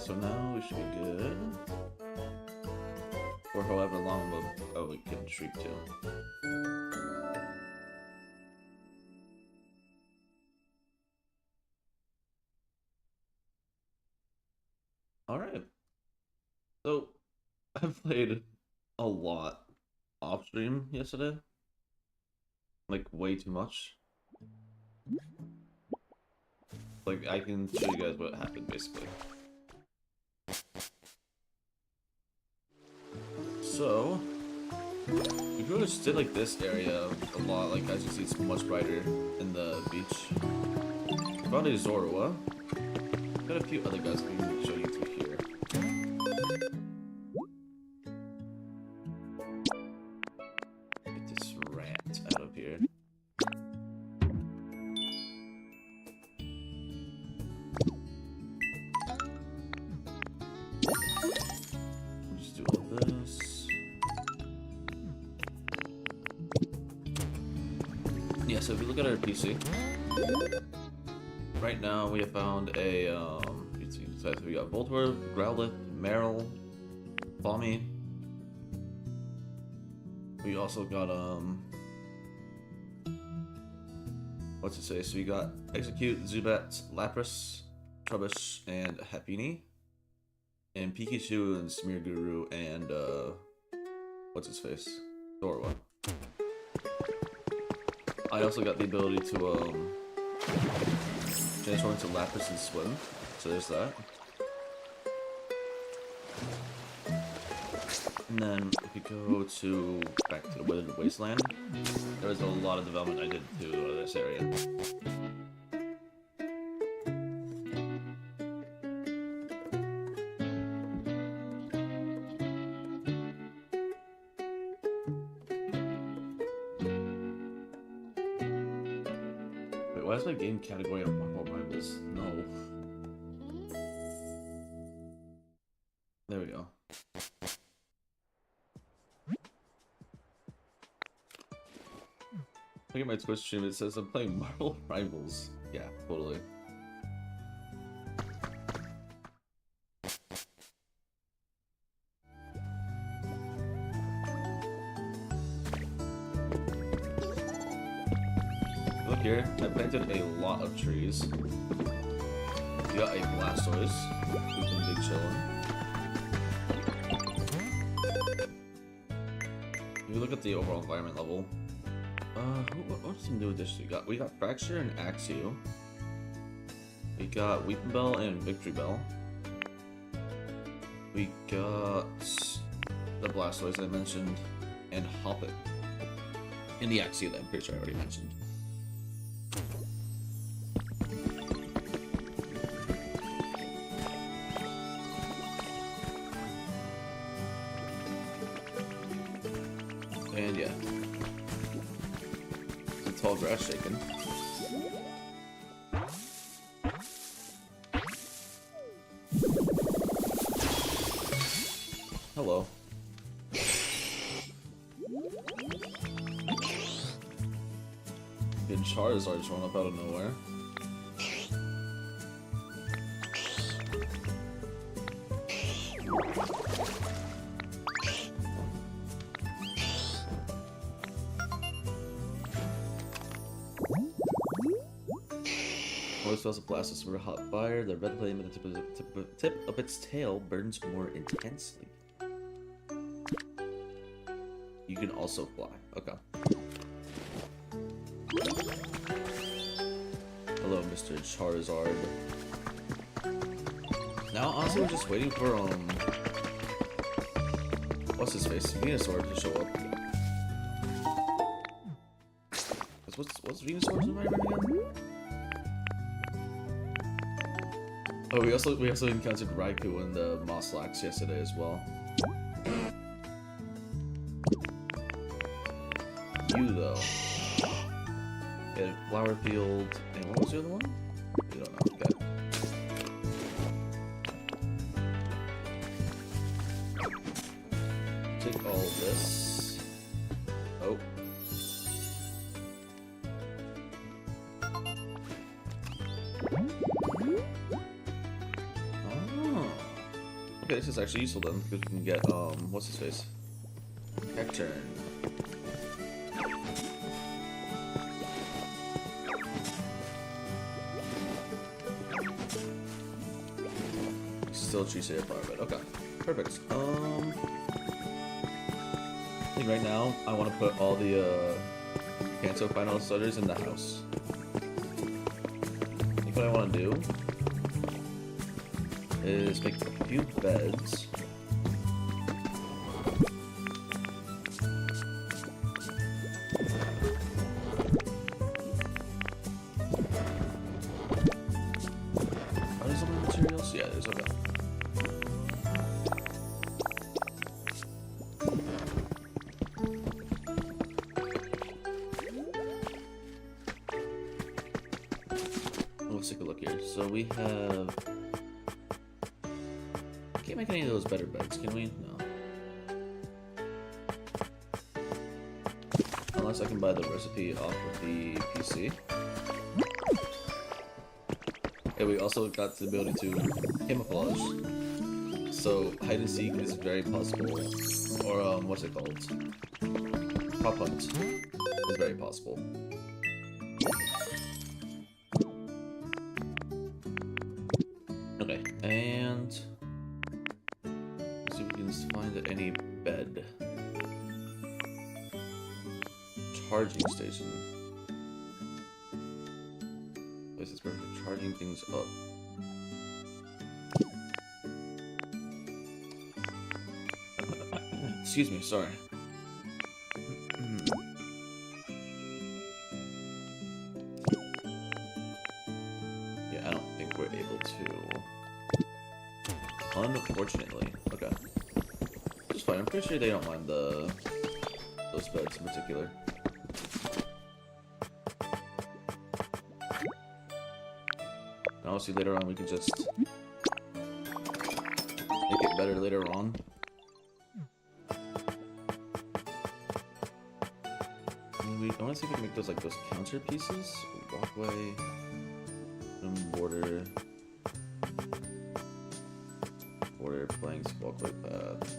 so now we should be good. For however long we can shriek to. Alright. So, I played a lot off stream yesterday. Like, way too much. Like, I can show you guys what happened, basically. So, we pretty much did, like, this area a lot. Like, as you see, it's much brighter in the beach. Found a Zorua. Got a few other guys we can show you through here. Get this rat out of here. Just do all this. Yeah, so if you look at our PC, right now we have found a, we got Voltor, Growlithe, Meryl, Bommy. We also got, what's it say? So we got Execute, Zubat, Lapras, Trubbish, and Happiny. And Pikachu and Smearguru and, what's his face? Zorua. I also got the ability to, transform into Lapras and swim. So there's that. And then if you go to back to the Withered Wasteland, there was a lot of development I did to this area. Wait, why is my game category of Marvel Rivals? No. There we go. Look at my Twitch stream, it says I'm playing Marvel Rivals. Yeah, totally. Look here, I planted a lot of trees. We got a Blastoise, who's been big chillin'. If you look at the overall environment level, what's some new additions we got? We got Fracture and Axew. We got Weepinbell and Victory Bell. We got the Blastoise that I mentioned, and Hoppet. And the Axew that I'm pretty sure I already mentioned. And yeah. It's tall grass shaking. Hello. Good Charizard showing up out of nowhere. Always feels a blast of super hot fire. The red flame at the tip of its tail burns more intensely. You can also fly. Okay. Hello, Mr. Charizard. Now, honestly, we're just waiting for, what's his face? Venusaur to show up. What's Venusaur's environment again? Oh, we also encountered Raikou and the Moslax yesterday as well. You though. Yeah, Flower Field, and what was the other one? We don't know. Okay. Take all this. Oh. Oh. Okay, this is actually useful then, because we can get, what's his face? Hector. Still tree saver power, but okay. Perfect. I think right now I want to put all the Kanto final starters in the house. I think what I want to do is make a few beds. Are there some materials? Yeah, there's okay. Let's take a look here. So we have... Can't make any of those better beds, can we? No. Unless I can buy the recipe off of the PC. And we also got the ability to camouflage. So hide and seek is very possible. Or what's it called? Pop hunt is very possible. Okay, and let's see if we can find any bed. Charging station. Place is perfect for charging things up. Excuse me, sorry. Yeah, I don't think we're able to. Unfortunately. Okay. Just fine. I'm pretty sure they don't mind those beds in particular. And obviously later on we can just make it better later on. I want to see if we can make those like those counter pieces. Walkway, border, planks, walkway path.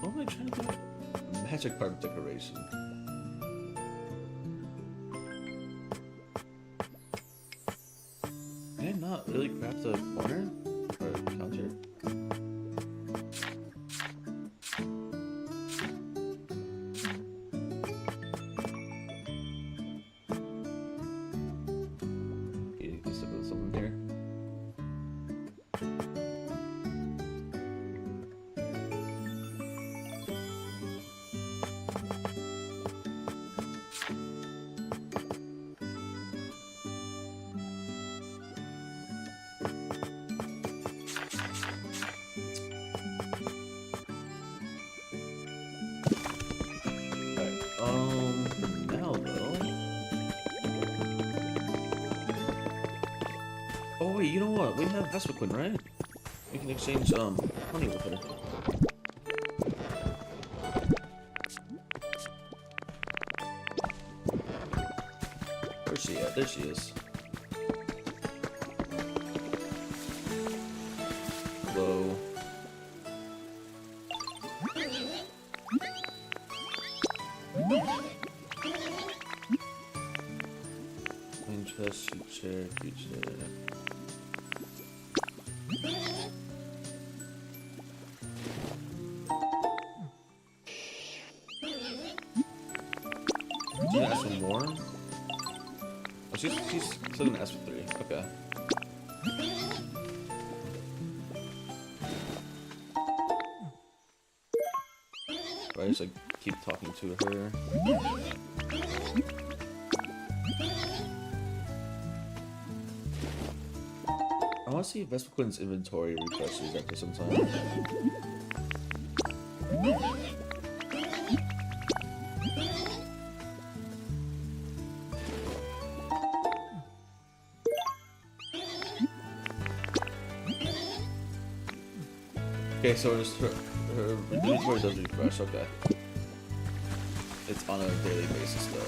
What am I trying to do? Magic carp decoration. Can I not really craft a corner? Or a counter? Okay, just to put something here. For now though. Oh wait, you know what? We have Vespaquin, right? We can exchange honey with her. Where's she at? There she is. Hello. Interest, future. Did you ask for more? Oh, she's still gonna ask for 3. Okay. Right, just like keep talking to her. I want to see if Vespaquin's inventory refreshes after some time. Okay, so just her inventory does refresh, okay. it's on a daily basis though.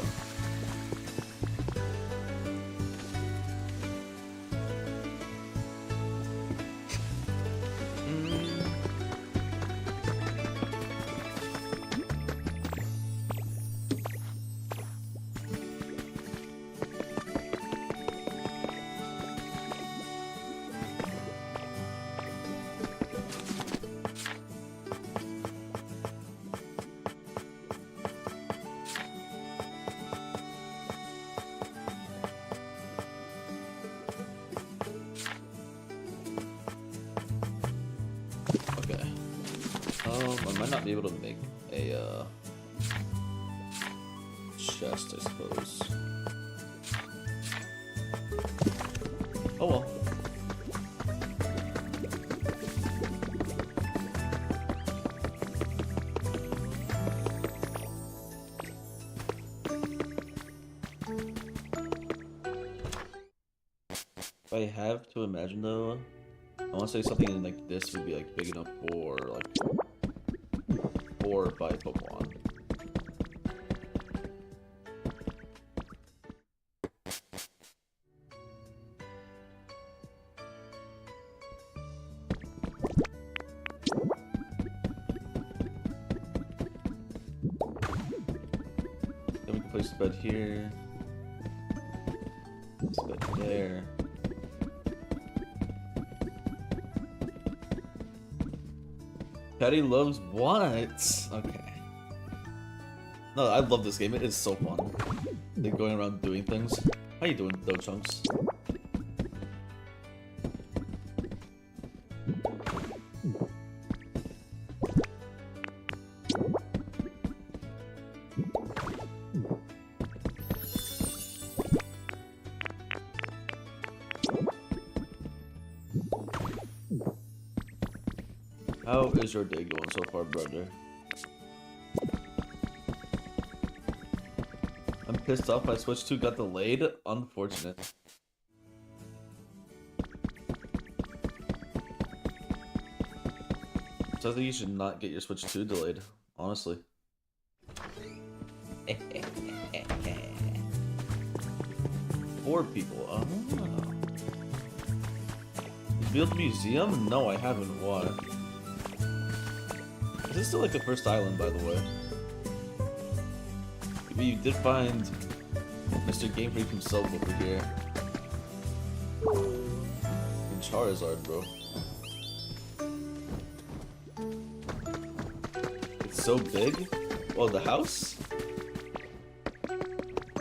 I might not be able to make a chest, I suppose. Oh well. If I have to imagine though, I want to say something like this would be like big enough for like 4 or 5 Pokemon. Then we can place the bed here. This bed there. Patty loves what? Okay. No, I love this game. It is so fun. Like going around doing things. How you doing, though, Chunks? How is your day going so far, brother? I'm pissed off my Switch 2 got delayed. Unfortunate. So I think you should not get your Switch 2 delayed, honestly. 4 people. Oh. You built a museum? No, I haven't. Why? This is still like the first island, by the way. But you did find Mr. Game Freak himself over here. And Charizard, bro. It's so big? Well, the house?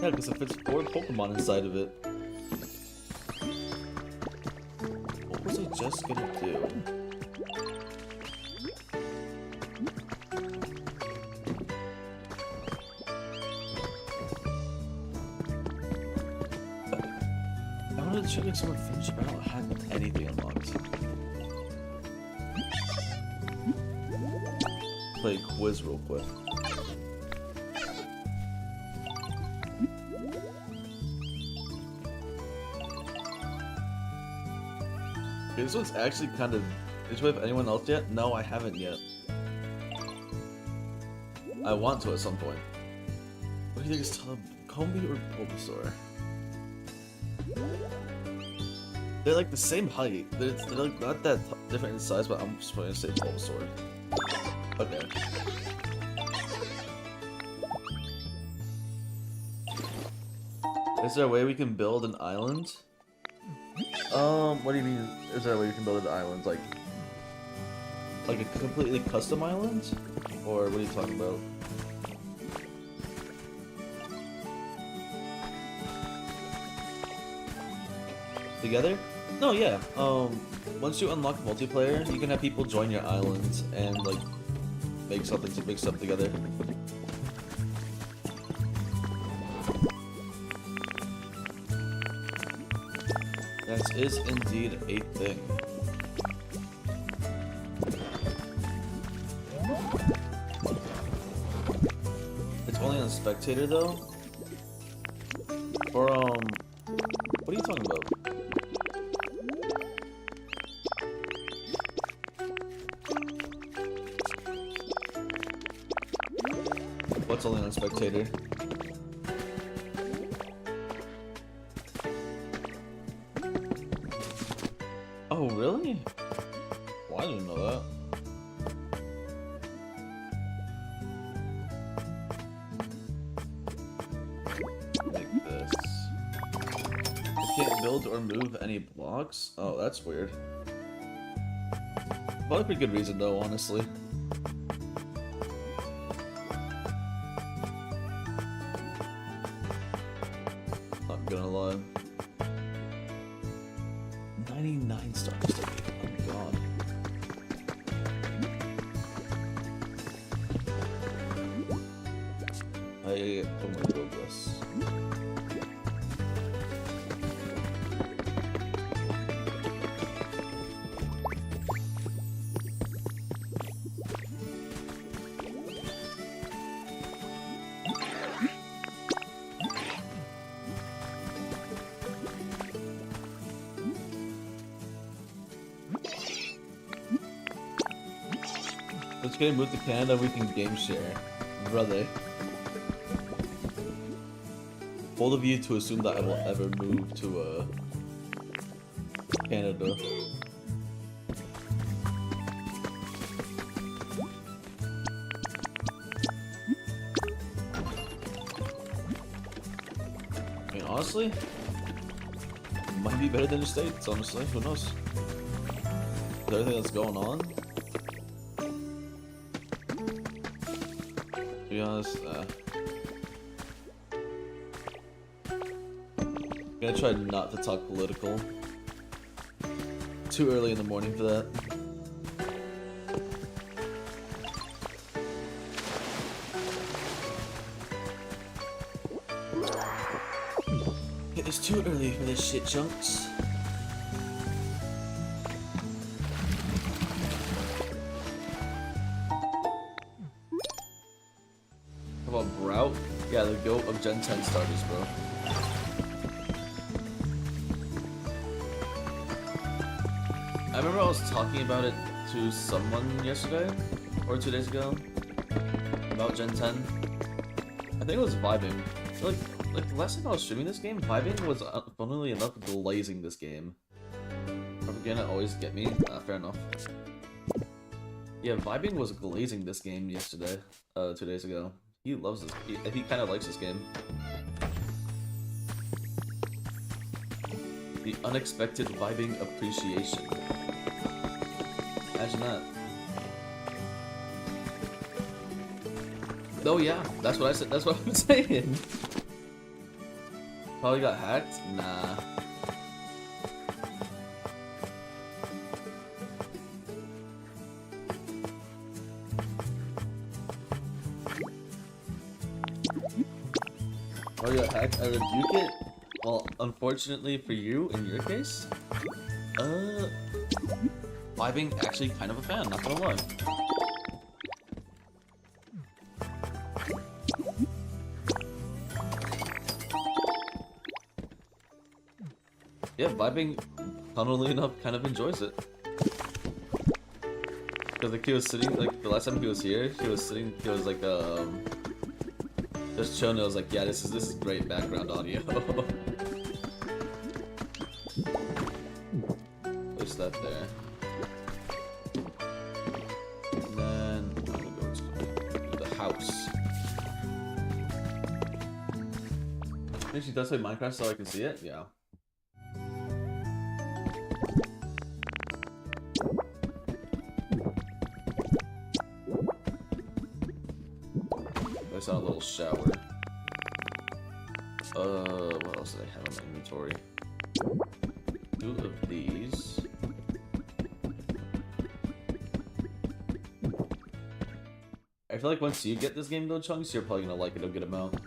Yeah, because it fits 4 Pokemon inside of it. What was I just gonna do? Should make someone finish, but I don't have anything unlocked. Play a quiz real quick. Okay, this one's actually kind of... Did you have anyone else yet? No, I haven't yet. I want to at some point. What do you think is Combi or Bulbasaur? They're like the same height. They're like not that different in size, but I'm just going to say Bulbasaur. Okay. Is there a way we can build an island? What do you mean? Is there a way you can build an island? Like a completely custom island? Or what are you talking about? Together? No, yeah. Once you unlock multiplayer, you can have people join your island and like make something to mix up together. That is indeed a thing. It's only on spectator though. Or what are you talking about? What's only on spectator? Oh, really? Well, I didn't know that. Like this. I can't build or move any blocks? Oh, that's weird. Probably a pretty good reason though, honestly. Not gonna lie. 99 stars. Oh god. I'm gonna go with this. Let's get moved to Canada, we can game share. Brother. Bold of you to assume that I will ever move to Canada. I mean, honestly, it might be better than the States, honestly. Who knows? With everything that's going on. To be honest, I'm gonna try not to talk political. Too early in the morning for that. It is too early for this shit, chunks. How about Brout? Yeah, the GOAT of Gen 10 starters, bro. I remember I was talking about it to someone yesterday, or 2 days ago, about Gen 10. I think it was Vibing. Like the last time I was streaming this game, Vibing was, funnily enough, glazing this game. Are we gonna always get me? Fair enough. Yeah, Vibing was glazing this game yesterday, 2 days ago. He loves this. He kind of likes this game. The unexpected Vibing appreciation. Imagine that. Oh yeah, that's what I said. That's what I'm saying. Probably got hacked? Nah. Probably got hacked. I rebuke it. Well, unfortunately for you, in your case, Vibing actually kind of a fan, not gonna lie. Yeah, Vibing, funnily enough, kind of enjoys it. Because like he was sitting, like the last time he was here, he was like just chilling. I was like, yeah, this is great background audio. Place that there. And then I'm gonna go to the house. I think she does play Minecraft so I can see it? Yeah. I saw a little shower. What else did I have in my inventory? 2 of these. I feel like once you get this game though, Chunks, you're probably gonna like it a good amount.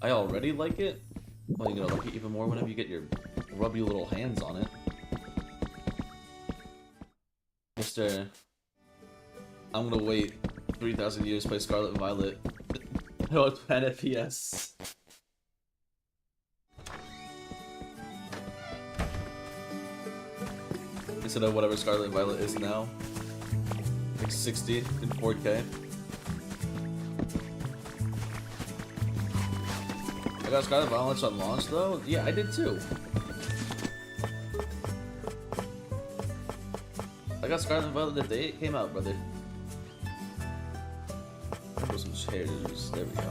I already like it. Well, you're gonna like it even more whenever you get your rubby little hands on it. Mr. I'm gonna wait 3,000 years to play Scarlet Violet. No, it's 10 FPS. instead of whatever Scarlet and Violet is now. Like 60 in 4K. I got Scarlet and Violet on launch though? Yeah, I did too. I got Scarlet and Violet the day it came out, brother. Put some chairs. There we go.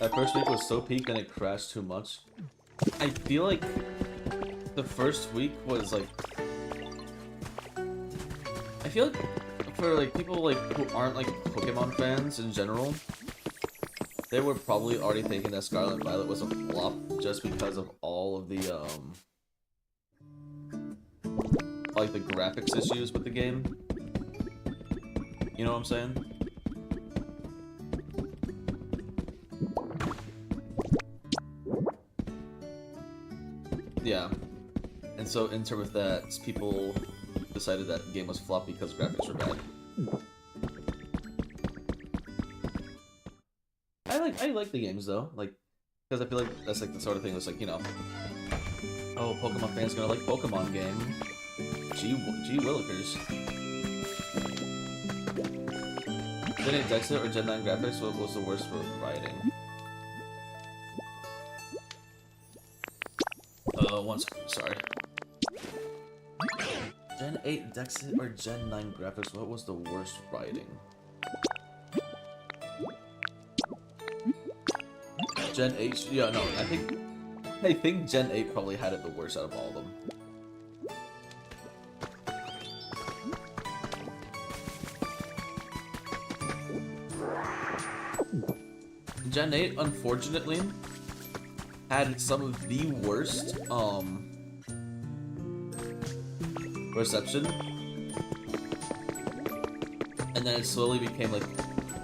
That first week was so peak and it crashed too much. I feel like the first week was like... I feel like for like people like who aren't like Pokemon fans in general, they were probably already thinking that Scarlet and Violet was a flop just because of all of the like the graphics issues with the game. You know what I'm saying? Yeah. And so in terms of that, people decided that the game was flop because graphics were bad. I like the games though, like, because I feel like that's like the sort of thing that's like, you know, oh, Pokemon fans gonna like Pokemon game. Gee willikers. Gen 8 Dexa or Gen 9 graphics, what was the worst for writing? One second, sorry. Gen 8 Dexa or Gen 9 graphics, what was the worst writing? Gen 8, yeah, no, I think Gen 8 probably had it the worst out of all of them. Gen 8, unfortunately, had some of the worst, reception. And then it slowly became like,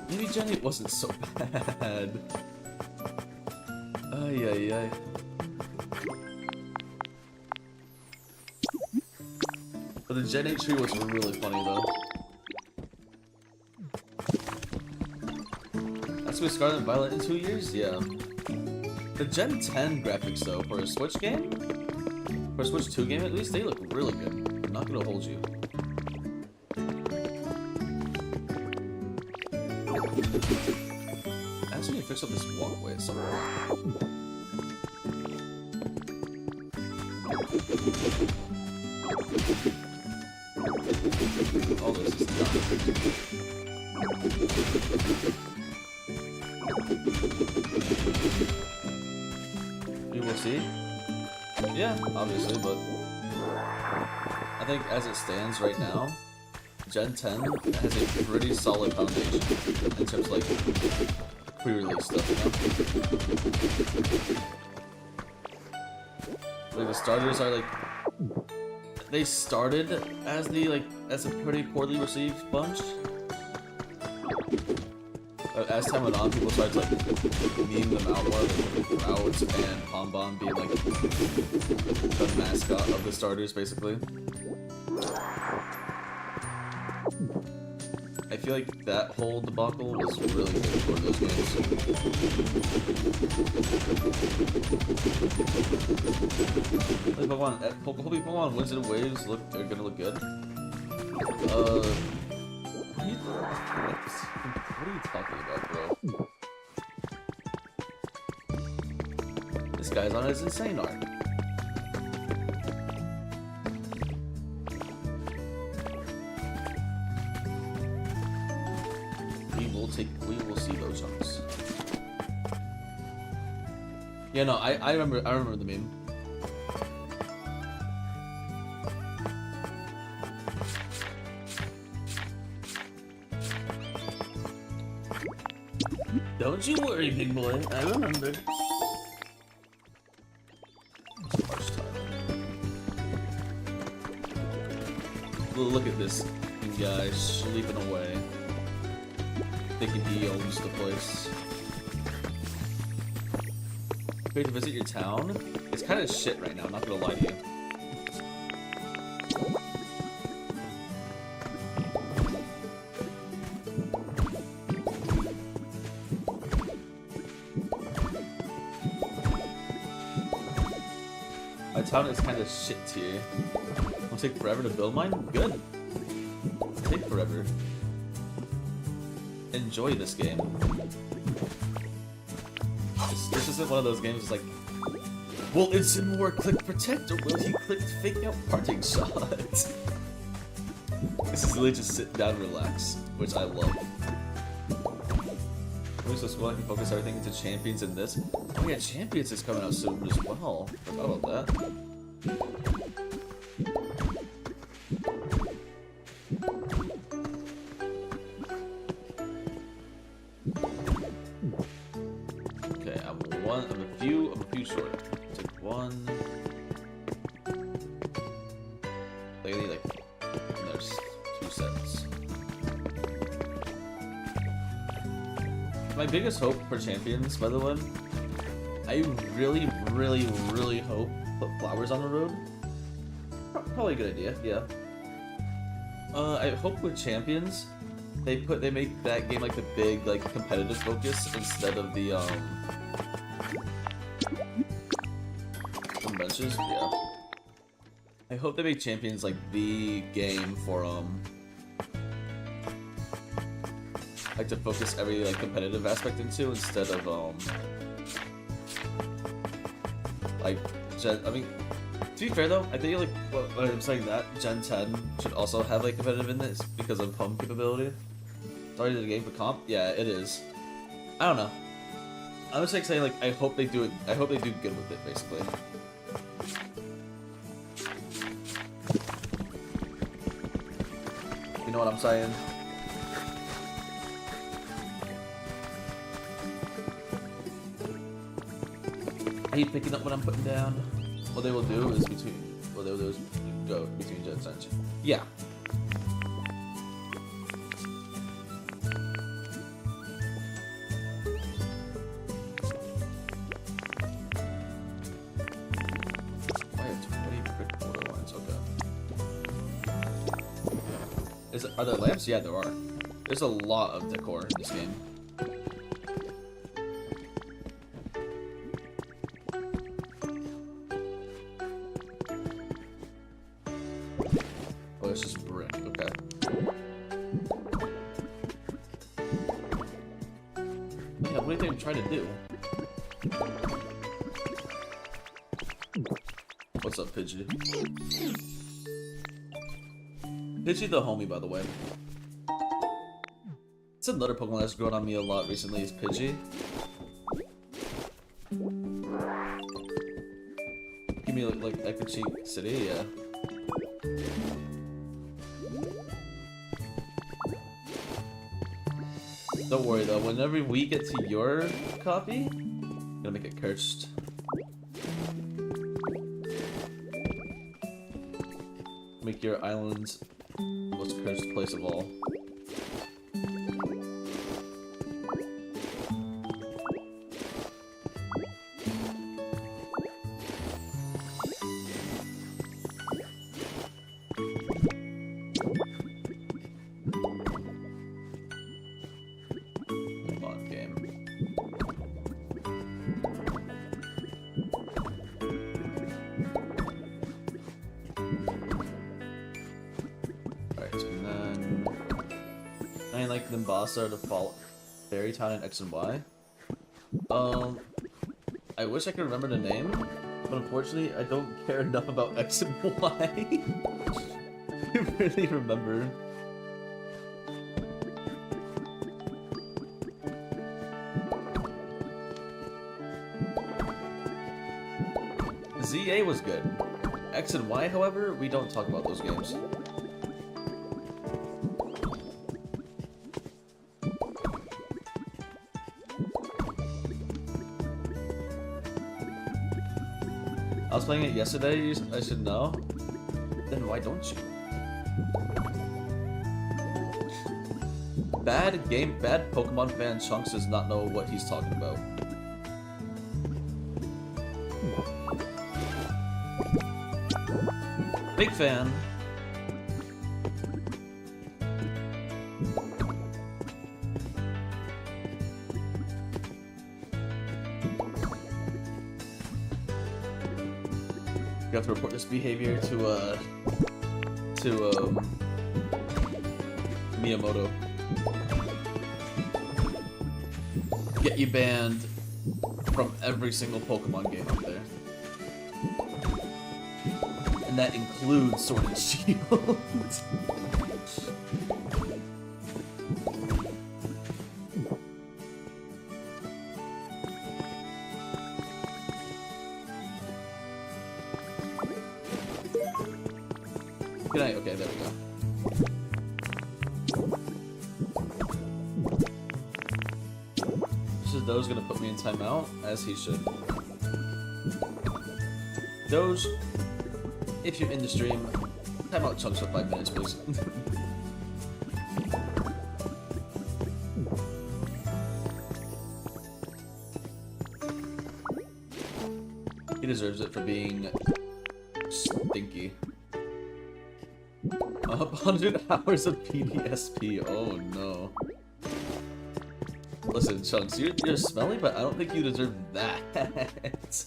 maybe Gen 8 wasn't so bad. Ay, ay, ay. But the Gen 8 tree was really funny though. That's with Scarlet and Violet in 2 years? Yeah. The Gen 10 graphics though, for a Switch game? For a Switch 2 game at least, they look really good. I'm not gonna hold you. I actually need to fix up this walkway at some point. All this is done. We will see. Yeah, obviously, but I think as it stands right now, Gen 10 has a pretty solid foundation in terms of like pre-release stuff, you know? Like the starters are like, they started as a pretty poorly received bunch. As time went on, people started to like meme them out more, like Route and Bonbon being like the mascot of the starters, basically. I feel like that whole debacle was really good for those games. Like hopefully Pokemon Winds and Waves are gonna look good. What are you talking about, bro? This guy's on his insane art. We will see those chunks. Yeah, no, I remember the meme. Don't you worry, big boy. I remember. Look at this guy sleeping away, thinking he owns the place. Great to visit your town. It's kind of shit right now, not gonna lie to you. town is kind of shit tier. It'll take forever to build mine? Good. It'll take forever. Enjoy this game. This isn't one of those games that's like, will Incinerator click protect or will he click fake out parting shot? This is literally just sit down and relax, which I love. So school I can focus everything into champions in this. Oh yeah, champions is coming out soon as well. Forgot about that. Okay, I'm a few short. Take one. Like there's 2 sets. My biggest hope for champions, by the way, I really hope put flowers on the road. Probably a good idea, yeah. I hope with champions, they make that game like the big like competitive focus instead of the benches. Yeah. I hope they make champions like the game for like to focus every like competitive aspect into instead of like I mean, to be fair though, I think like when I'm saying that Gen 10 should also have like competitive in this because of home capability. Sorry to the game for comp, yeah, it is. I don't know. I'm just like saying like I hope they do it. I hope they do good with it basically. You know what I'm saying? I hate picking up what I'm putting down. What they will do is go between Gen 10. Yeah. I have 20 quick border lines. Okay. Are there lamps? Yeah, there are. There's a lot of decor in this game. It's just brick, okay. Yeah, what do you think I'm trying to do? What's up, Pidgey? Pidgey the homie, by the way. It's another Pokemon that's grown on me a lot recently is Pidgey. Give me like Echo Cheek City, yeah. Don't worry though, whenever we get to your copy, I'm gonna make it cursed. Make your island the most cursed place of all. Nimbasa to follow Fairy Town in X and Y. I wish I could remember the name, but unfortunately I don't care enough about X and Y to really remember. ZA was good. X and Y, however, we don't talk about those games. I was playing it yesterday, I should know. Then why don't you? Bad Pokemon fan Chunks does not know what he's talking about. Big fan. have to report this behavior to Miyamoto. Get you banned from every single Pokemon game out there. And that includes Sword and Shield. Good night. Okay, there we go. Doe's gonna put me in timeout, as he should. Doe's, if you're in the stream, timeout Chunks for 5 minutes, please. He deserves it for being stinky. 100 hours of PDSP, oh no. Listen, Chunks, you're smelly, but I don't think you deserve that.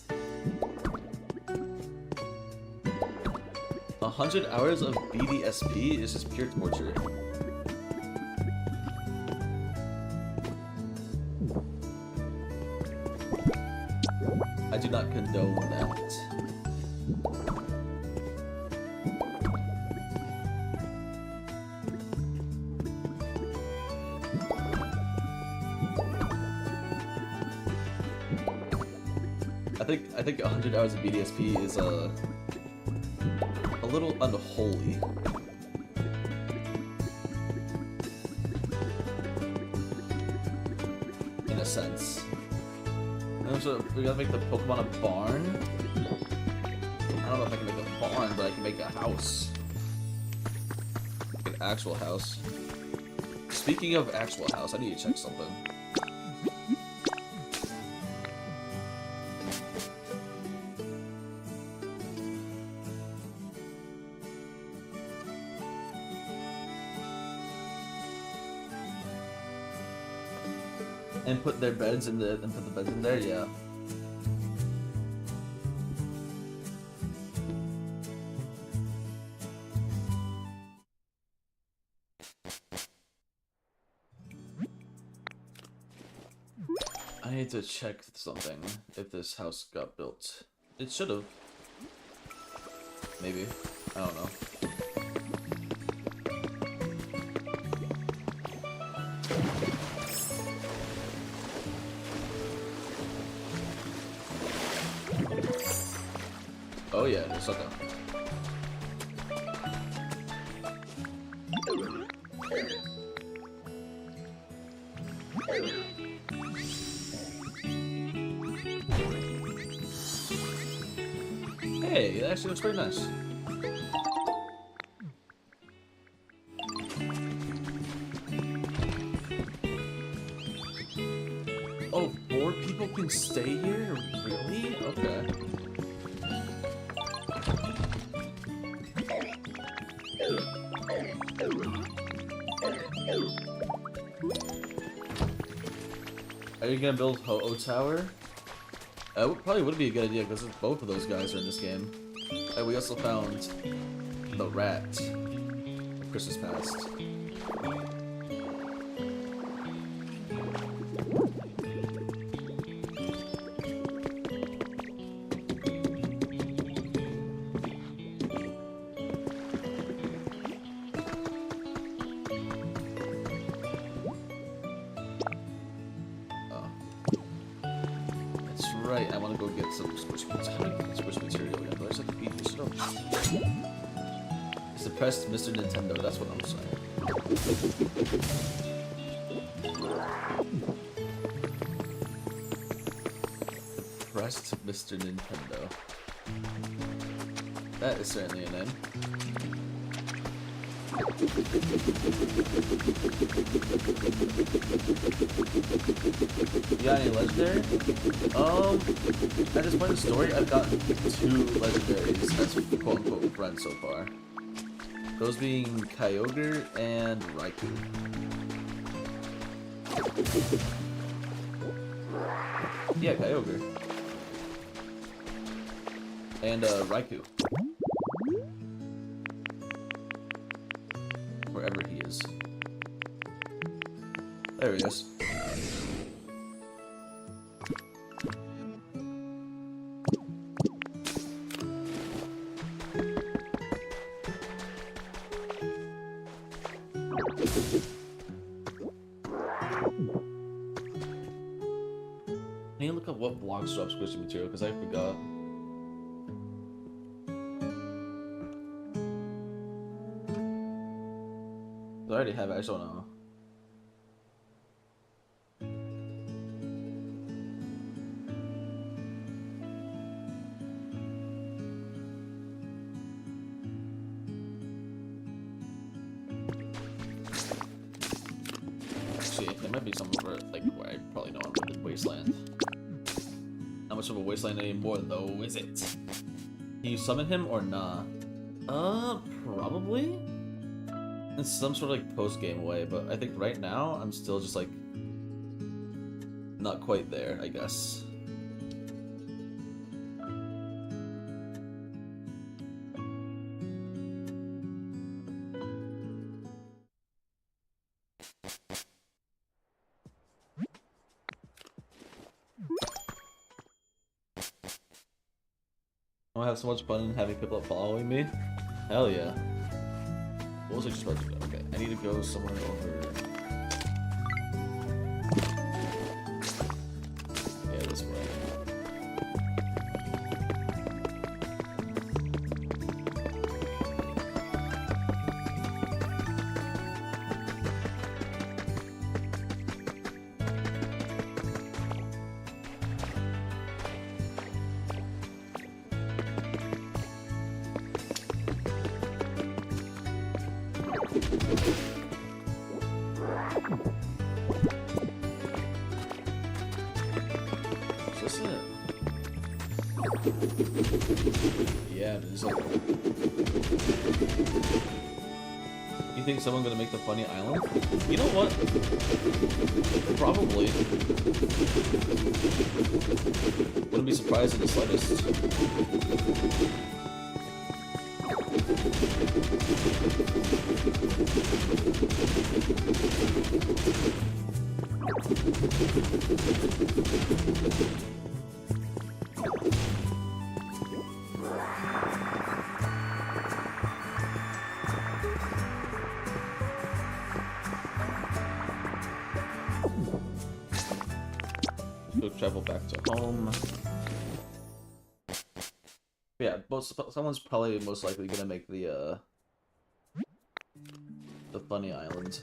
100 hours of BDSP is just pure torture. I do not condone that. I think 100 hours of BDSP is a little unholy. In a sense. And so we gotta make the Pokemon a barn? I don't know if I can make a barn, but I can make a house. Like an actual house. Speaking of actual house, I need to check something. And put their beds in the beds in there, yeah. I need to check something if this house got built. It should have. Maybe. I don't know. Oh yeah, there's something. Hey, it actually looks pretty nice. Oh, 4 people can stay here? Really? Okay. Are you gonna build Ho-Oh Tower? Probably would be a good idea because both of those guys are in this game. And we also found the rat of Christmas Past. I want to go get some switch material again. Do I just have to beat this shit up? Suppressed Mr. Nintendo, that's what I'm saying. Suppressed Mr. Nintendo. That is certainly a name. You got any legendary? At this point in the story, I've gotten 2 legendaries as quote-unquote friends so far. Those being Kyogre and Raikou. Yeah, Kyogre. And Raikou. Wherever he is. There he is. I need to look up what blocks drop squishy material because I forgot. I already have it, I just don't know. Actually, there might be some over, like, where I probably know I'm in the wasteland. Not much of a wasteland anymore, though, is it? Can you summon him or nah? Probably? In some sort of like post-game way, but I think right now I'm still just like not quite there, I guess. I have so much fun having people following me. Hell yeah. What was I just about to do? Okay, I need to go somewhere over. Yeah, this way. Is this it? Yeah, it is. You think someone's gonna make the funny island? You know what? Probably. Wouldn't be surprised in the slightest. Go travel back to home. Yeah, someone's probably most likely gonna make the funny island.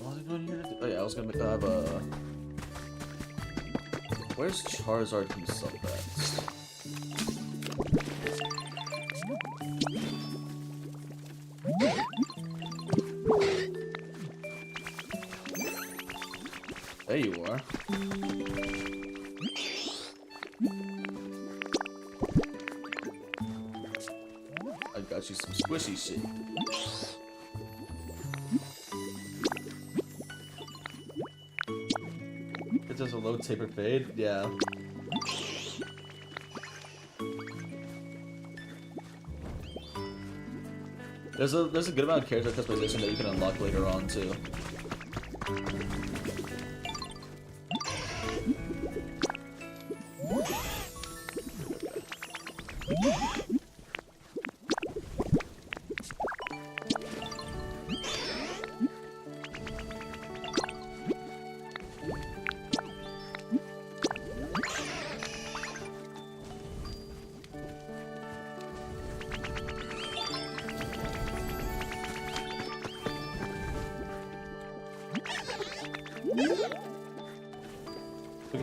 What was I going here to do? Oh yeah, I was gonna have a. Where's Charizard himself at? There you are. I got you some squishy shit. It's just a low taper fade? Yeah. There's a good amount of character customization that you can unlock later on too.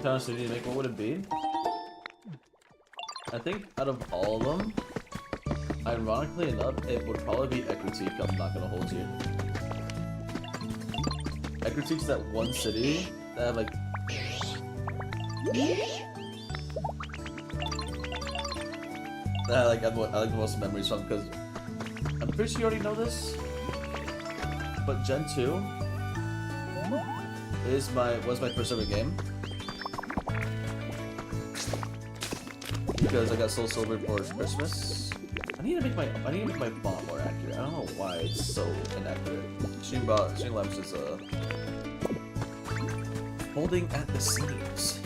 Town City to make, what would it be? I think out of all of them, ironically enough, it would probably be Ecruteak. I'm not gonna hold you. Ecruteak's that one city that have like I like the most memories from, because I'm pretty sure you already know this, but Gen 2 was my first ever game. Because I got Soul Silver for Christmas. I need to make my font more accurate. I don't know why it's so inaccurate. Sheen Labs is holding at the seams.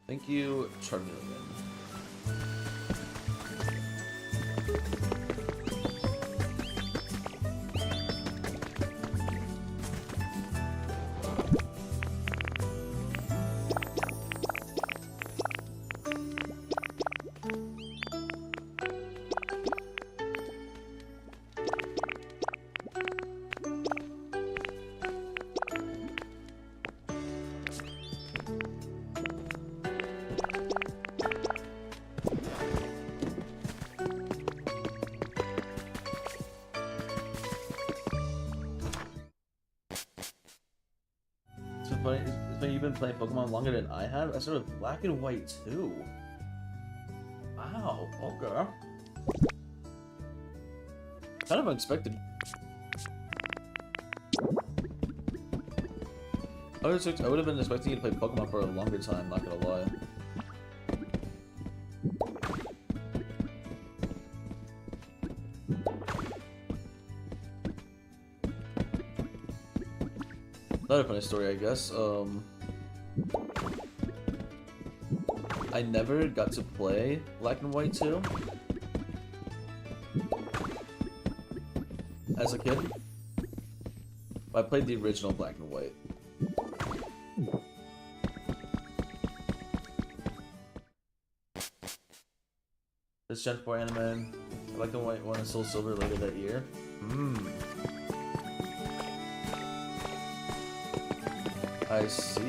Thank you, Charmeleon. You've been playing Pokemon longer than I have? I started with Black and White too. Wow, okay. Kind of unexpected. I would have been expecting you to play Pokemon for a longer time, not gonna lie. Another funny story, I guess. I never got to play Black and White 2 as a kid. I played the original Black and White. This Gen 4 anime, Black and White won a Soul Silver later that year. I see.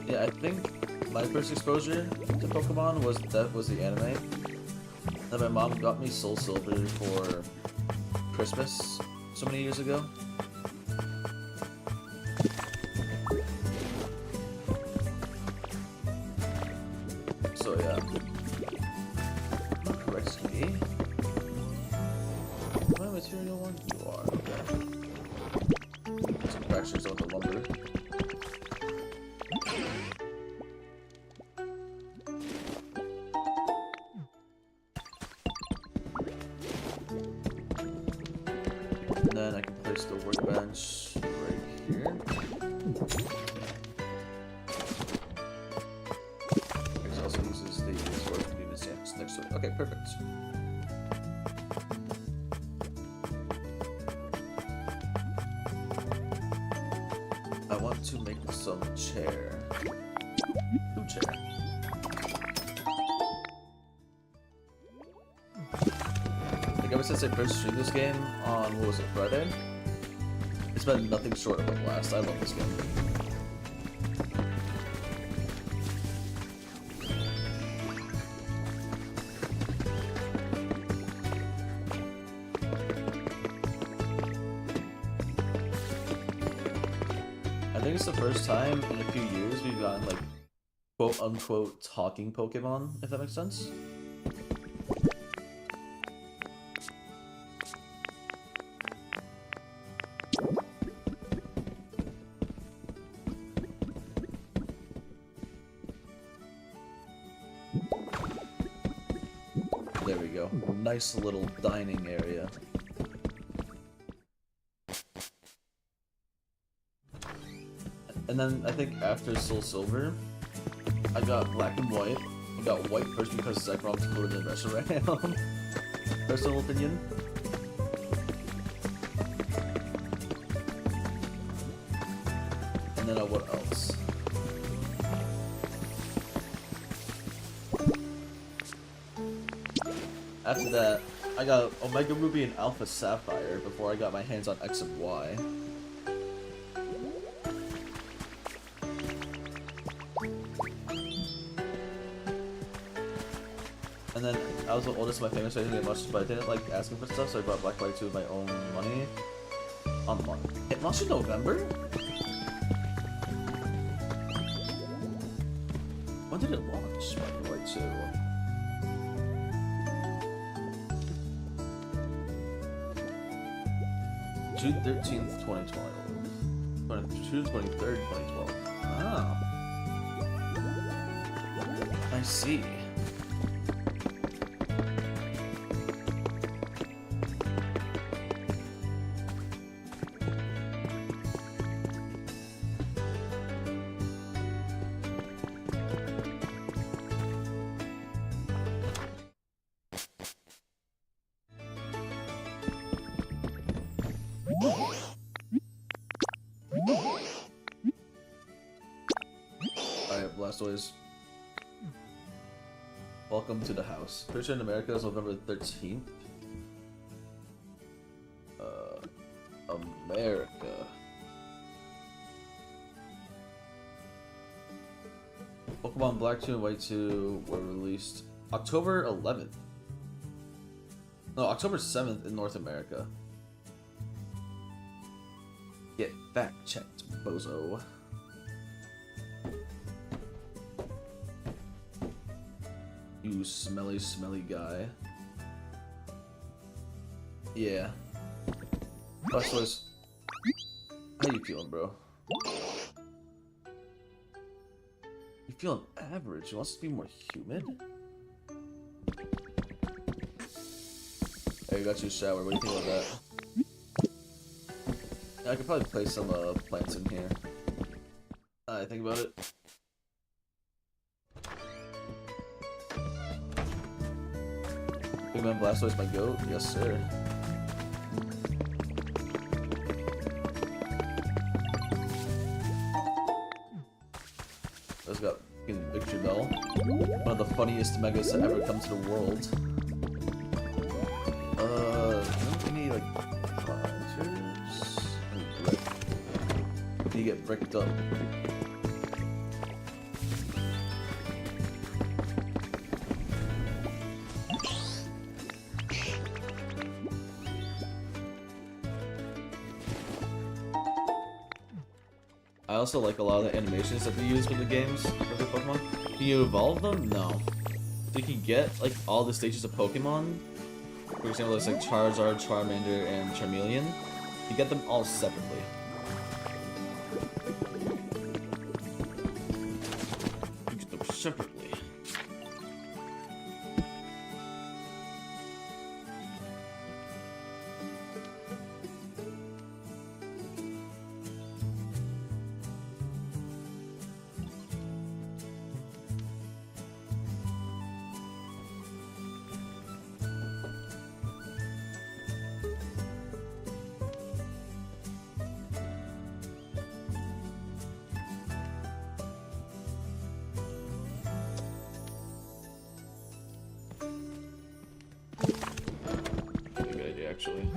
Yeah, I think my first exposure to Pokemon was the anime. And my mom got me Soul Silver for Christmas so many years ago. So yeah. Correct me. Am I a material one? You are, okay. Some fractures on the lumber. And then I can place the workbench right here. It also uses the sword to be the stamps next to it. Okay, perfect. I want to make some chair. Food chair. Like ever since I first streamed this game on, what was it, Friday? It's been nothing short of a blast. I love this game. I think it's the first time in a few years we've gotten like quote-unquote talking Pokemon, if that makes sense. There we go. Nice little dining area. And then I think after Soul Silver, I got Black and White. I got White first because Zekrom's cooler than Reshiram. Personal opinion. And then what else? After that, I got Omega Ruby and Alpha Sapphire before I got my hands on X and Y. And then I was the oldest of my family, so I didn't get much, but I didn't like asking for stuff, so I bought Black White 2 with my own money. It launched in November? When did it launch, Black White 2? June 13th, 2012. June 23rd, 2012. Ah. I see. Alright, Blastoise. Welcome to the house. Pretty sure in America is November 13th. America. Pokemon Black 2 and White 2 were released October 11th. No, October 7th in North America. Get fact checked, bozo. You smelly, smelly guy. Yeah. Blastoise, how you feeling, bro? You feeling average? You want us to be more humid? Hey, I got you a shower. What do you think about that? I could probably place some plants in here. I think about it. Big Man Blastoise, my goat? Yes, sir. Let's got Victory Bell. One of the funniest megas to ever come to the world. Any like planters? Brick. You get bricked up. I also like a lot of the animations that they use with the games for the Pokemon. Can you evolve them? No. So you can get like all the stages of Pokemon. For example, there's like Charizard, Charmander, and Charmeleon. You get them all separately. You get them separately. Actually,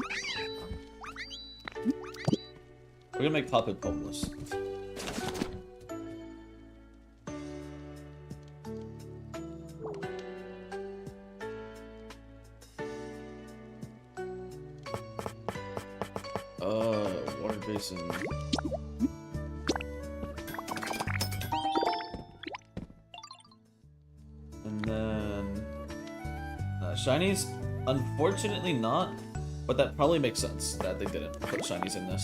we're gonna make Top Hit homeless. Water basin. And then shinies, unfortunately not. But that probably makes sense that they didn't put shinies in this.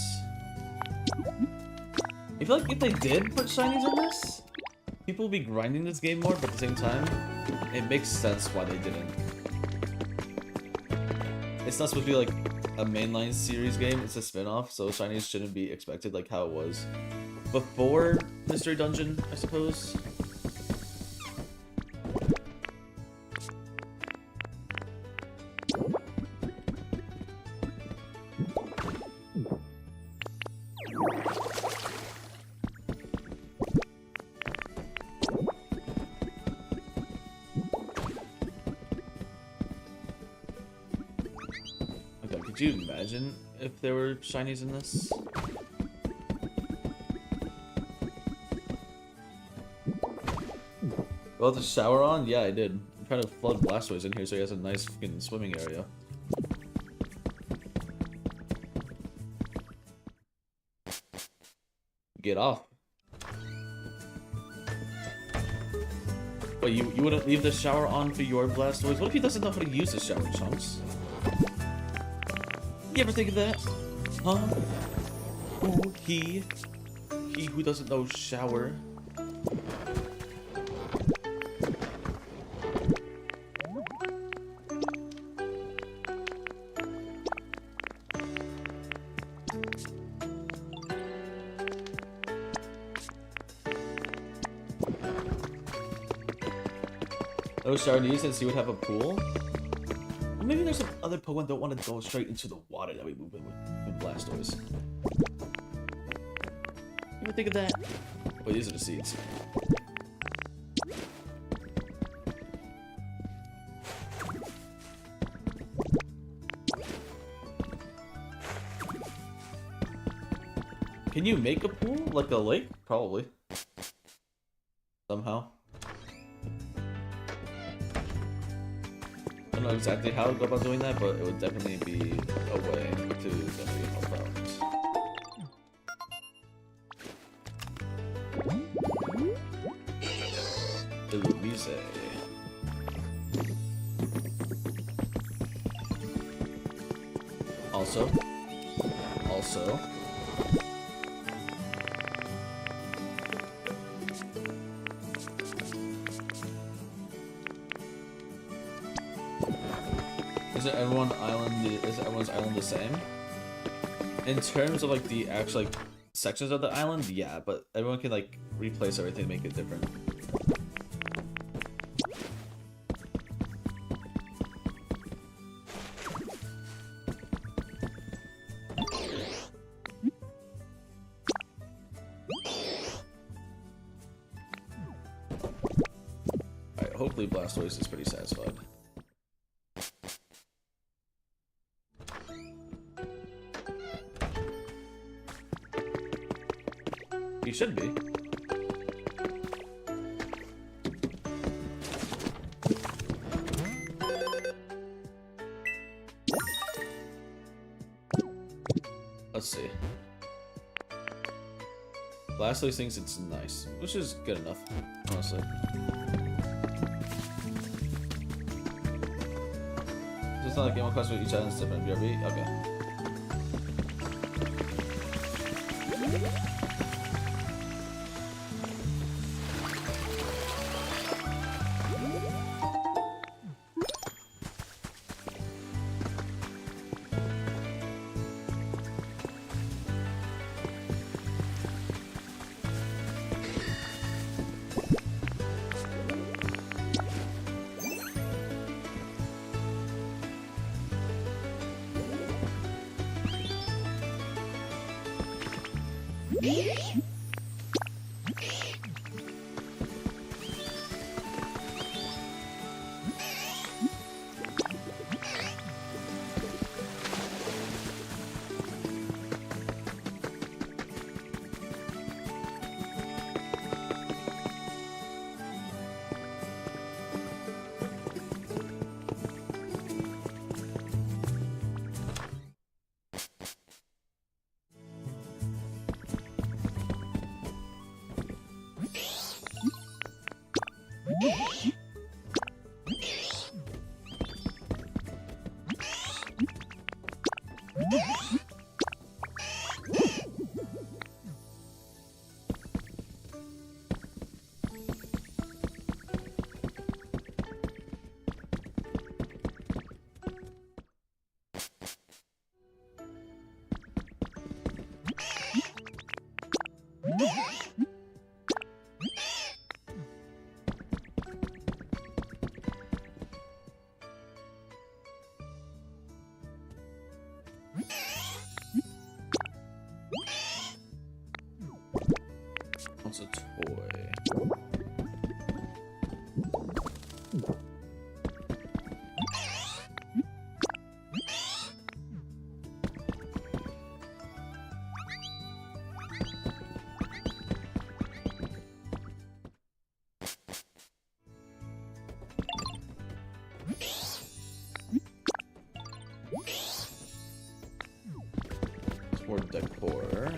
I feel like if they did put shinies in this, people would be grinding this game more, but at the same time, it makes sense why they didn't. It's not supposed to be like a mainline series game, it's a spin-off, so shinies shouldn't be expected like how it was before Mystery Dungeon, I suppose. Could you imagine if there were shinies in this? Well, the shower on? Yeah, I did. I'm trying to flood Blastoise in here so he has a nice fucking swimming area. Get off. But you wouldn't leave the shower on for your Blastoise? What if he doesn't know how to use the shower, Chunks? You ever think of that? Huh? Who? He who doesn't know shower. No shower needs since he would have a pool? Or maybe there's some other Pokemon that don't want to go straight into the water that we move in with Blastoise. You ever think of that? Oh, these are the seeds. Can you make a pool? Like a lake? Probably. Somehow. I don't know exactly how to go about doing that, but it would definitely be a way to definitely help out. Louise. Also. Is everyone's island the same? In terms of like the actual like sections of the island, yeah, but everyone can like replace everything to make it different. Alright, hopefully Blastoise is pretty satisfied. He should be. Let's see. Blastoise thinks it's nice, which is good enough, honestly. It's not like Game of Quest with each island's different. BRB? Okay. What's a toy? more decor.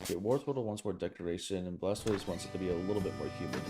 Okay, War Total wants more decoration, and Blastoise wants it to be a little bit more humid.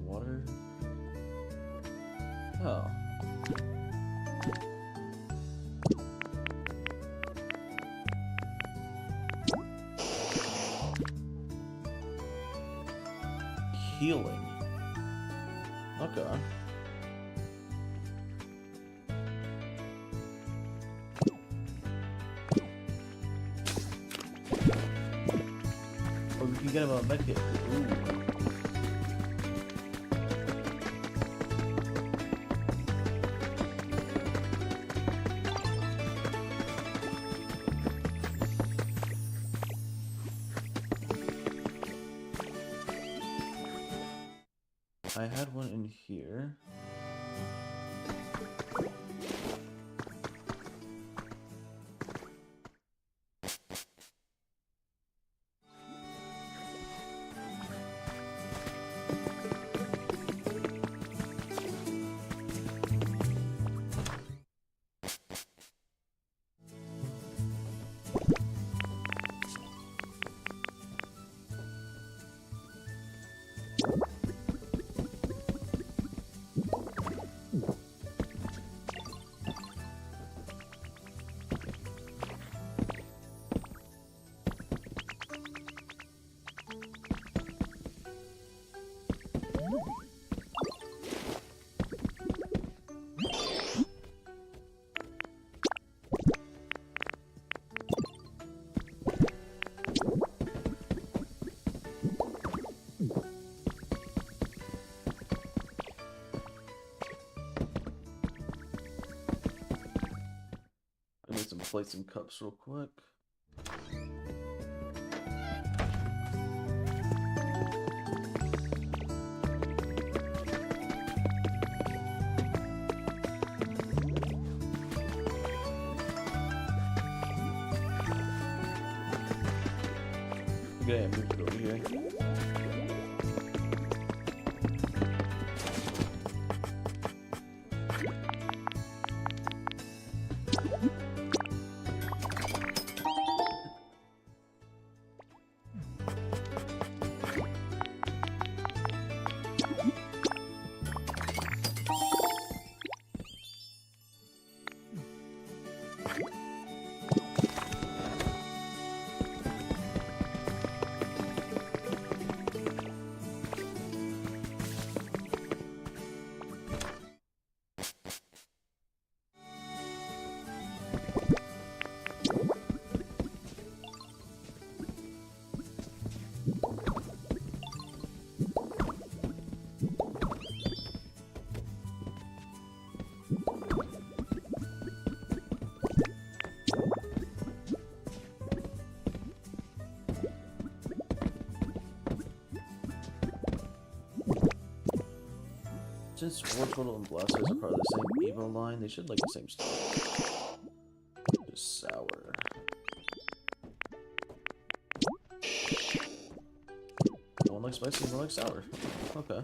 Water. Oh. Healing. Okay. Or we can get him a medkit. Ooh. I had one in here. I need some plates and cups real quick. Okay, move it over here. Since War Turtle and Blastoise are part of the same Evo line, they should like the same stuff. Just sour. No one likes spicy, no one likes sour. Okay.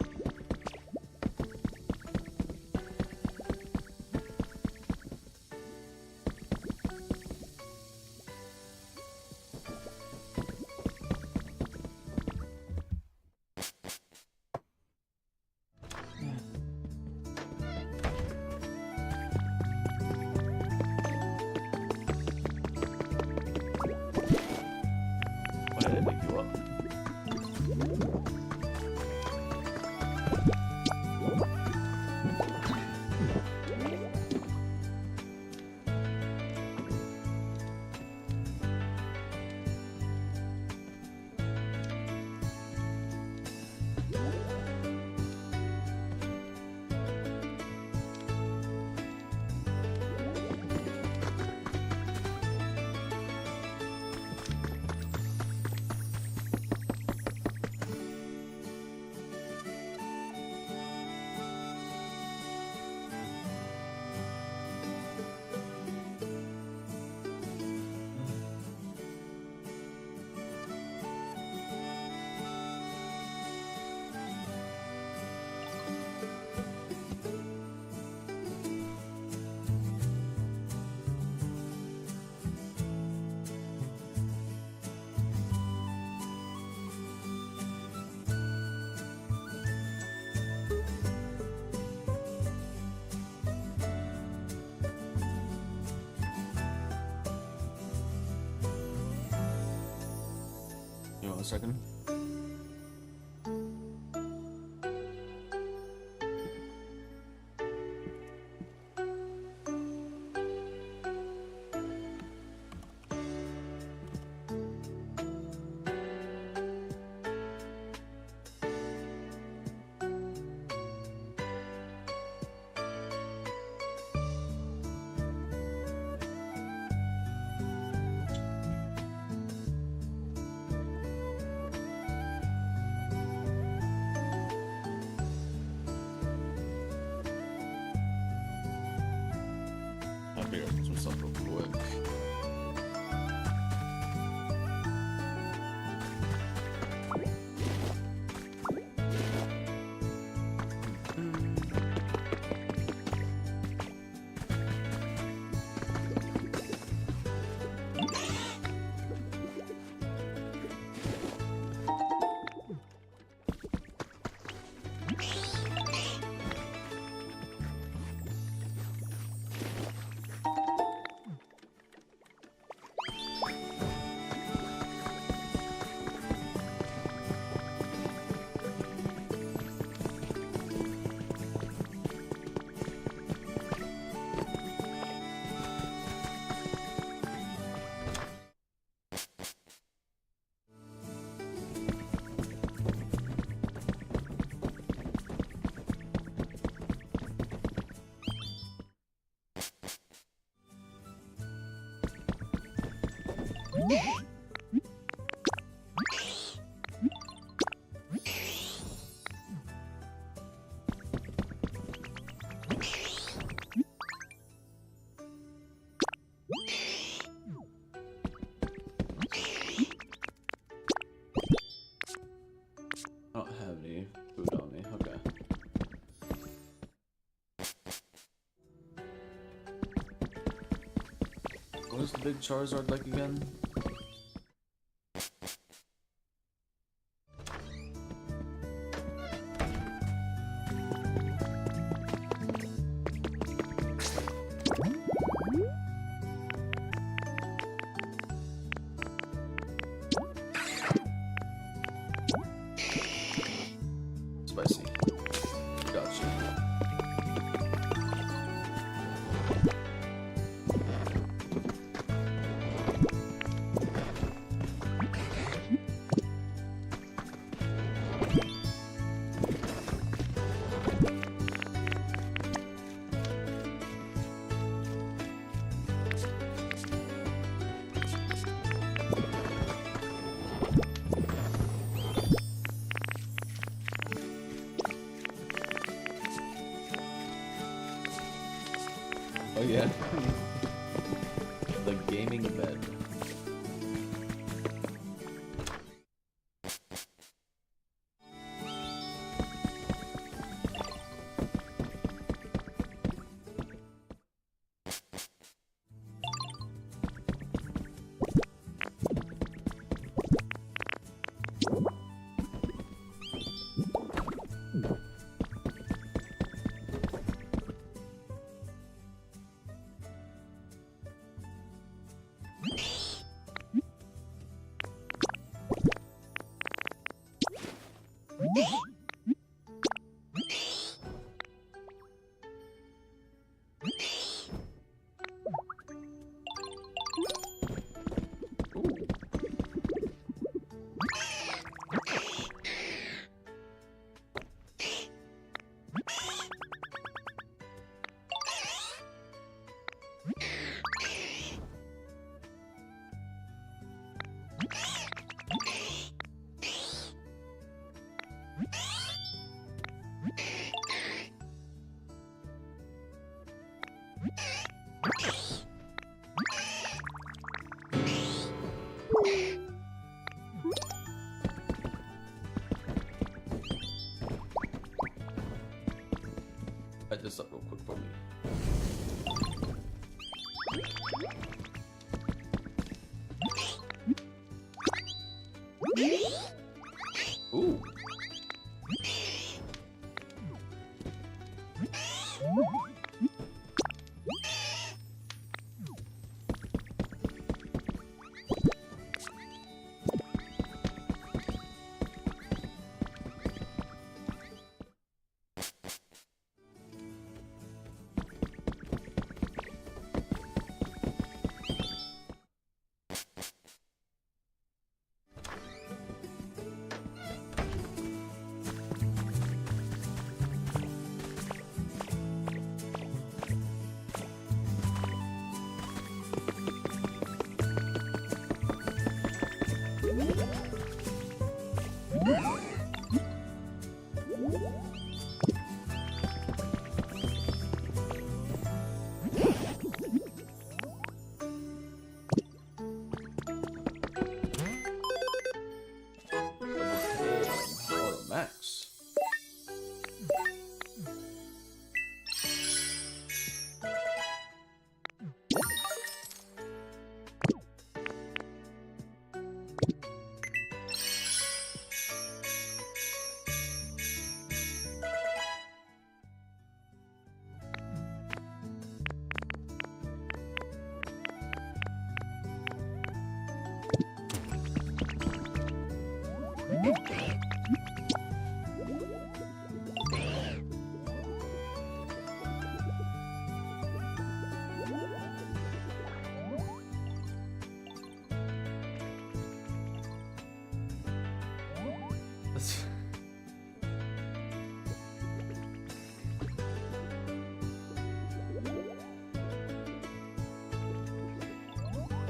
Why did I pick you up? on a second. Some stuff real quick. I don't have any food on me. Okay. What is the big Charizard like again? Spicy. Gotcha. Oh yeah. The gaming bed. Light this up real quick for me. Ooh.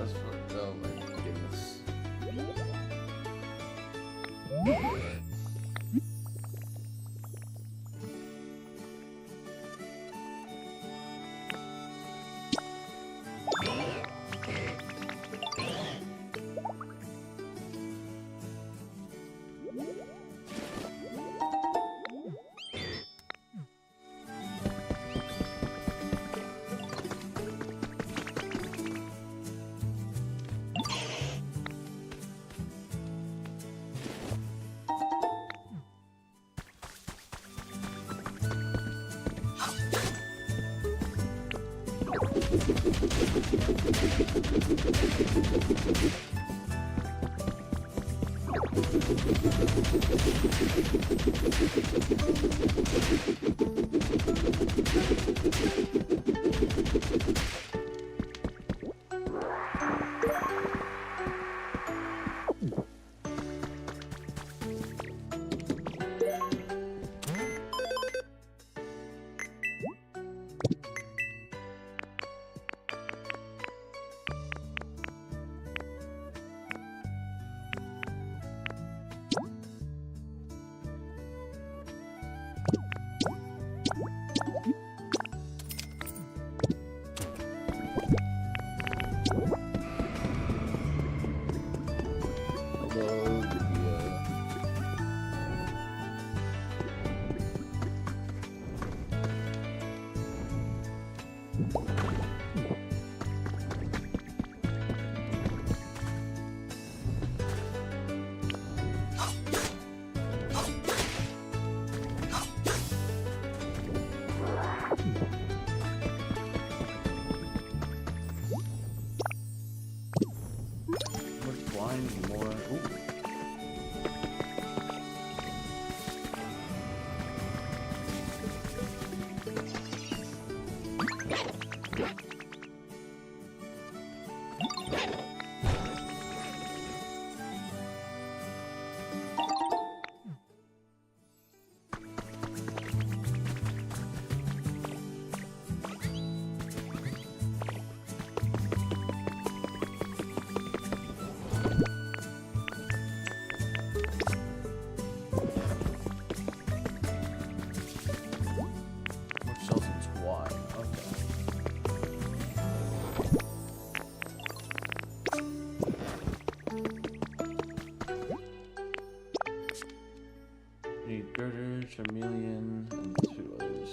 was fun. Oh my goodness. Charmeleon, and 2 others.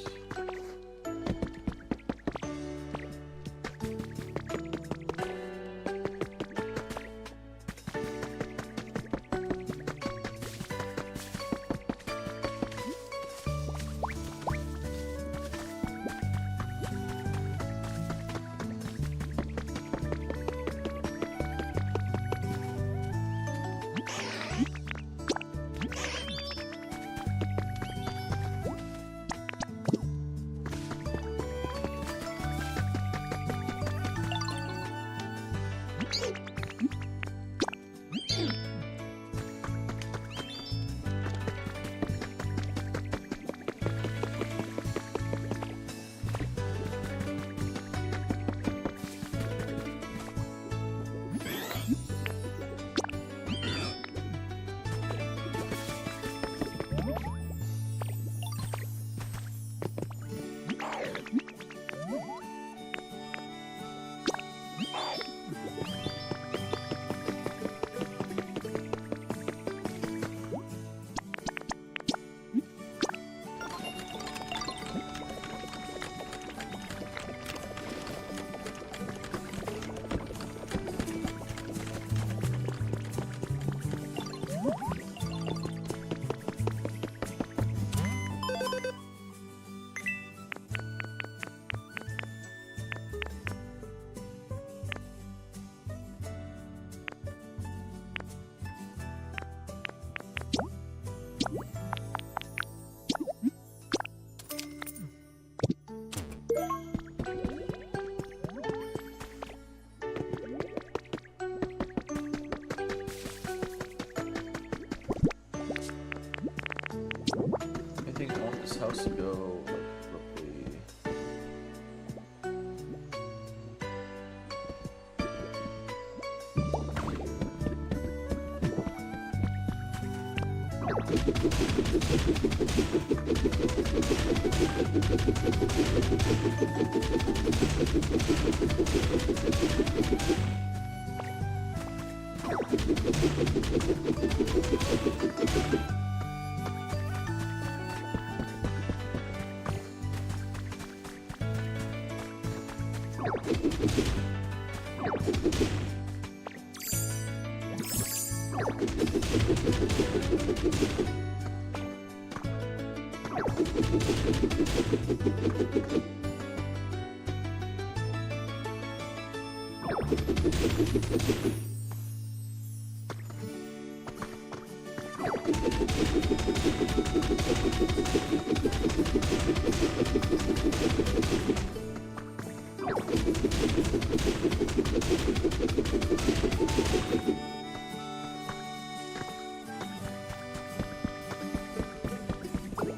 House to go like roughly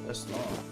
That's not.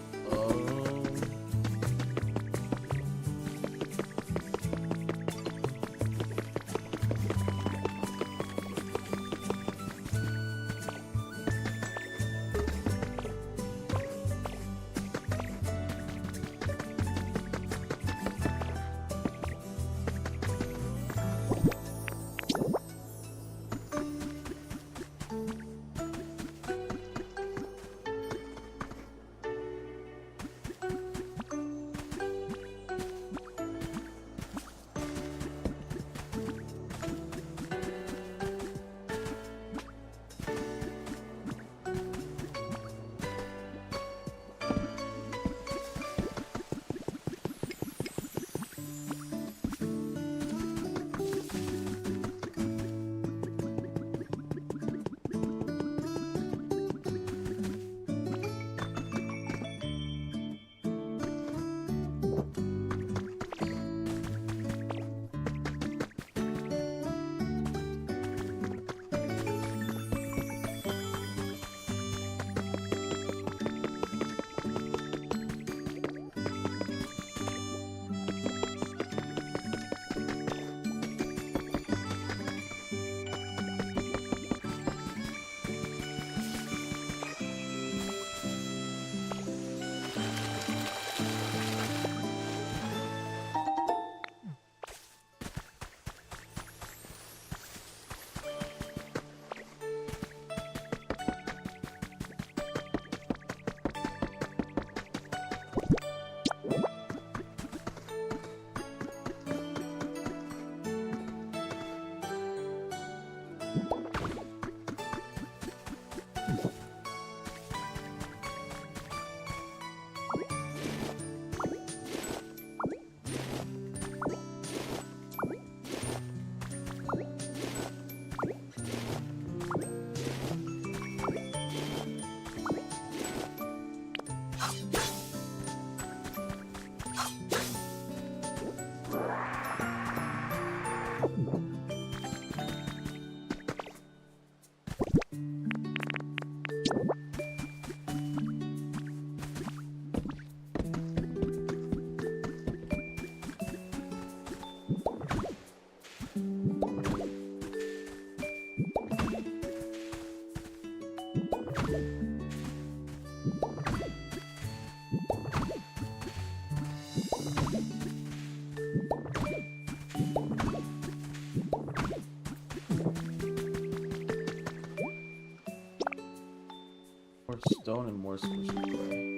More stone and more squishy clay.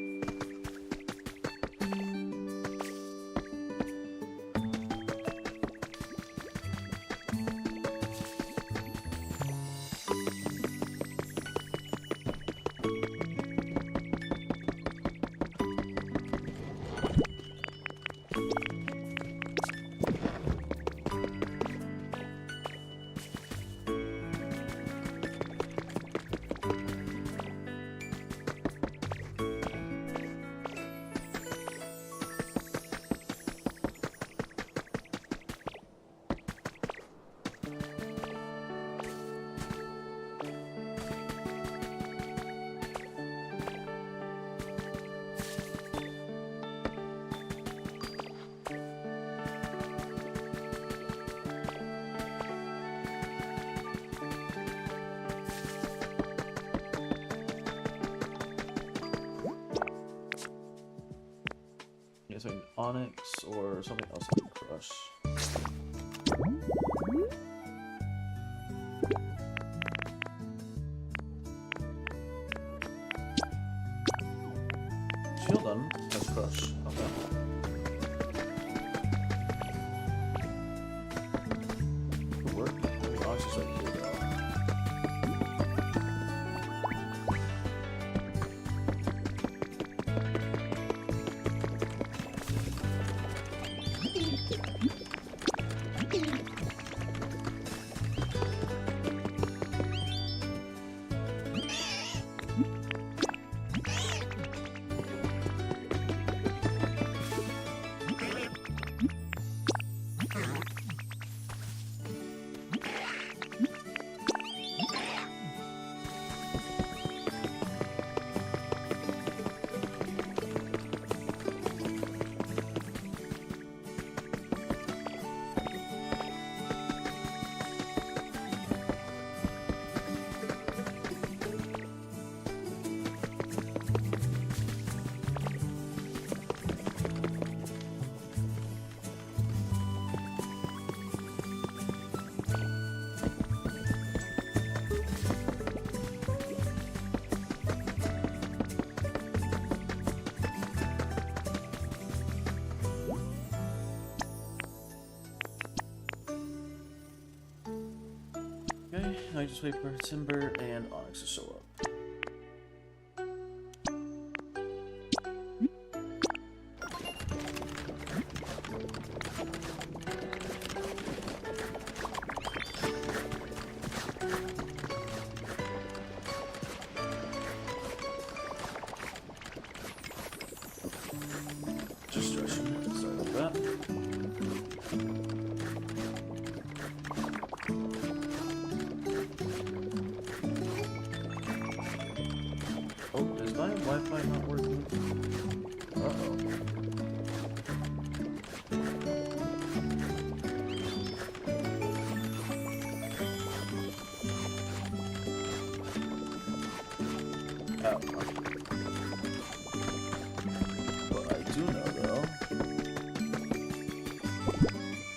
Onyx or something else I can crush. Shield done. Let's crush. Okay. Good work. Onyx is right here though. Okay, I just wait for Timber and Onyx to show up. Just stretching. Sorry about that. Wi-Fi not working? Uh-oh. Oh. What I do know, though,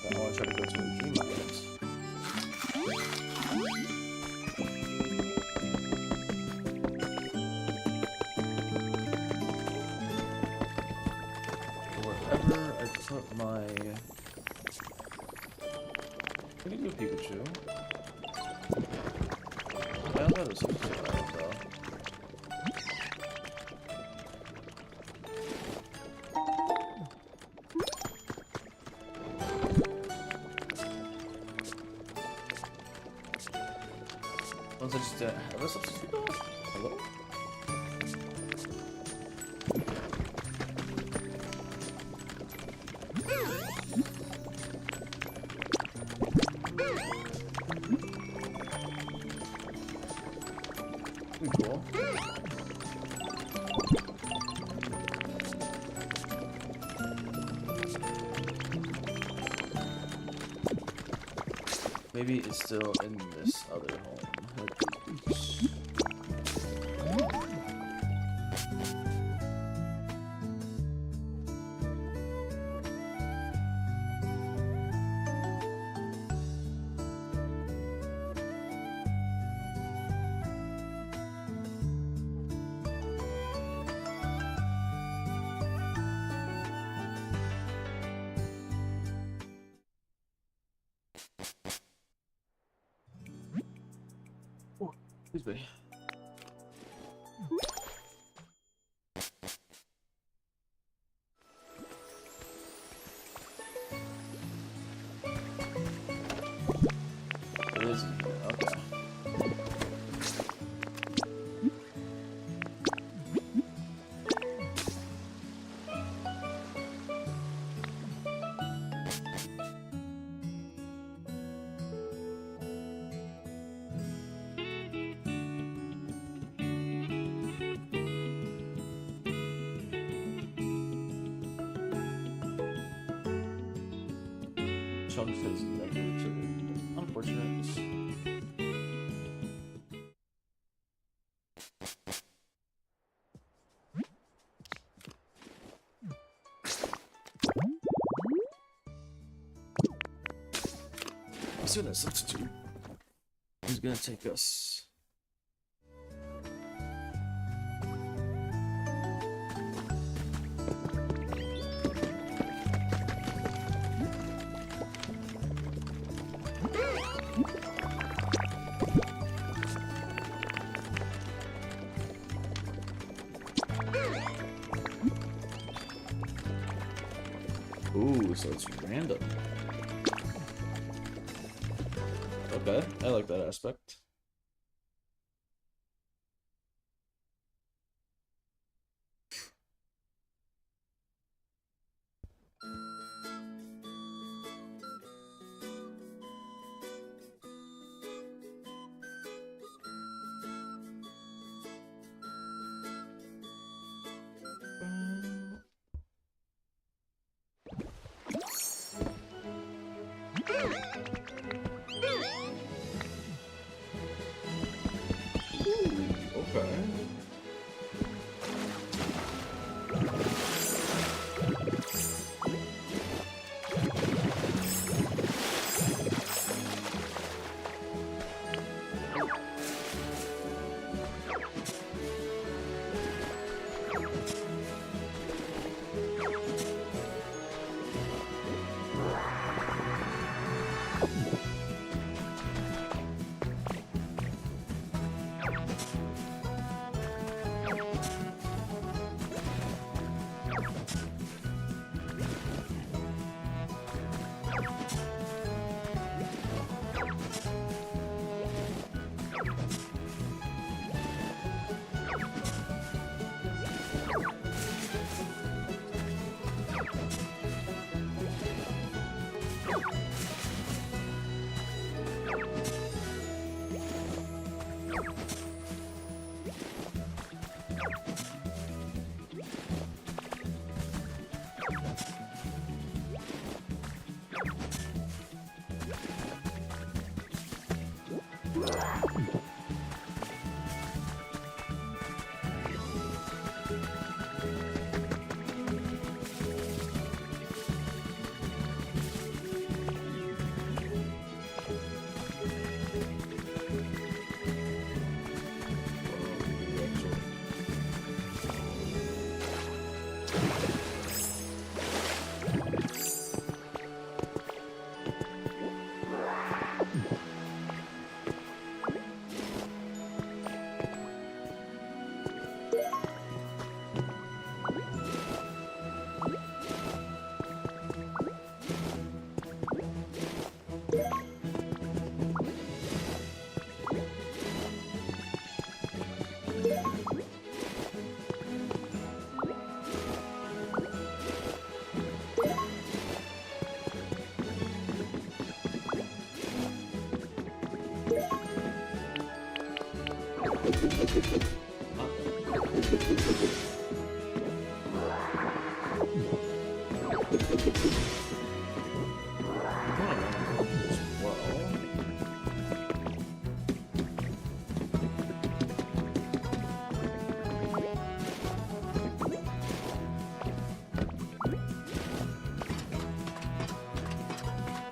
I want to try to go to a dream island. Wherever I put my... I can do a Pikachu. Yeah, I thought it was supposed to be that, though. Once I just have a substitute. Hello? Cool. Maybe it's still in this other home. Oh, please be. It is in here, okay. Chunks is negative trigger. Unfortunate. He's gonna substitute. He's gonna take us. Ooh, so it's random. Okay, I like that aspect.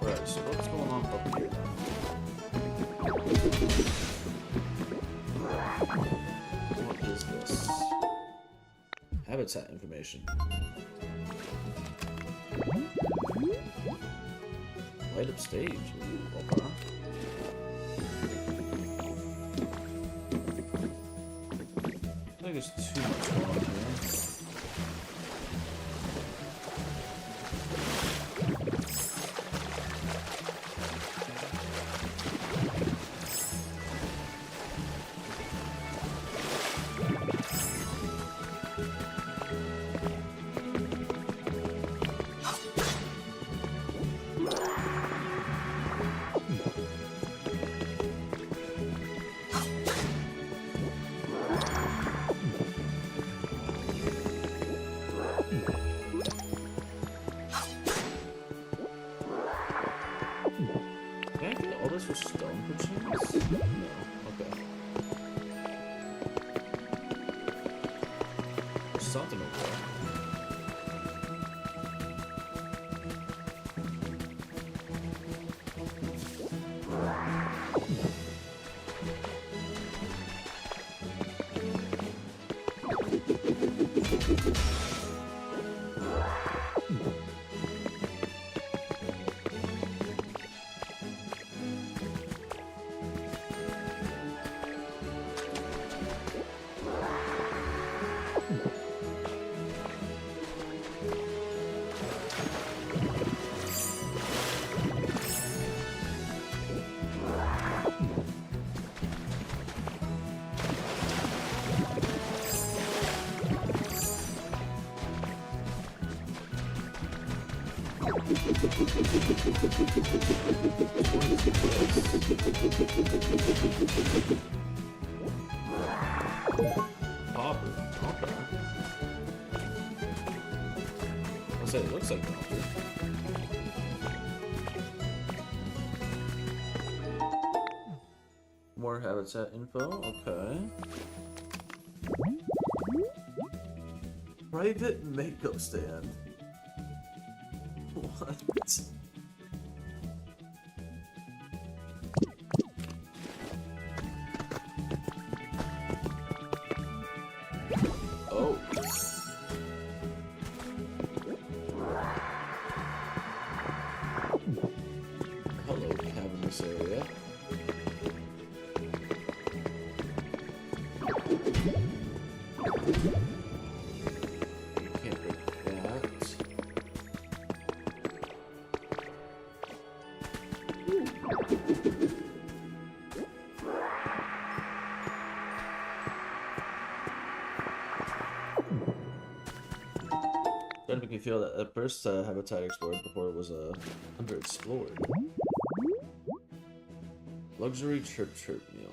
Right, so what's going on up here now? What is this? Habitat information. Light up stage. Ooh, okay. I think there's too much going on here. Can I get all this for stone per chance? No. Okay. There's something over there. Hopper. Okay. I'll say it looks like an hopper. More habitat info. Okay. Private makeup stand. What? Oh. Hello, cavernous area. Can't break that. Then we can feel that at first habitat explored before it was underexplored. Luxury chirp chirp meal.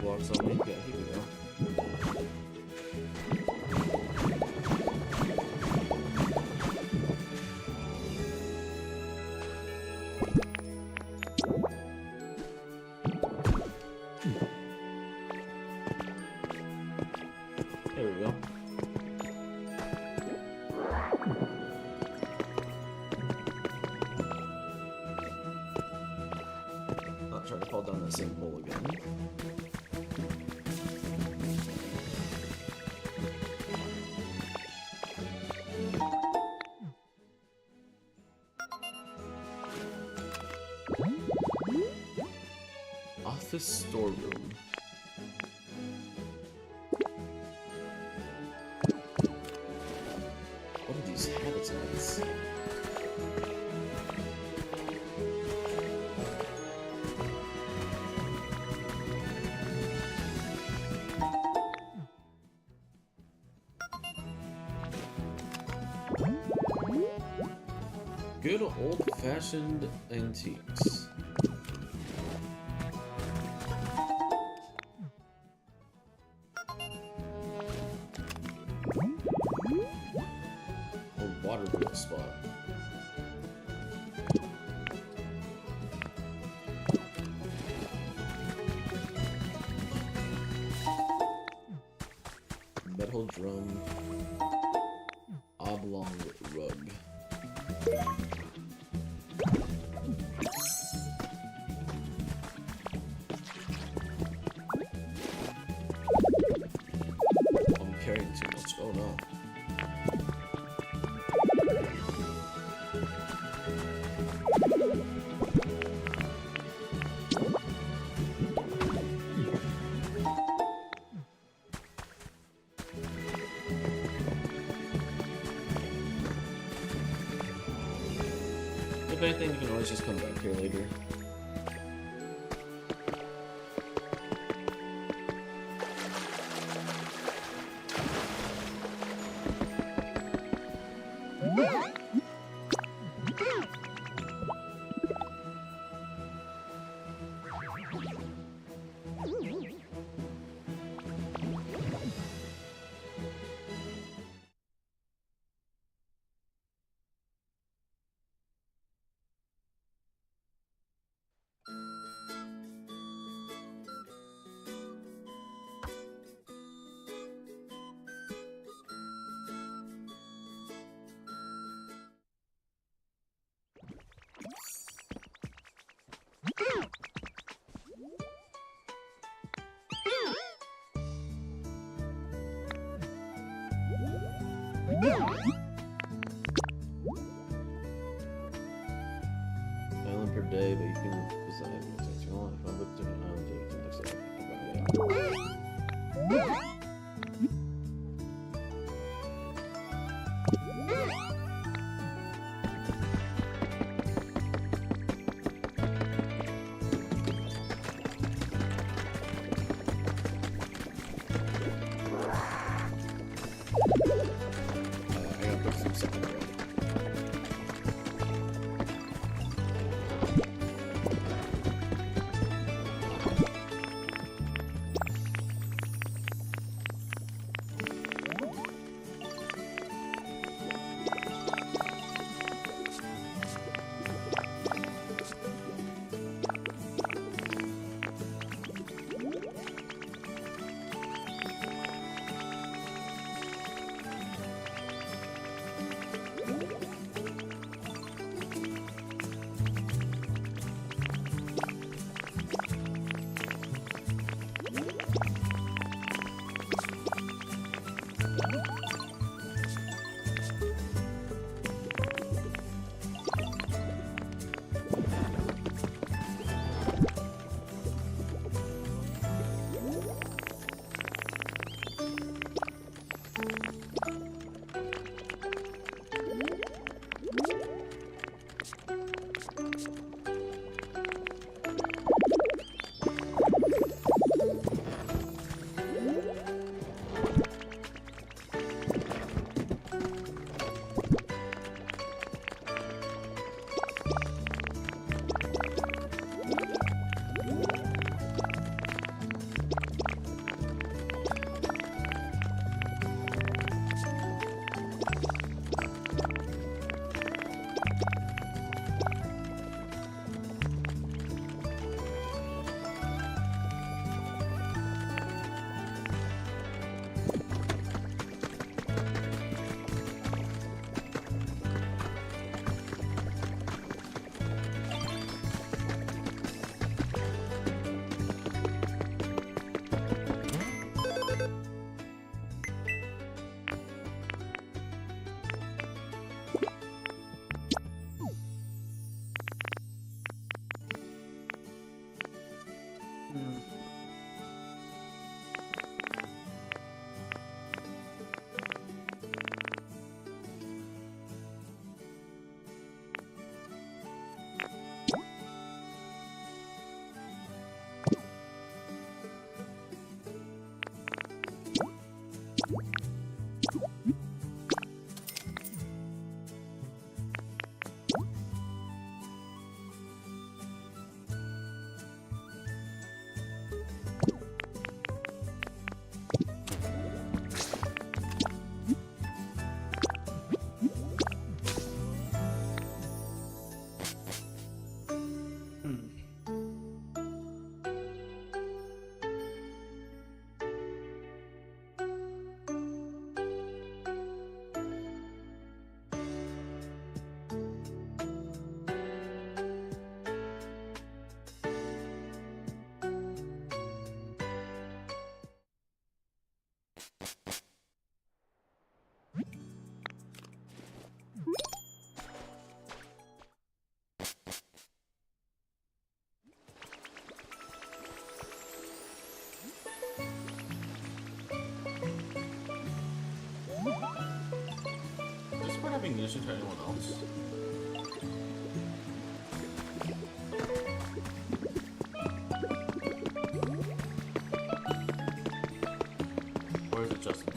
Blocks on me. Yeah, here we go. There we go. Not trying to fall down that same hole again. Office storeroom. What are these habitats? Good old-fashioned antiques. Water wheel spot. Metal drum. Oblong rug. I'm carrying too much. Oh no. If anything, you can always just come back here later. Island per day, but you can decide what takes you on. If I'm booked to an island, you can decide. Having news to anyone else? Or is it just me?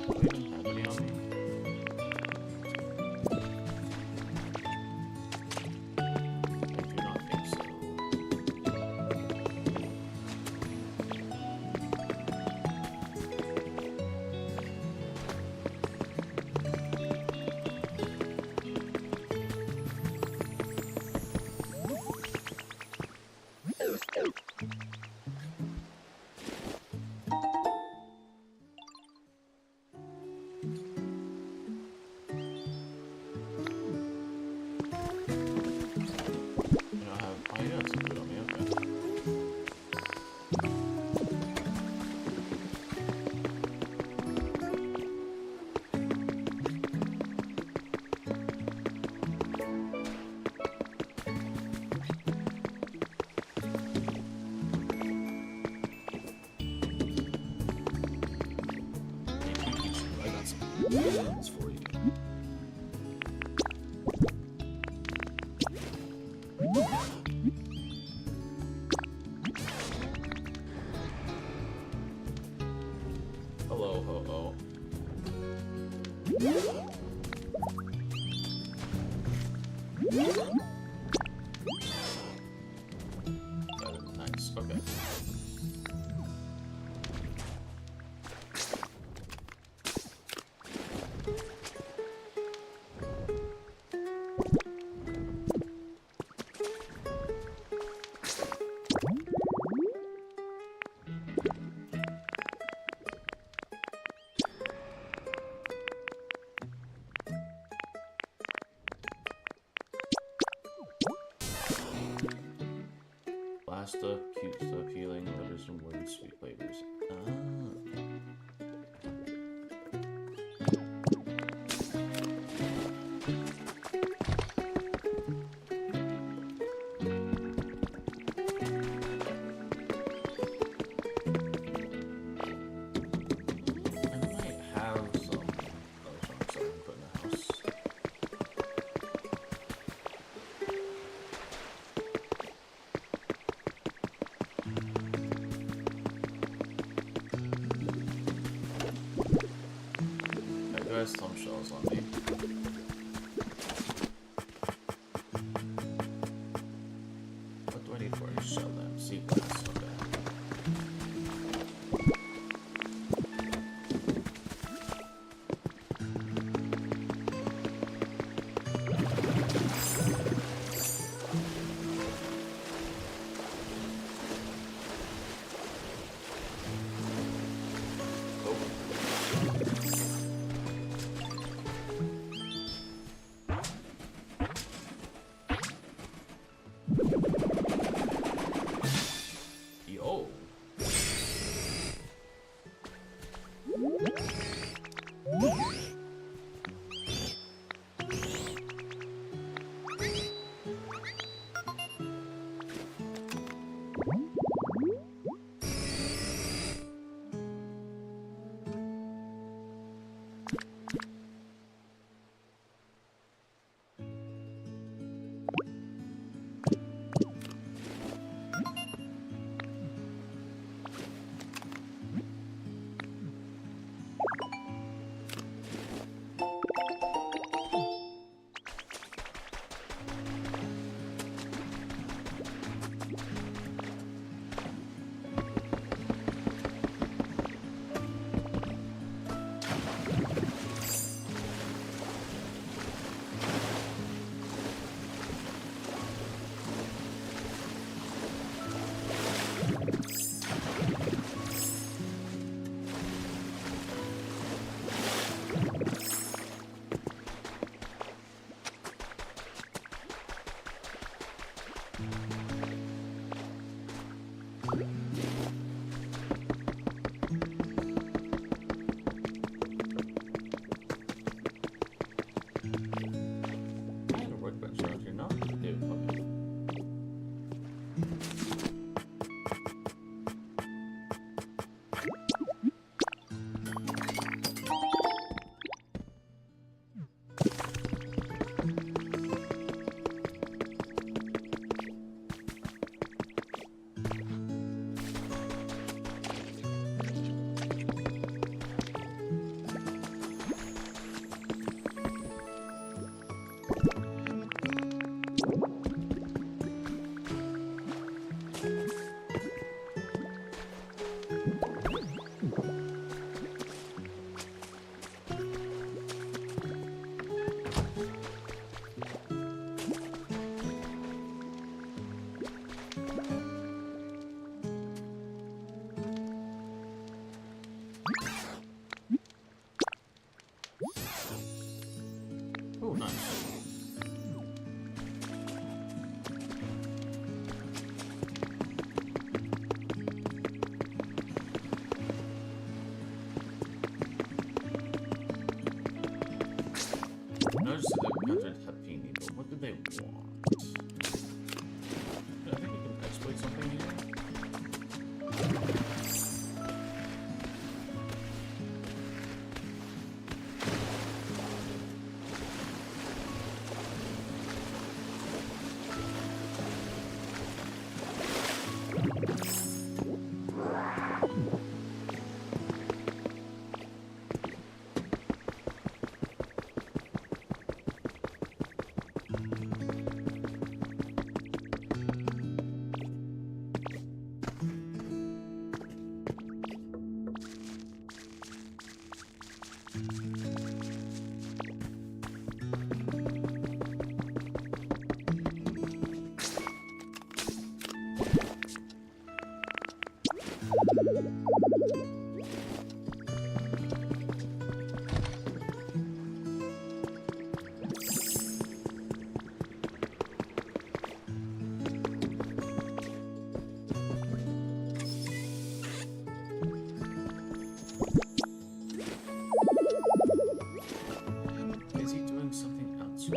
Do I even have any on me? I do not think so. You don't have. Oh, you got some food on me. Okay. I got some items for you. Hello, ho ho. That is nice. Okay. Blast up, cute stuff, healing, letters and words, sweet flavors. Ah. I might have some electronics I can put in the house. I do have some shells on me. What do I need for a shell then? Sea glass, okay. Oh, nice. Notice that they encountered Hapini, but what did they want? I think we can exploit something here. Is he doing something else?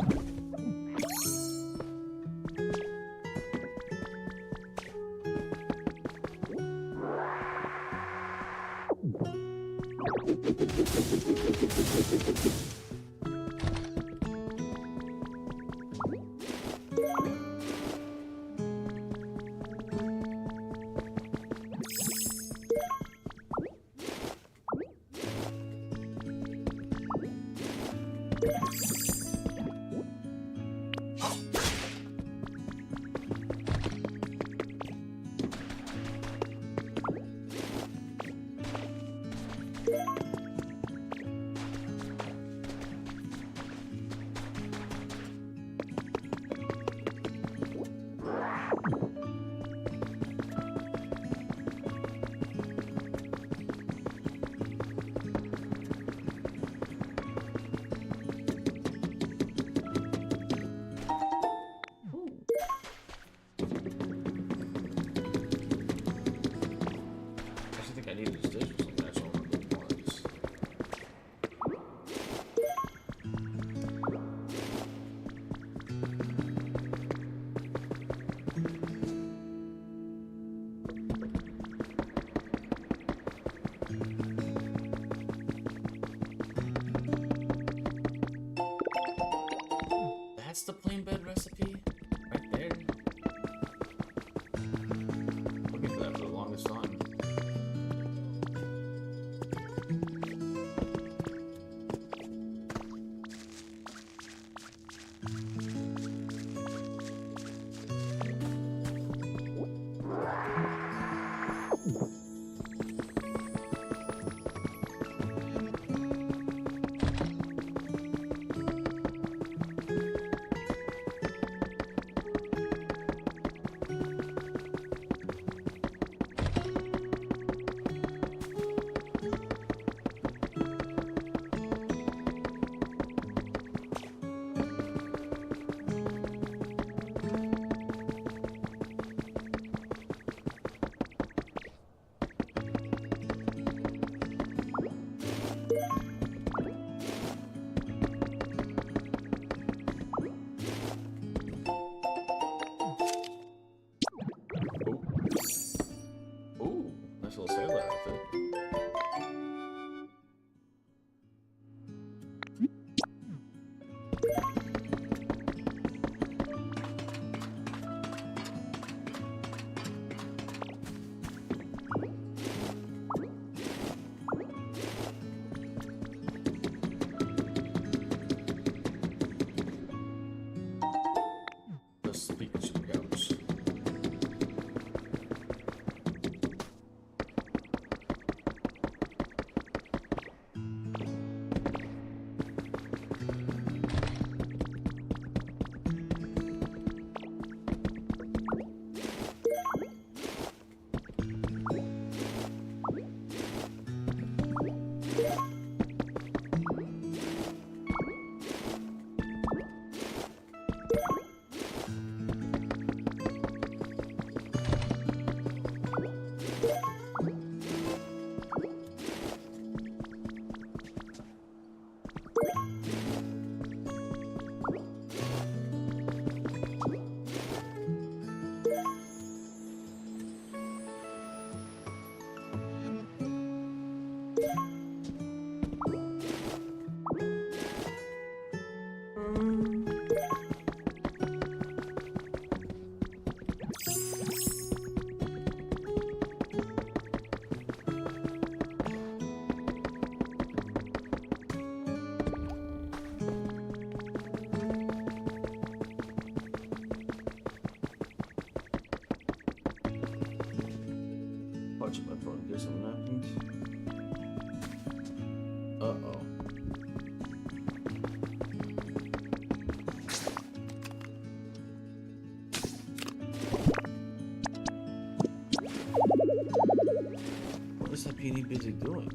Happini busy doing?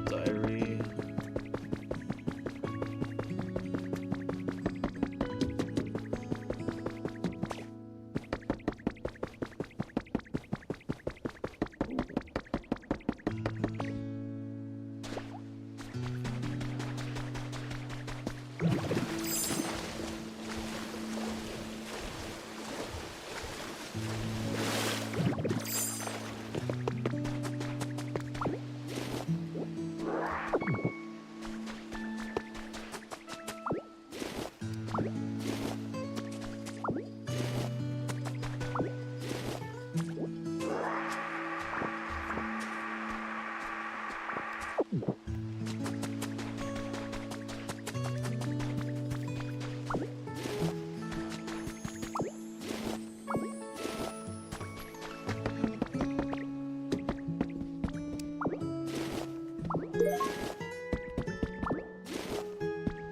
Diary.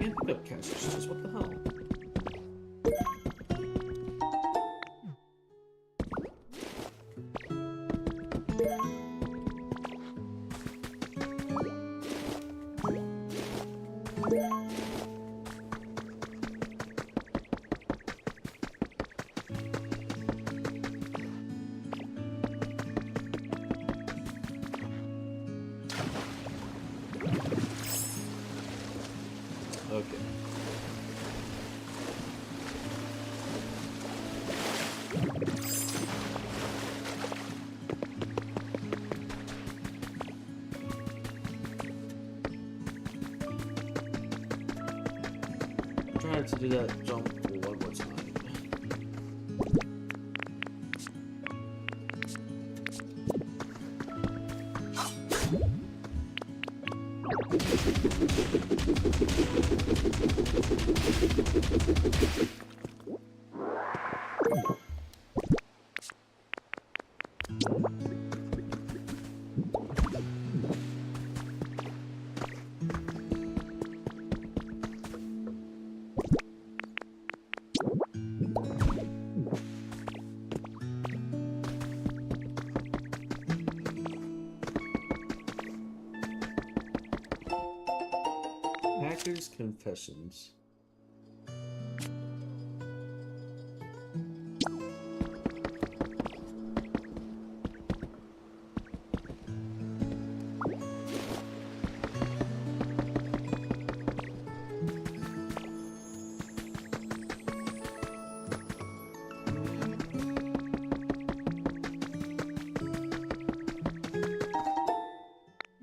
Can't pick up cash registers, what the hell? Okay. Try to do that jump one more time. Hacker's Confessions.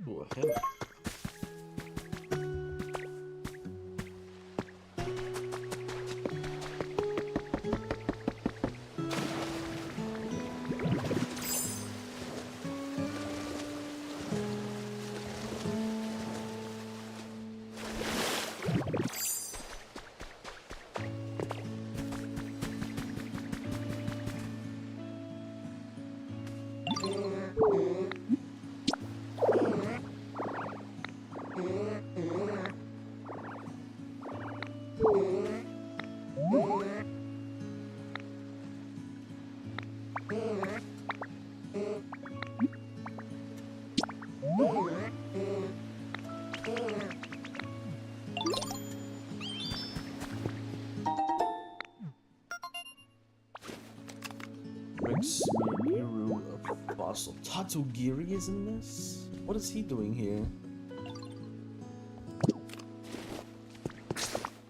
Ooh, a hammer. Rex Miru of Fossil. Tatsugiri is in this? What is he doing here?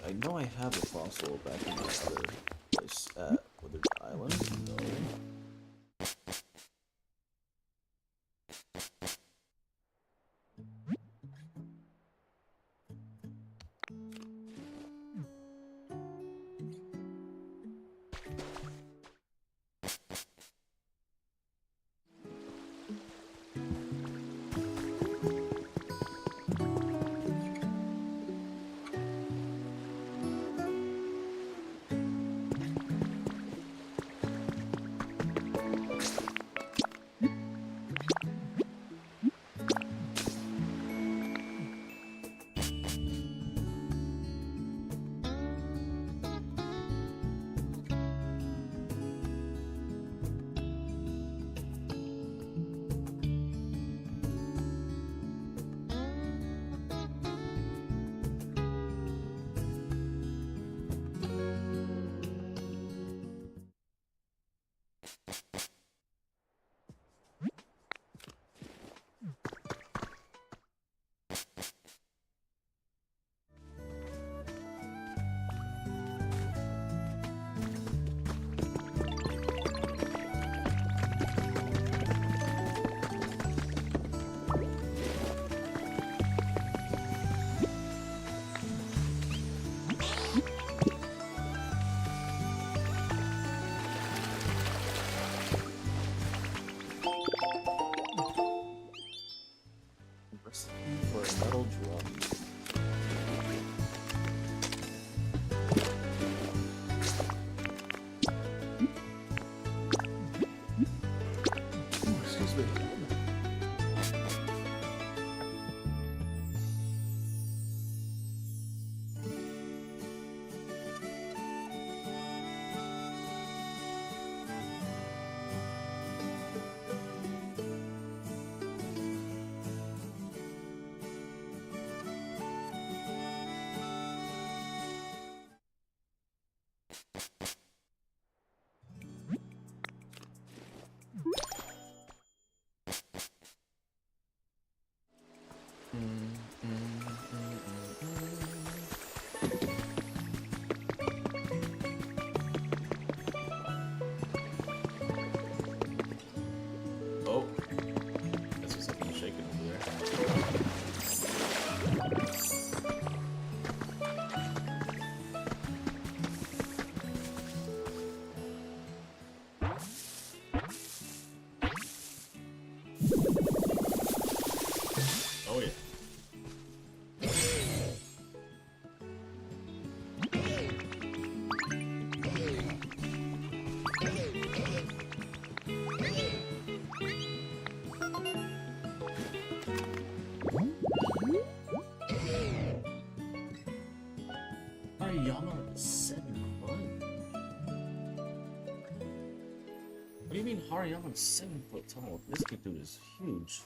I know I have a fossil back in my other place at Withered Island. No. Recipe for a metal drum. Ooh, excuse me. Oh, that's just something shaking over there. Oh yeah. Hariyama 7'1". What do you mean Hariyama's 7 foot tall? This kid dude is huge.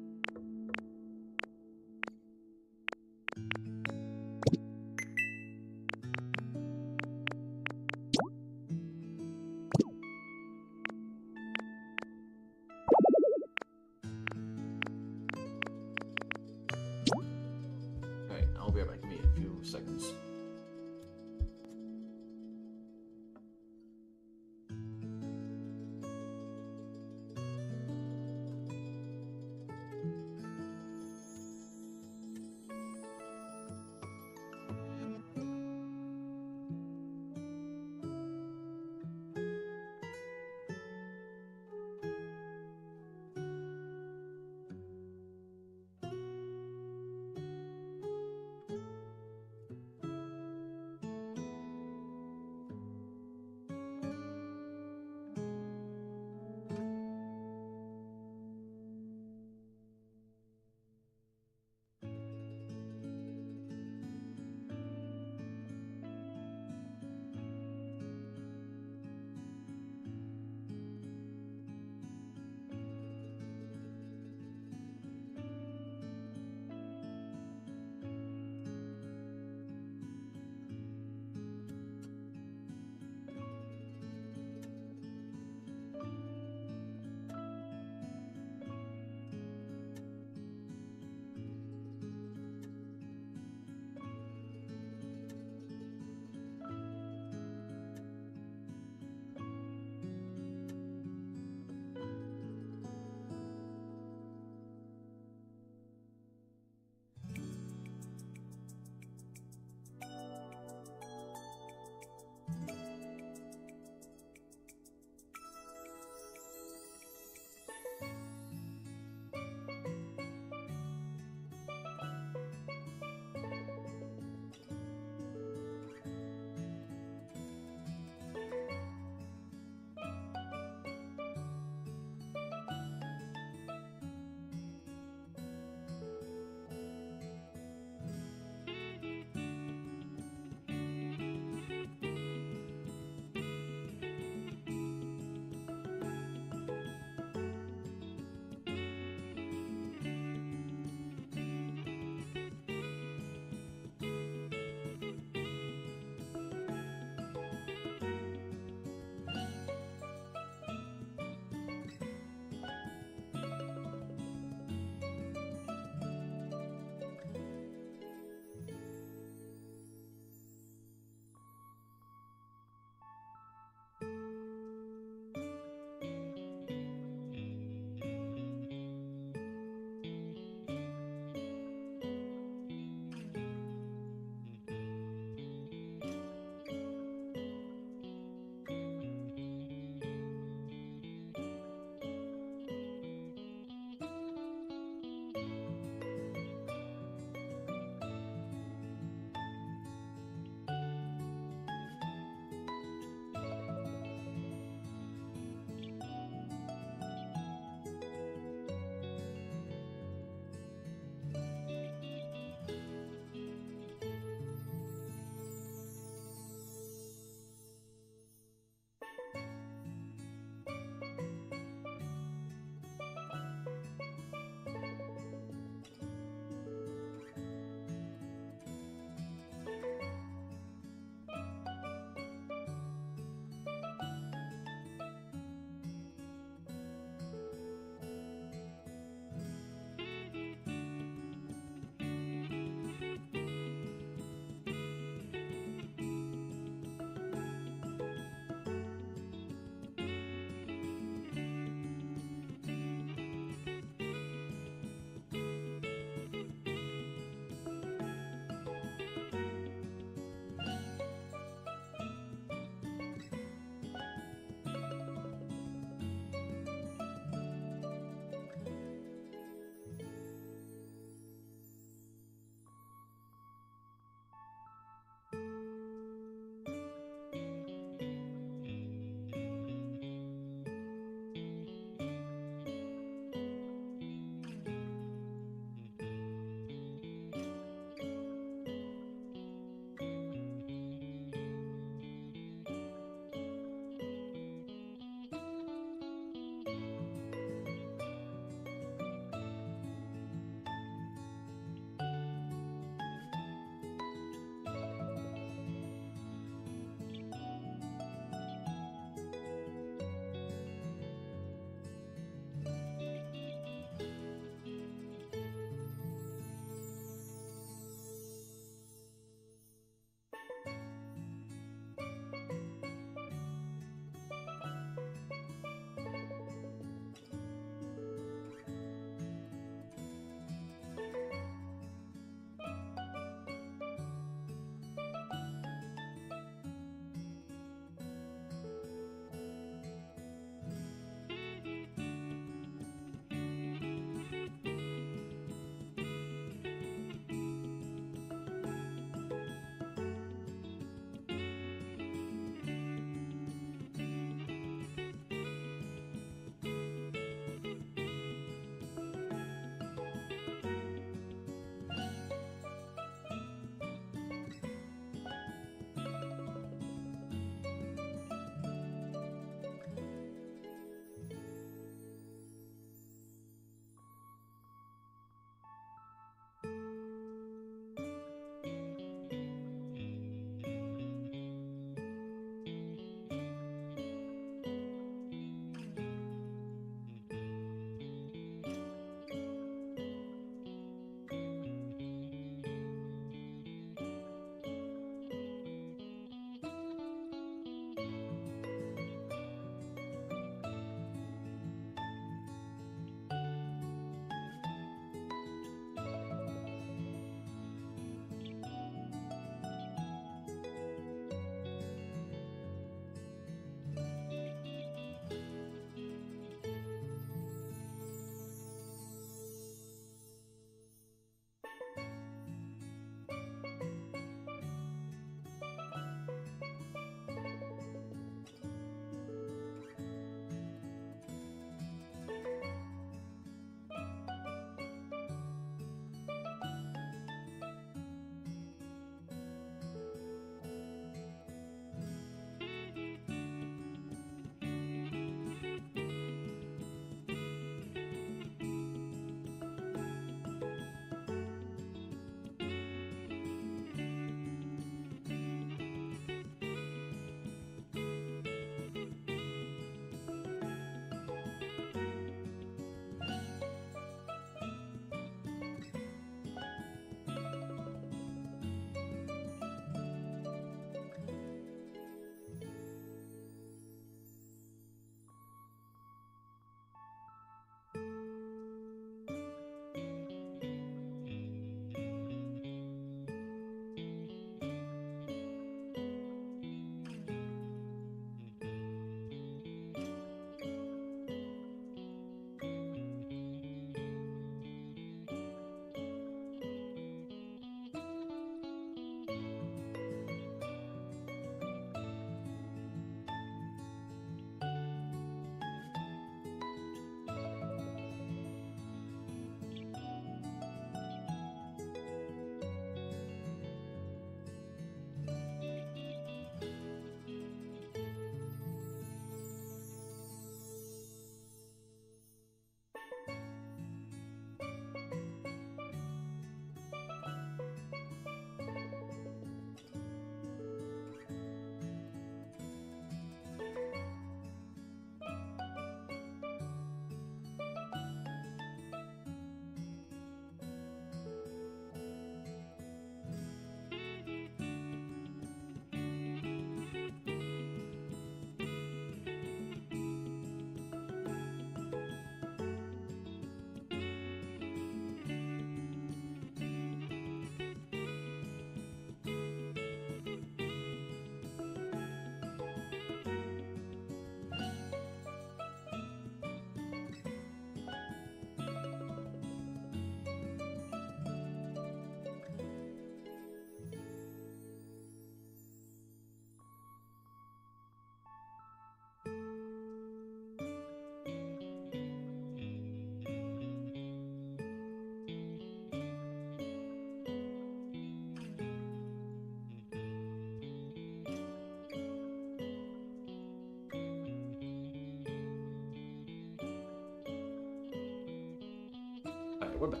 we're back.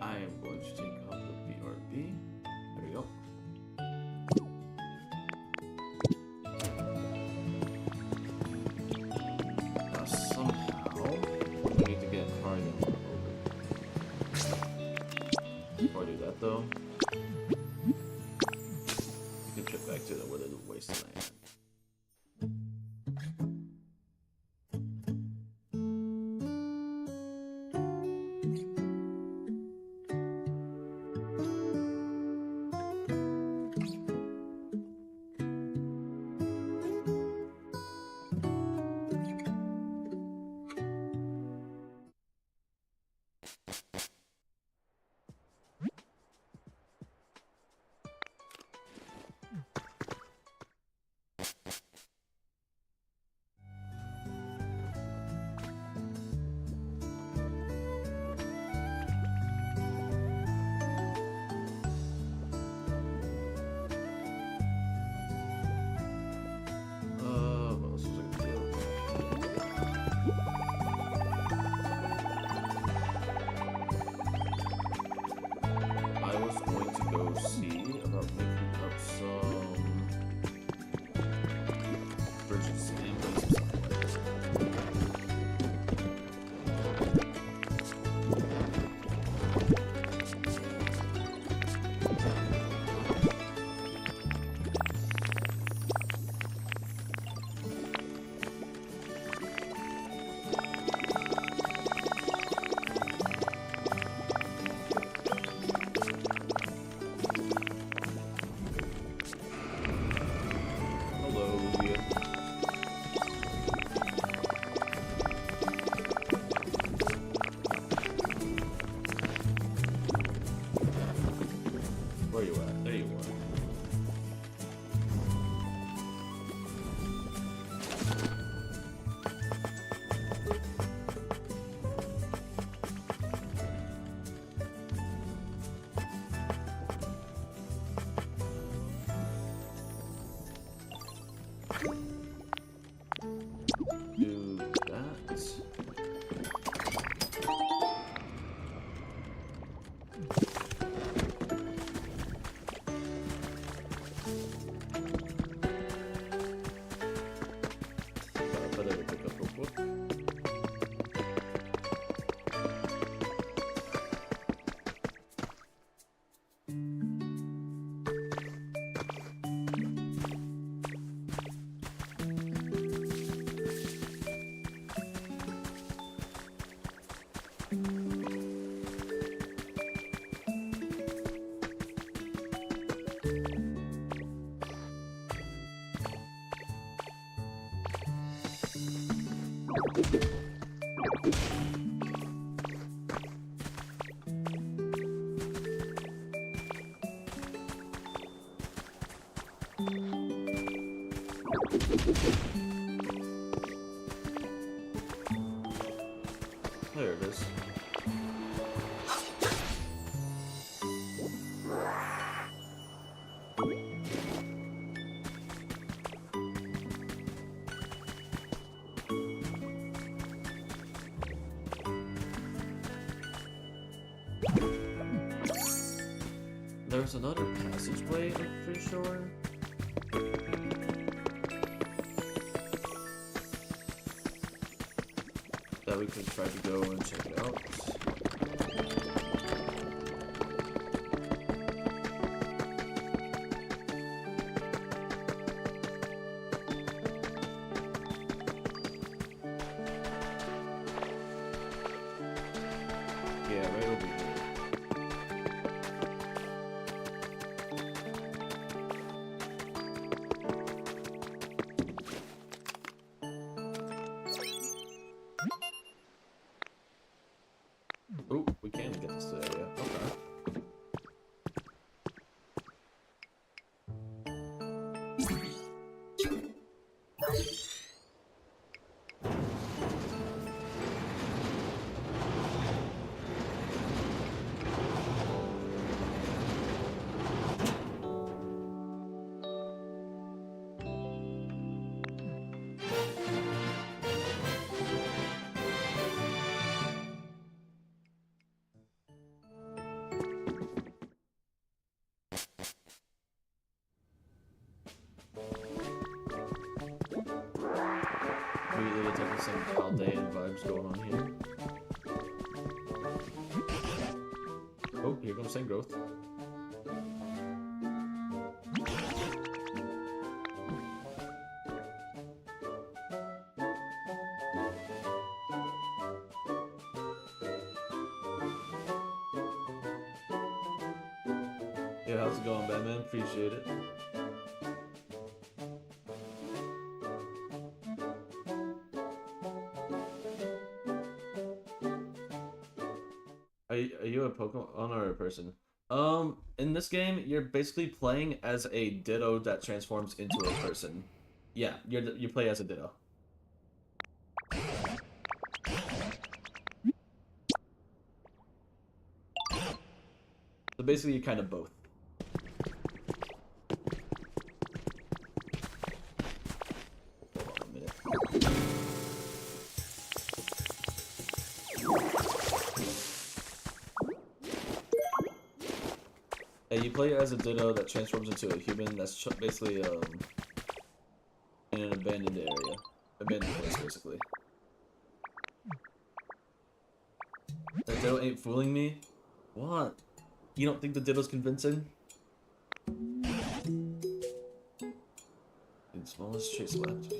I am going to take off the BRB. There we go. Now somehow we need to get Hardy over. Before I do that though, you can trip back to the wooded wasteland. What else was I gonna do? I was going to go see about making up some virgin sand and some stuff. Hello, Leah. Where you at? There you are. Do that. Better to pick up real quick. There it is. There's another passageway, I'm pretty sure. That we could try to go and check it out. Yeah, right over here. Oh, we can get this today, yeah. Okay. immediately detecting some Chaldean vibes going on here. Oh, here comes same growth. Yeah, how's it going, Batman? Appreciate it. Are you a Pokemon or a person? In this game, you're basically playing as a Ditto that transforms into a person. Yeah, you play as a Ditto. So basically, you're kind of both. Hold on a minute. Hey, you play as a Ditto that transforms into a human that's basically in an abandoned area, abandoned place, basically. The Ditto ain't fooling me. What? You don't think the Ditto's convincing? The smallest trace left.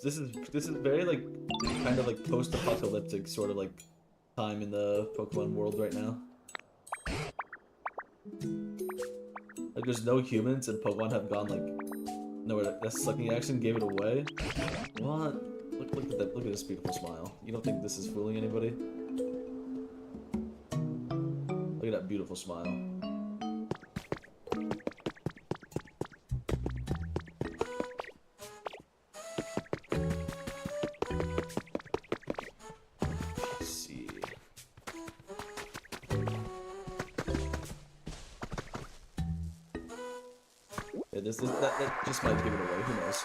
This is very like kind of like post-apocalyptic sort of like time in the Pokemon world right now. Like there's no humans and Pokemon have gone like nowhere. That sucking action gave it away. What? Look at that! Look at this beautiful smile. You don't think this is fooling anybody? Look at that beautiful smile. Let's see. Yeah, that just might give it away. Who knows?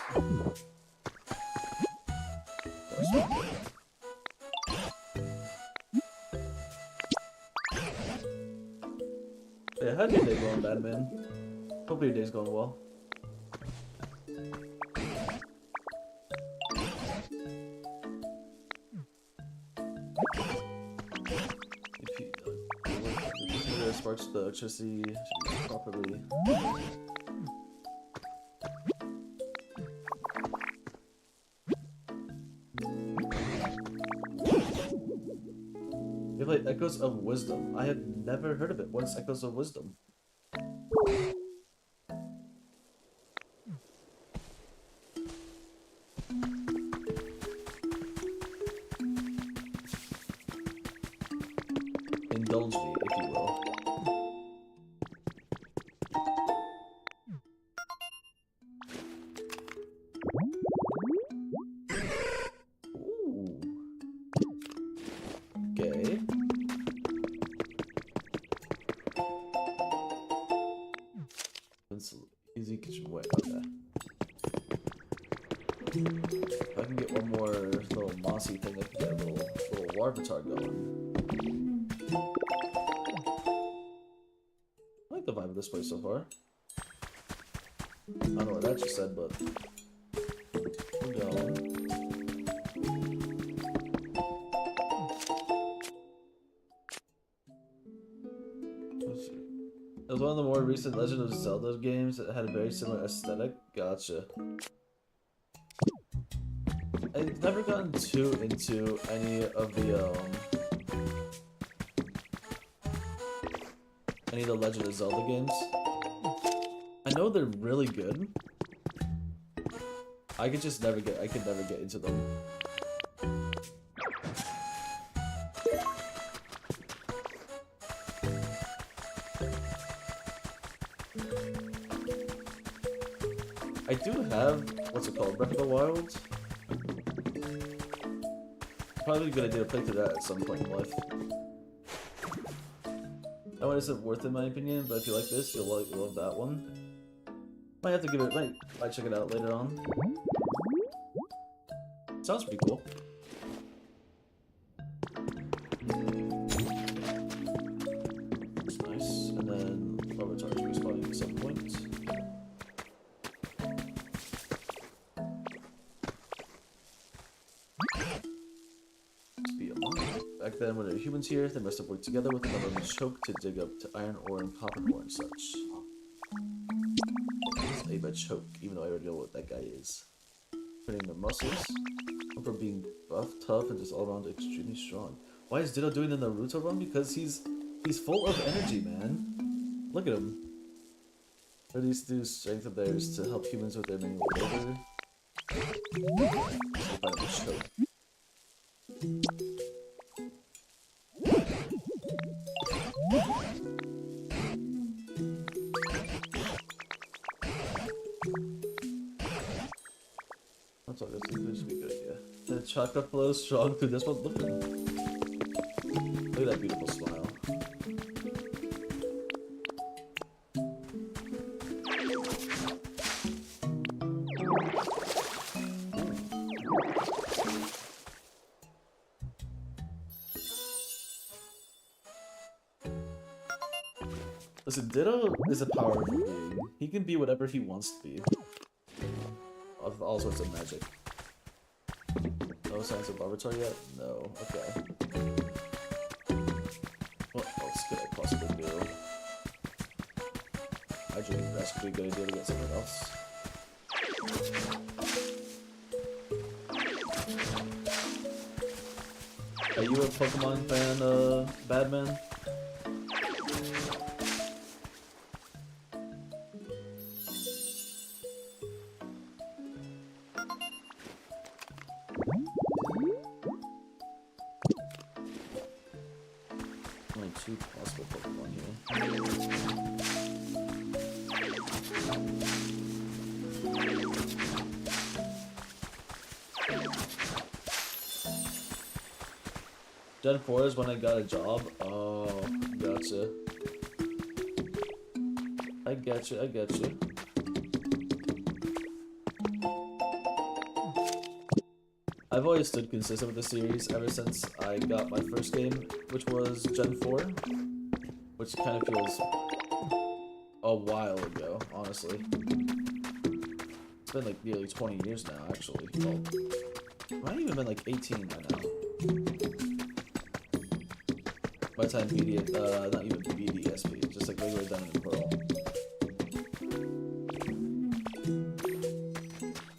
Yeah, how's your day going, Batman? Hope your day's going well. If it sparks the electricity properly. You play Echoes of Wisdom. I have never heard of it. What is Echoes of Wisdom? Indulge me, if you will. Ooh. Okay. Easy kitchen way. Okay. If I can get one more little mossy thing, I can get a little Larvitar going. I like the vibe of this place so far. I don't know what that just said, but we're going. It was one of the more recent Legend of Zelda games that had a very similar aesthetic. Gotcha. I've never gotten too into any of the Legend of Zelda games. I know they're really good. I could never get into them. I do have, what's it called, Breath of the Wild? Probably a good idea to play through that at some point in life. That one isn't worth it in my opinion, but if you like this, you'll love that one. Might have to give it, might check it out later on. Sounds pretty cool. That's nice. And then Larvitar's respawning at some point. Must be a monk. Back then, when there were humans here, they must have worked together with another choke to dig up to iron ore and copper ore and such. It's made by choke, even though I already know what that guy is. Training their muscles. Known for being buff, tough, and just all around extremely strong. Why is Ditto doing the Naruto run? Because he's full of energy, man. Look at him. What do these do strength of theirs to help humans with their manual labor? Choke. That's all. This would be a good idea. The chakra flows strong through this one. Look at him. Look at that beautiful smile. Listen, Ditto is a powerful being. He can be whatever he wants to be. Of all sorts of magic. No signs of laboratory yet? No. Okay. What else could I possibly do? I think that could be a good idea to get something else. Are you a Pokemon fan, Badman? Only two possible Pokemon here. Gen 4 is when I got a job. Oh, gotcha. I get you, I get you. I've always stood consistent with the series ever since I got my first game, which was Gen 4, which kind of feels a while ago, honestly. It's been like nearly 20 years now, actually. Well, it might even been like 18 by now. By the time not even BDSP, just like regular Diamond and Pearl.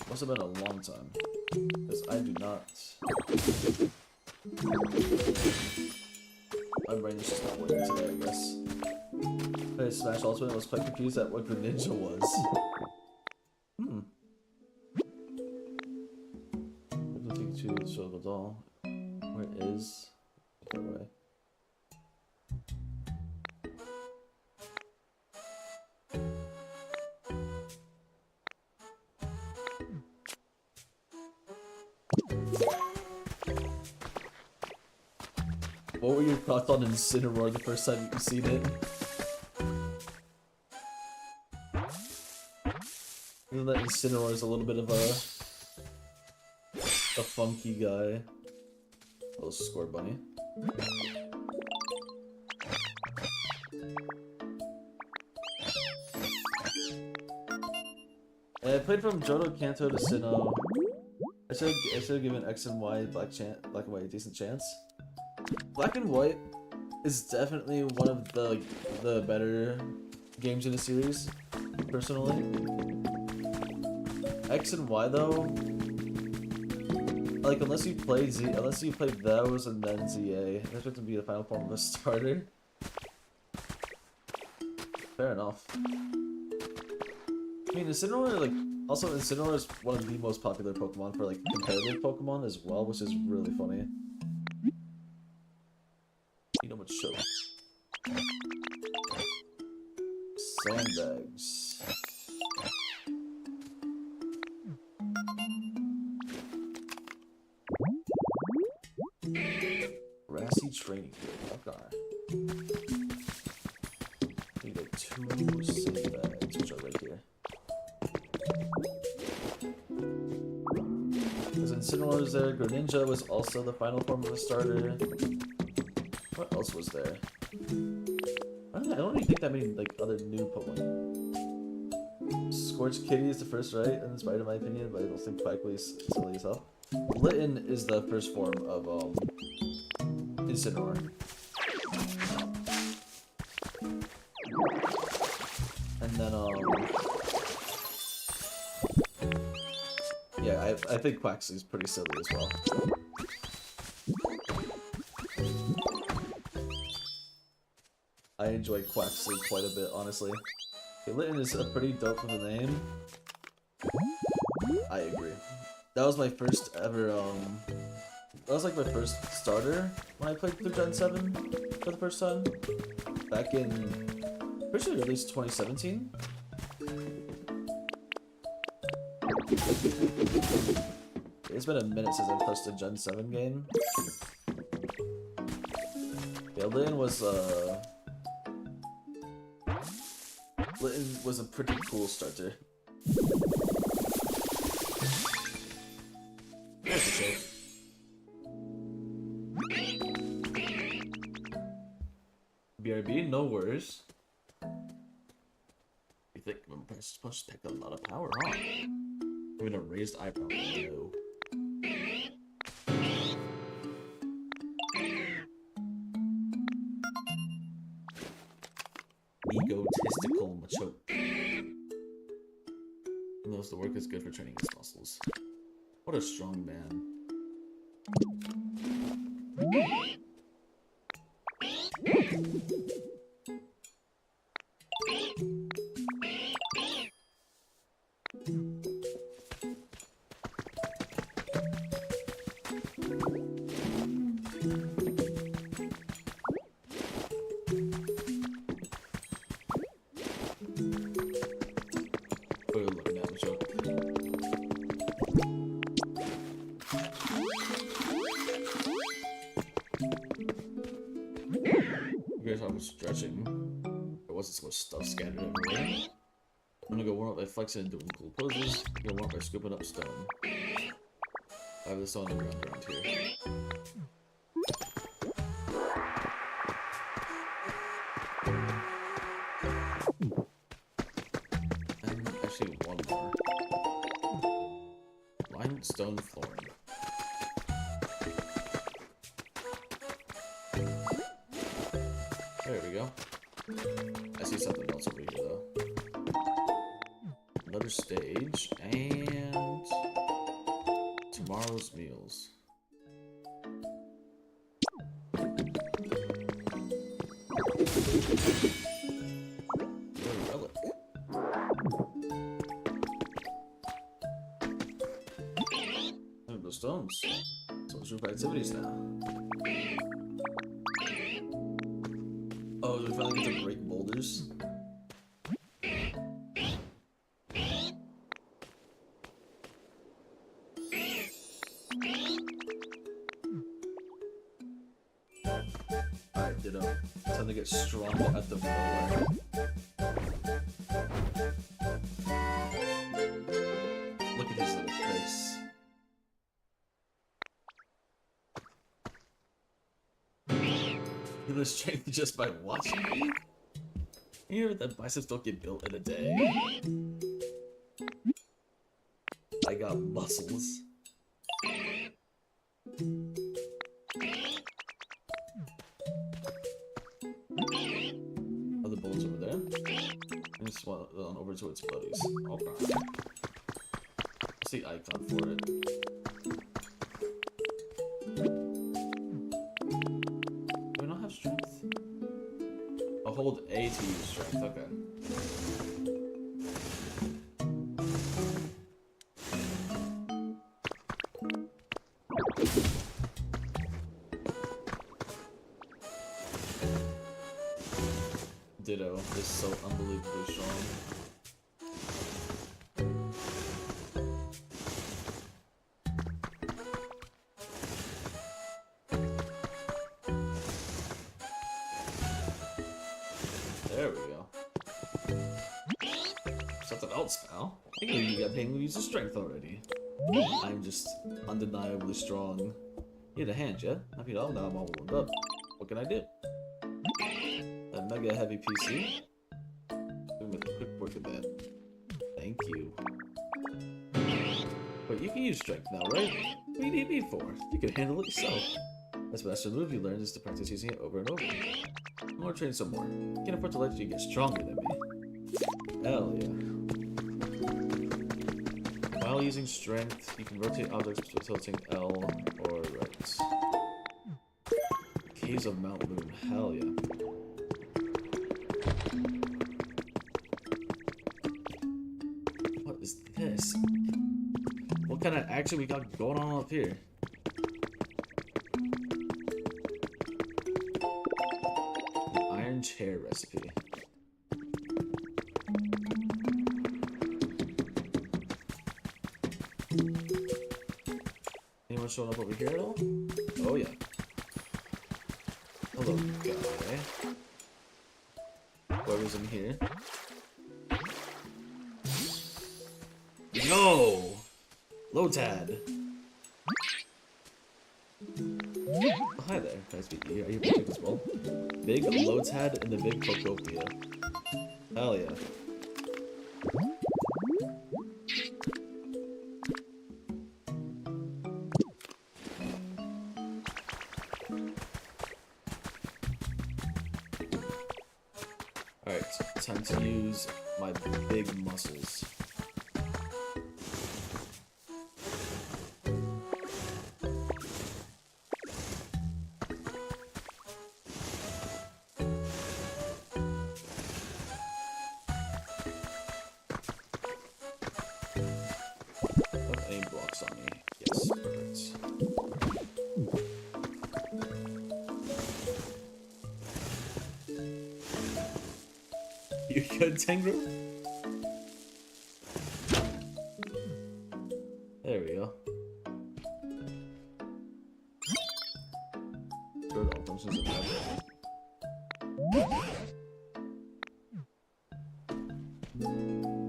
Must have been a long time. Because I do not. My brain is just not working today, I guess. Played Smash Ultimate and was quite confused at what Greninja was. Looking to the Struggle Doll. Where is. That way. What were your thoughts on Incineroar the first time you seen it? Isn't that Incineroar is a little bit of a funky guy? Little score bunny. And I played from Johto Kanto to Sinnoh. I should have given X and Y Black and White a decent chance. Black and White is definitely one of the better games in the series, personally. X and Y though, like unless you play those and then ZA, that's going to be the final form of a starter. Fair enough. I mean, Incineroar is one of the most popular Pokemon for like competitive Pokemon as well, which is really funny. You know what show? Sandbags. Grassy training field. Okay. Need like 2 sandbags, which are right here. Because Incineroar was there, Greninja was also the final form of a starter. What else was there? I don't really think that many like other new Pokemon. Scorched Kitty is the first right inspired in my opinion, but I don't think Quackly's silly as hell. Litten is the first form of Incineroar. And then yeah, I think Quaxly's pretty silly as well. I enjoy Quaxly quite a bit, honestly. Okay, Litten is a pretty dope of a name. I agree. That was my first ever, that was like my first starter when I played through Gen 7 for the first time. Back in, pretty sure at least 2017. It's been a minute since I touched a Gen 7 game. Yeah, Litten was a pretty cool starter. There's the shape. BRB, no worries. You think I'm supposed to take a lot of power, huh? Even a raised eyebrow, no. Egotistical machoke. He knows the work is good for training his muscles. What a strong man. Stretching. There wasn't so much stuff scattered everywhere. I'm gonna go warm up by flexing and doing cool poses. I'm gonna warm up by scooping up stone. I have the stone on the ground around here. And actually one more. Limestone flooring. There we go. I see something else over here, though. Another stage, and tomorrow's meals. What a relic. Look at those stones. So let's group activities now. Oh, do we finally get to break boulders? Alright, Ditto. Time to get strong at the nowhere. Look at his little face. The strength just by watching me. You hear that biceps don't get built in a day? I got muscles. Other bullets over there. And just want on over to its buddies. Okay. What's the icon for it? Strength? I'll hold A to use strength, okay. Ditto is so unbelievably strong. There we go. Something else, pal. I think you got pain when you use the strength already. I'm just undeniably strong. Need a hand, yeah? Happy to help now I'm all warmed up. What can I do? A mega heavy PC? Doing a quick work of that. Thank you. But you can use strength now, right? What do you need me for? You can handle it yourself. That's the master move you learned is to practice using it over and over. I'm gonna train some more. Can't afford to let you get stronger than me. Hell yeah. While using strength, you can rotate objects by tilting L or right. Caves of Mount Moon. Hell yeah. What is this? What kind of action we got going on up here? An iron chair recipe. Anyone showing up over here at all? Oh yeah. Hello, guy. Whoever's in here. No! Lotad! Oh, hi there. Can I speak to you? Are you protected as well? Big Lotad and the big Pokopia. Hell yeah. Alright, time to use my big muscles. Aim blocks on me. Yes, perfect. You good, Tengu? There we go. Good, all functions are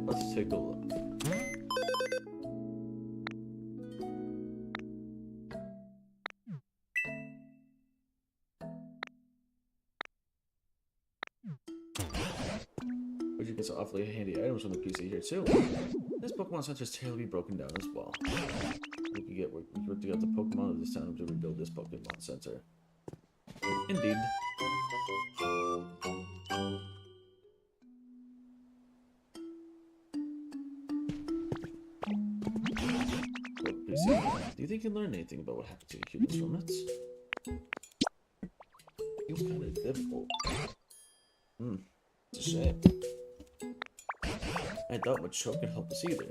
Let's take a look. But you get some awfully handy items from the PC here too. This Pokemon Center is terribly broken down as well. We can work together the Pokemon of this town to rebuild this Pokemon Center. Indeed. PC, do you think you learned anything about what happened to your humans from it? Seems kind of difficult. It's a shame. I doubt Macho can help us either.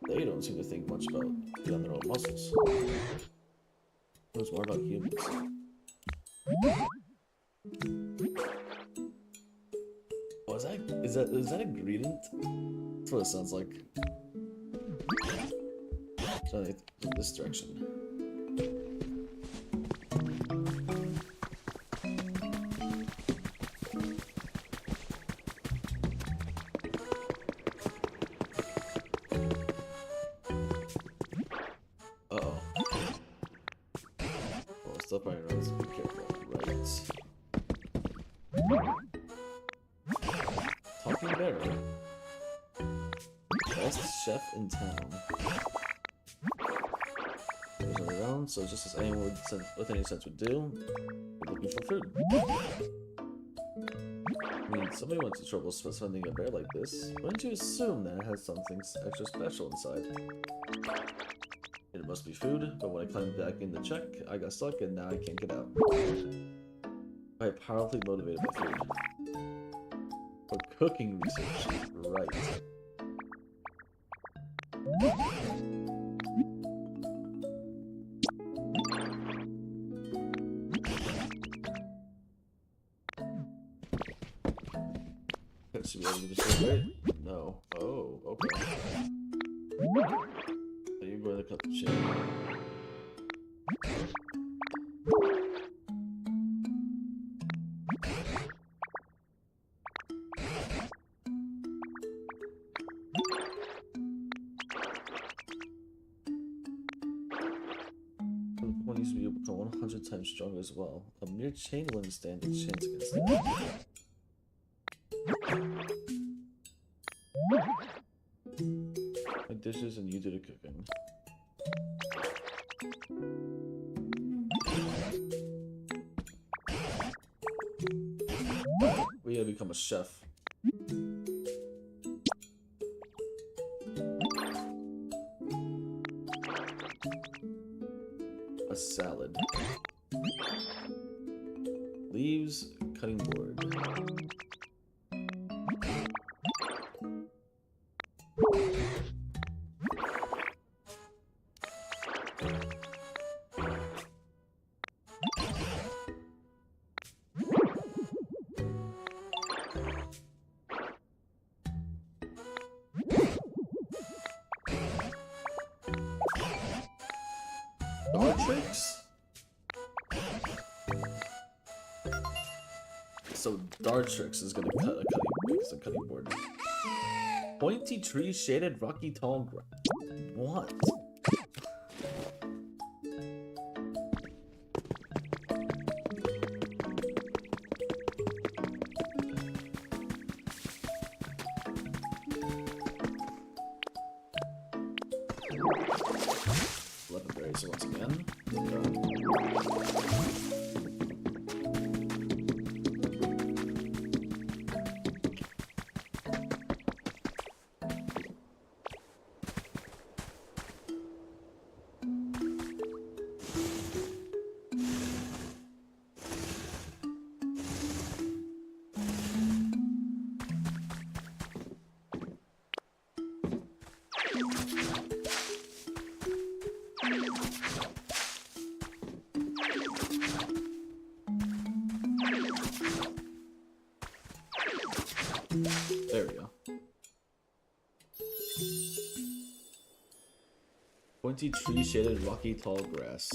They don't seem to think much about beyond their own muscles. Knows more about humans. Oh, is that a gradient? That's what it sounds like. So in this direction. Uh-oh. Oh, stuff I know, be careful. Right. Talking better. Best chef in town. There's no around, so just as anyone with any sense would do, we're looking for food. I mean, somebody went to trouble spending a bear like this. Wouldn't you assume that it has something extra special inside? It must be food, but when I climbed back in the check, I got stuck and now I can't get out. I'm powerfully motivated by food. For cooking research, right. Should be able to do this right? No. Oh, okay. So you're going to cut the shit. One needs to be become 100 times stronger as well. A mere chain wouldn't stand a chance against that. dishes and you do the cooking. We gotta become a chef. A salad. Leaves, cutting board. Dart tricks? So Dartrix is gonna cut a cutting board. Pointy tree, shaded, rocky, tall grass. What? Berries once again. There we go. Pointy tree, shaded, rocky, tall grass.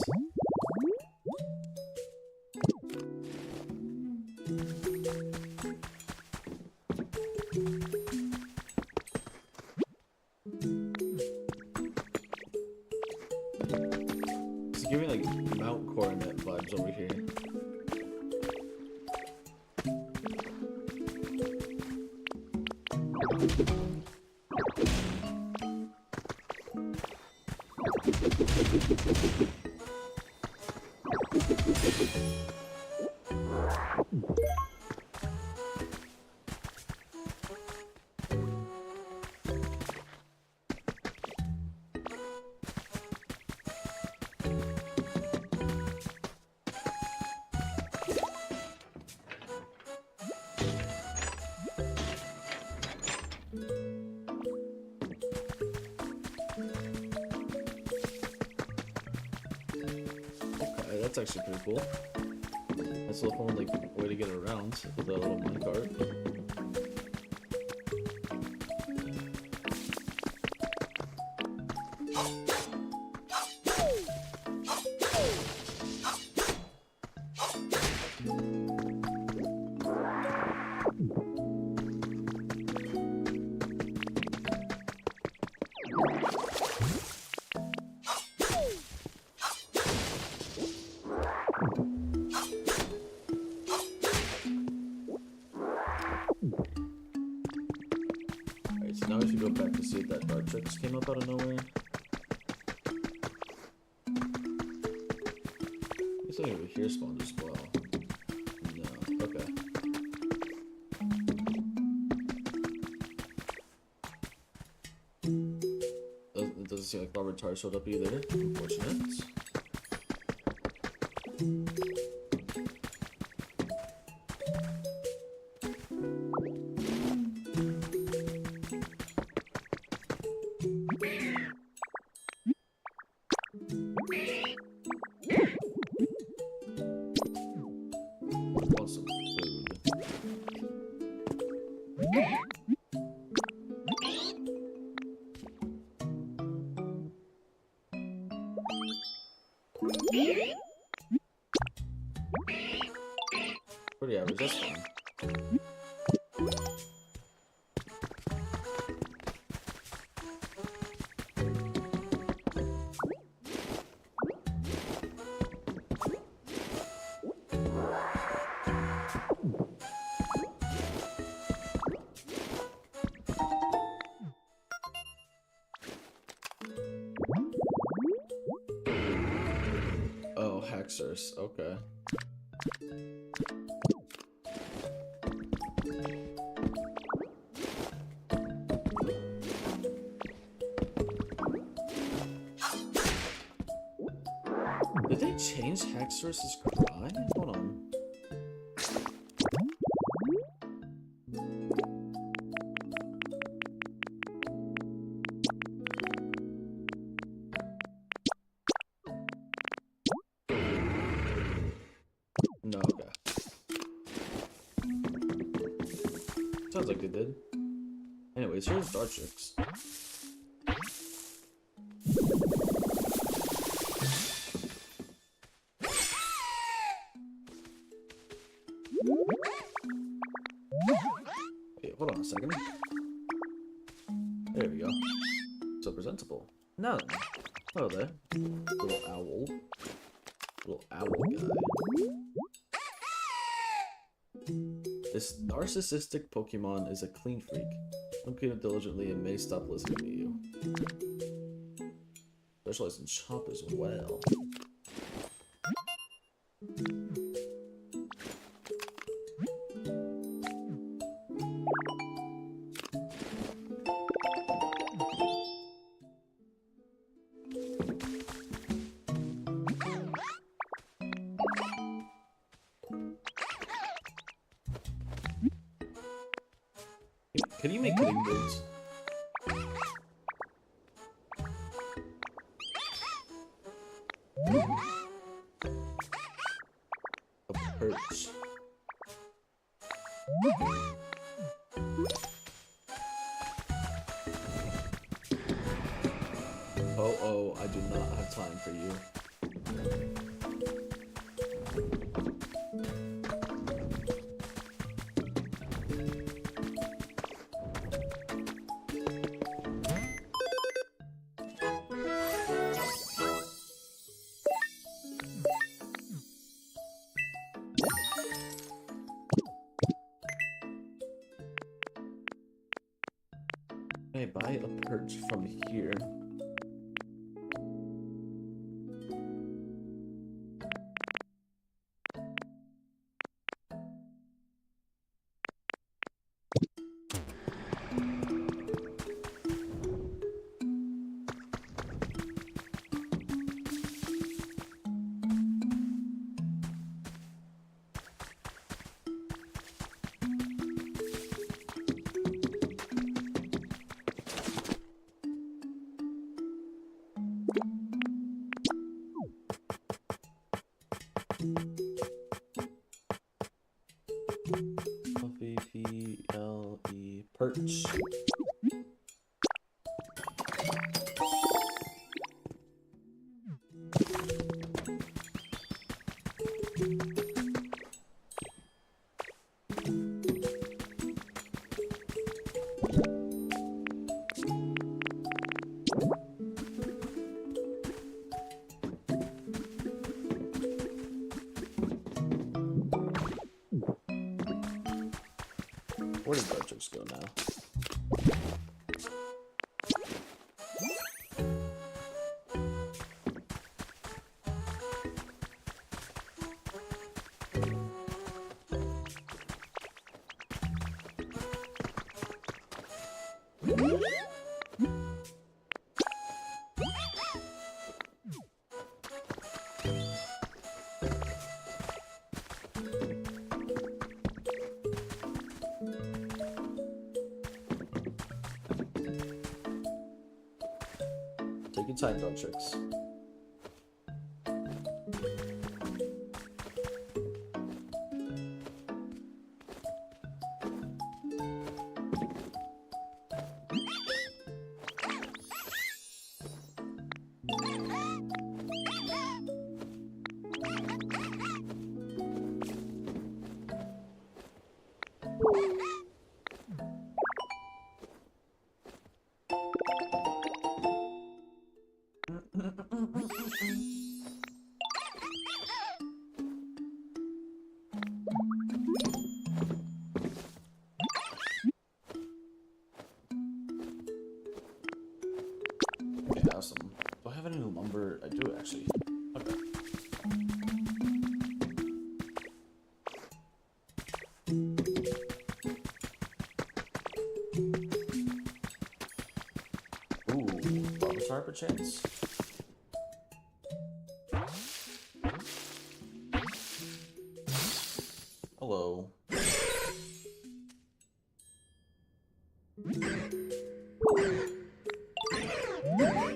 It's giving like Mount Coronet vibes over here. That's actually pretty cool. That's a little fun, like, way to get around with a little minecart. So now we should go back to see if that Dartrix came up out of nowhere. Looks like over here spawned as well. No, okay. It doesn't seem like Robert Tar showed up either. Unfortunate. Want some food. Pretty average, that's fine. Hexers, okay. Did they change Hexer's cry? Hold on. No, okay. Sounds like they did. Anyways, here's Dartrix. Wait, hold on a second. There we go. So presentable. Now then. Hello there. Little owl. Little owl guy. This narcissistic Pokemon is a clean freak. Don't keep it diligently and may stop listening to you. Specialized in chop as well. Can you make cutting boards? A perch. Oh, I do not have time for you. Can I buy a perch from here? P-L-E perch. Where did Dartrix go now? Take your time, Dartrix. Okay, awesome. Do I have any lumber? I do actually. Okay. superstar perchance? Hello.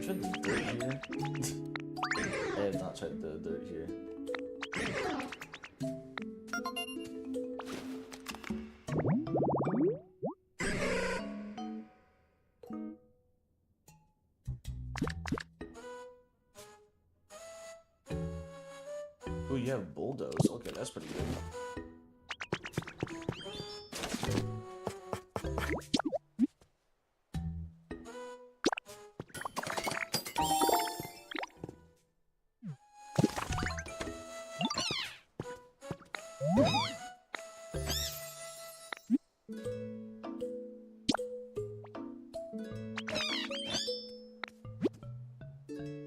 Tried the dirt here. I have not tried the dirt here. Oh, you have bulldoze. Okay, that's pretty good.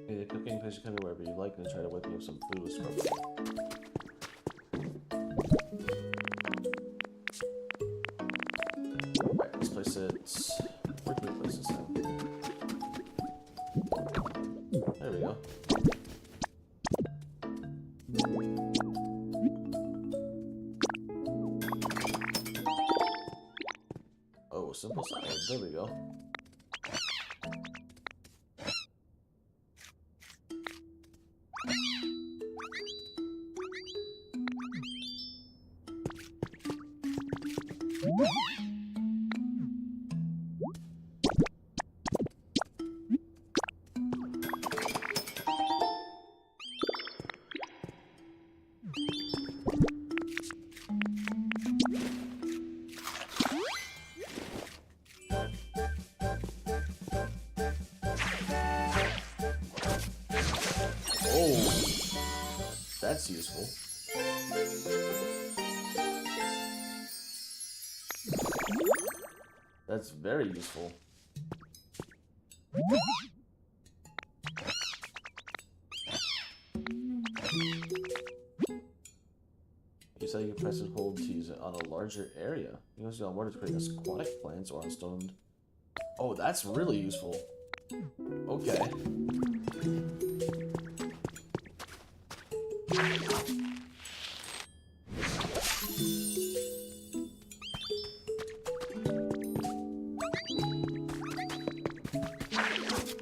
Okay, the cooking place you come to wherever you like and try to whip me up some food with scrub. Alright, let's place it. Where can we place this now? There we go. Oh, simple salad. There we go. Oh, that's useful. That's very useful. You said you press and hold to use it on a larger area. You use it on water to create aquatic plants or on stone. Oh, that's really useful. Okay.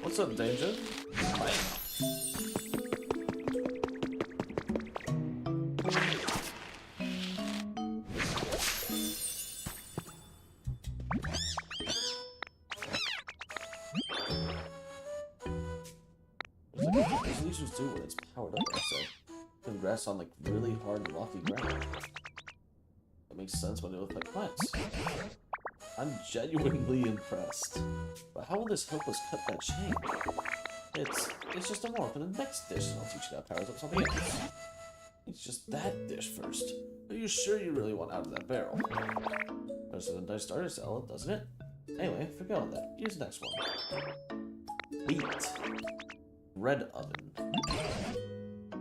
What's up, Danger? Bye. What does these do when it's powered up, I say? Can grass on like really hard and rocky ground. That makes sense when they look like plants. I'm genuinely impressed. But how will this help us cut that chain? It's just a more for the next dish, and I'll teach you that powers up something else. It's just that dish first. Are you sure you really want out of that barrel? This is a nice starter salad, doesn't it? Anyway, forget all that. Here's the next one. Wheat. Bread oven.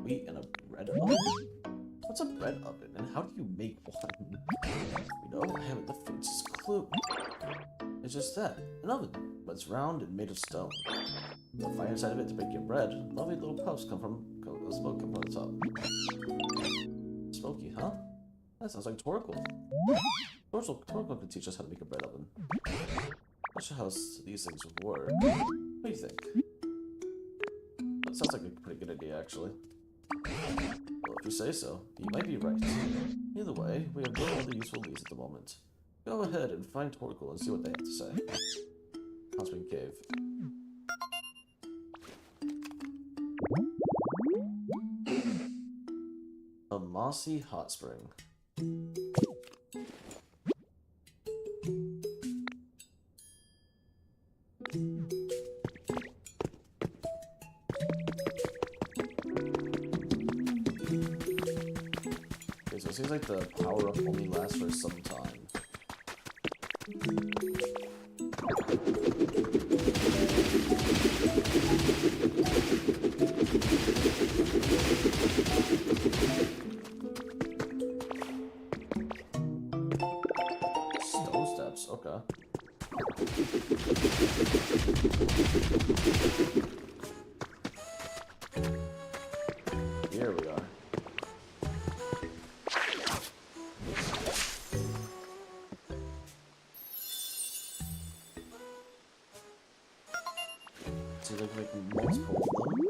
Wheat in a bread oven? What's a bread oven, and how do you make one? You know, I haven't the faintest clue. It's just that, an oven, but it's round and made of stone. The fire inside of it to bake your bread. Lovely little puffs come from the smoke come from the top. Smoky, huh? That sounds like Torkoal. Torkoal can teach us how to make a bread oven. Not sure how these things work. What do you think? That sounds like a pretty good idea, actually. Well, if you say so, you might be right. Either way, we have no other useful leads at the moment. Go ahead and find Torkoal and see what they have to say. Hot Spring Cave. A mossy hot spring. Okay, so it seems like the power-up only lasts for some time. Stone steps, okay. So they can make multiple of them.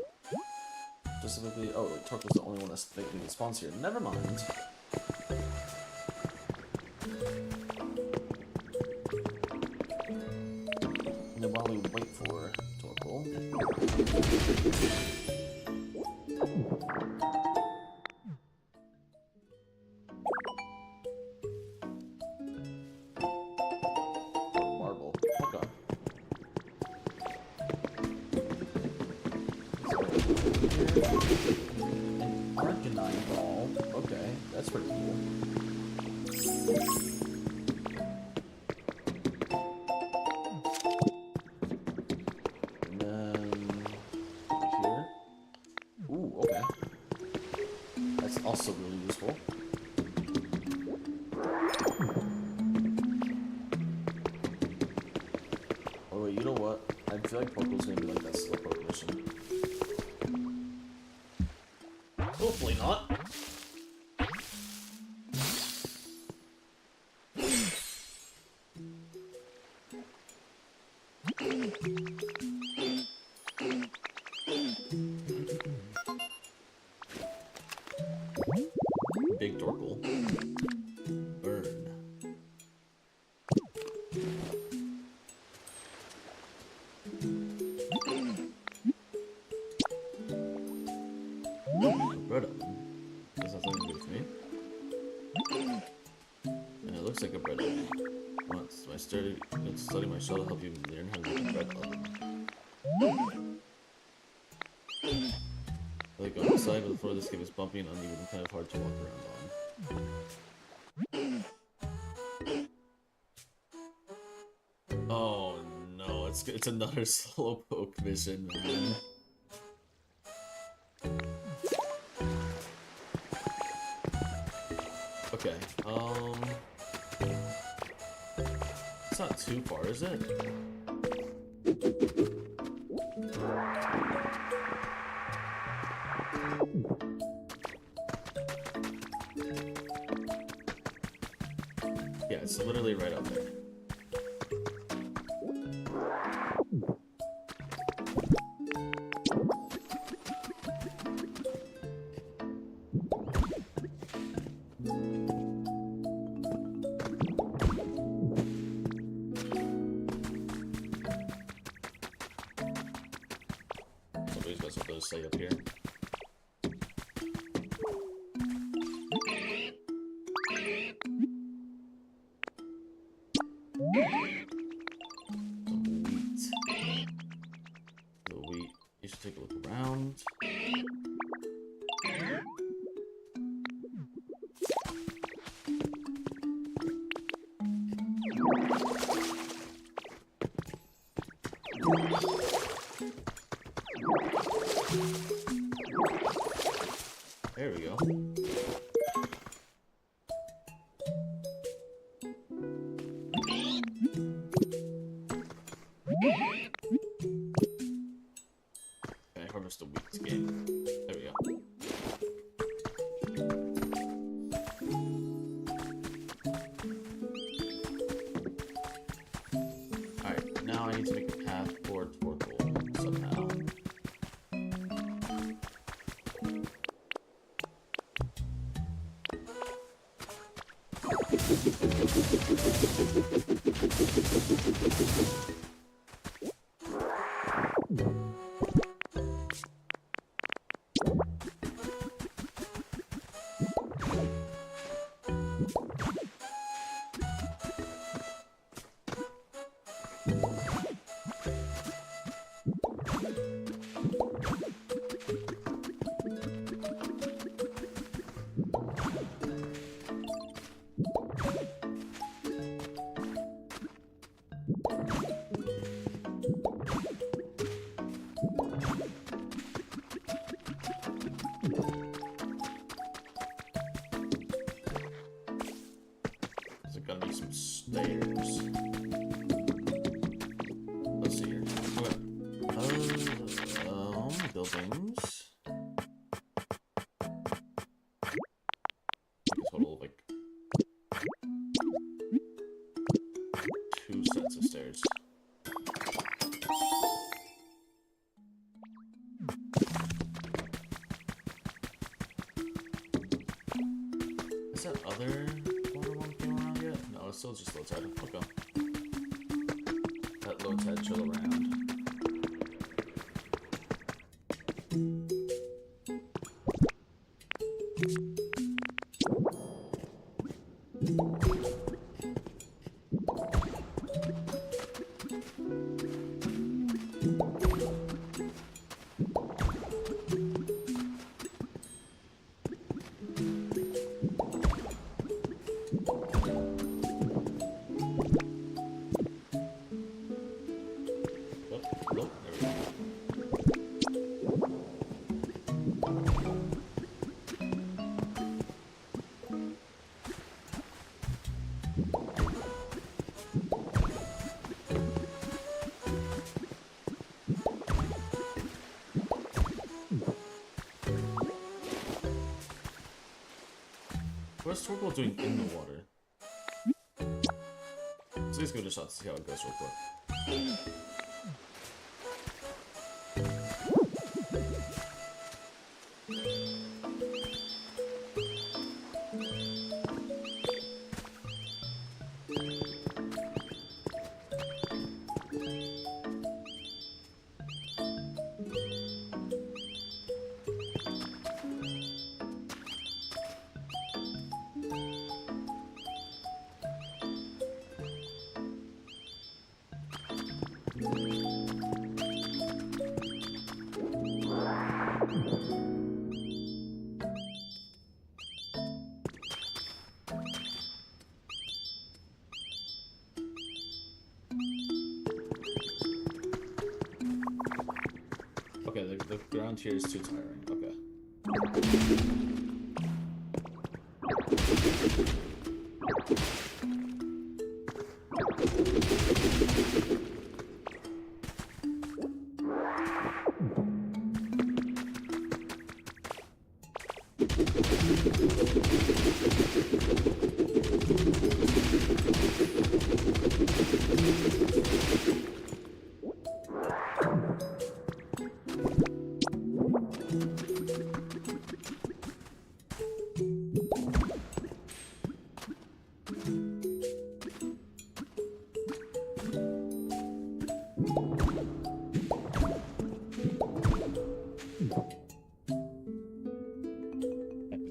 Specifically, oh, wait, Torko's the only one that's making the spawns here. Never mind. And then while we wait for Torko, marble. Okay. An Arcanine ball. Okay, that's pretty cool. And then here. Ooh, okay. That's also really useful. Oh wait, you know what? I feel like Poko's gonna be like that slowpoke mission. Hopefully not. Big Dorkle. Burn. Bread oven. Does that sound good to me? And it looks like a bread oven. Once I study my shell to help you learn how to make a bread oven. Like on the side, but the floor of this cave is bumpy and uneven and kind of hard to walk around on. Oh no, it's another slowpoke mission, man. Okay, it's not too far, is it? Yeah, it's literally right up there. Somebody's got something to say up here. The wheat. You should take a look around. There we go. Okay, harvest the wheat game. There we go. Alright, now I need to make a path for Torkoal somehow. There's gotta be some stairs. Let's see here. Okay. Buildings. A total of like 2 sets of stairs. another water one came around yet? No, it's still just low tide. Okay. Let low tide chill around. What's Torkoal doing in the water? So let's give it a shot to see how it goes real quick. Okay, the ground here is too tiring. Okay.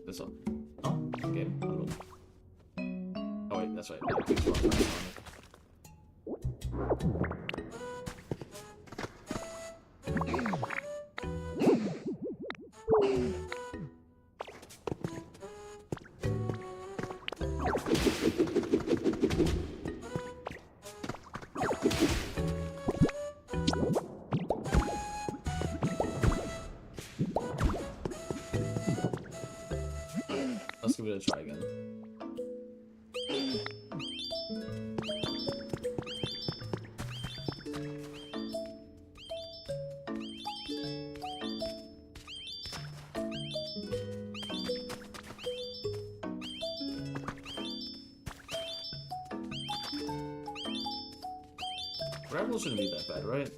This up. Oh, okay. Oh wait, that's right. I think it's wrong. Let's give it a try again. Gravel shouldn't be that bad, right?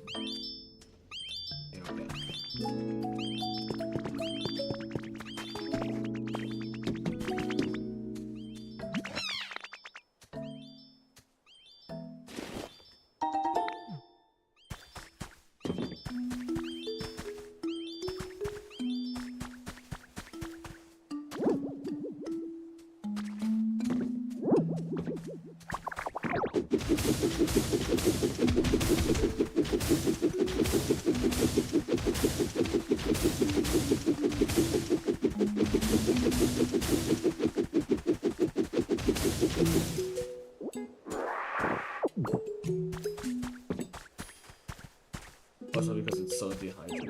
Yeah, okay. Also because it's so dehydrated.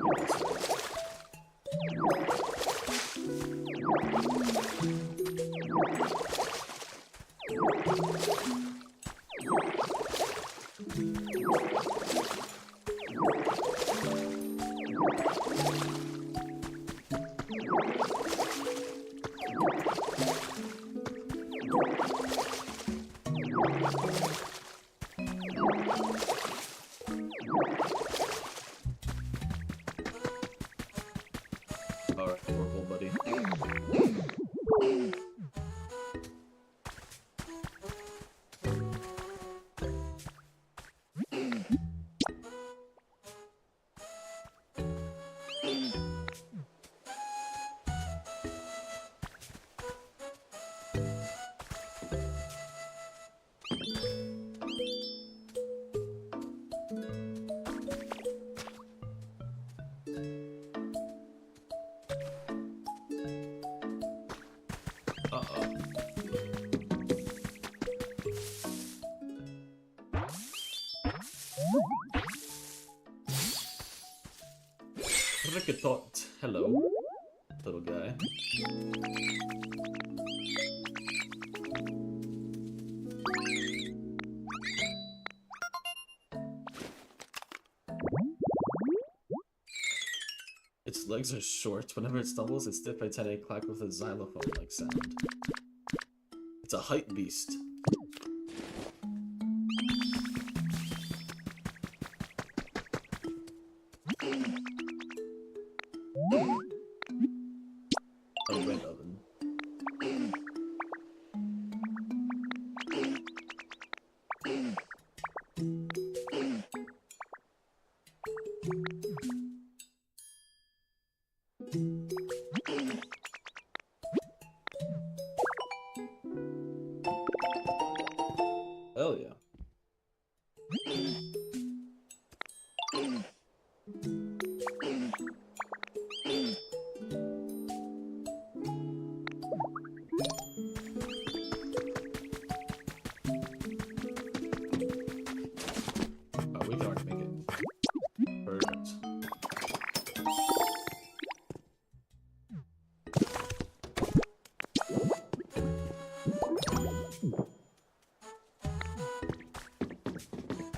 Alright, we're cool, buddy. Ricketot. Hello, little guy. Its legs are short. Whenever it stumbles, it's stiff by tiny clack with a xylophone-like sound. It's a height beast. A red oven. Hell yeah. Oh, we can already make it. Perfect.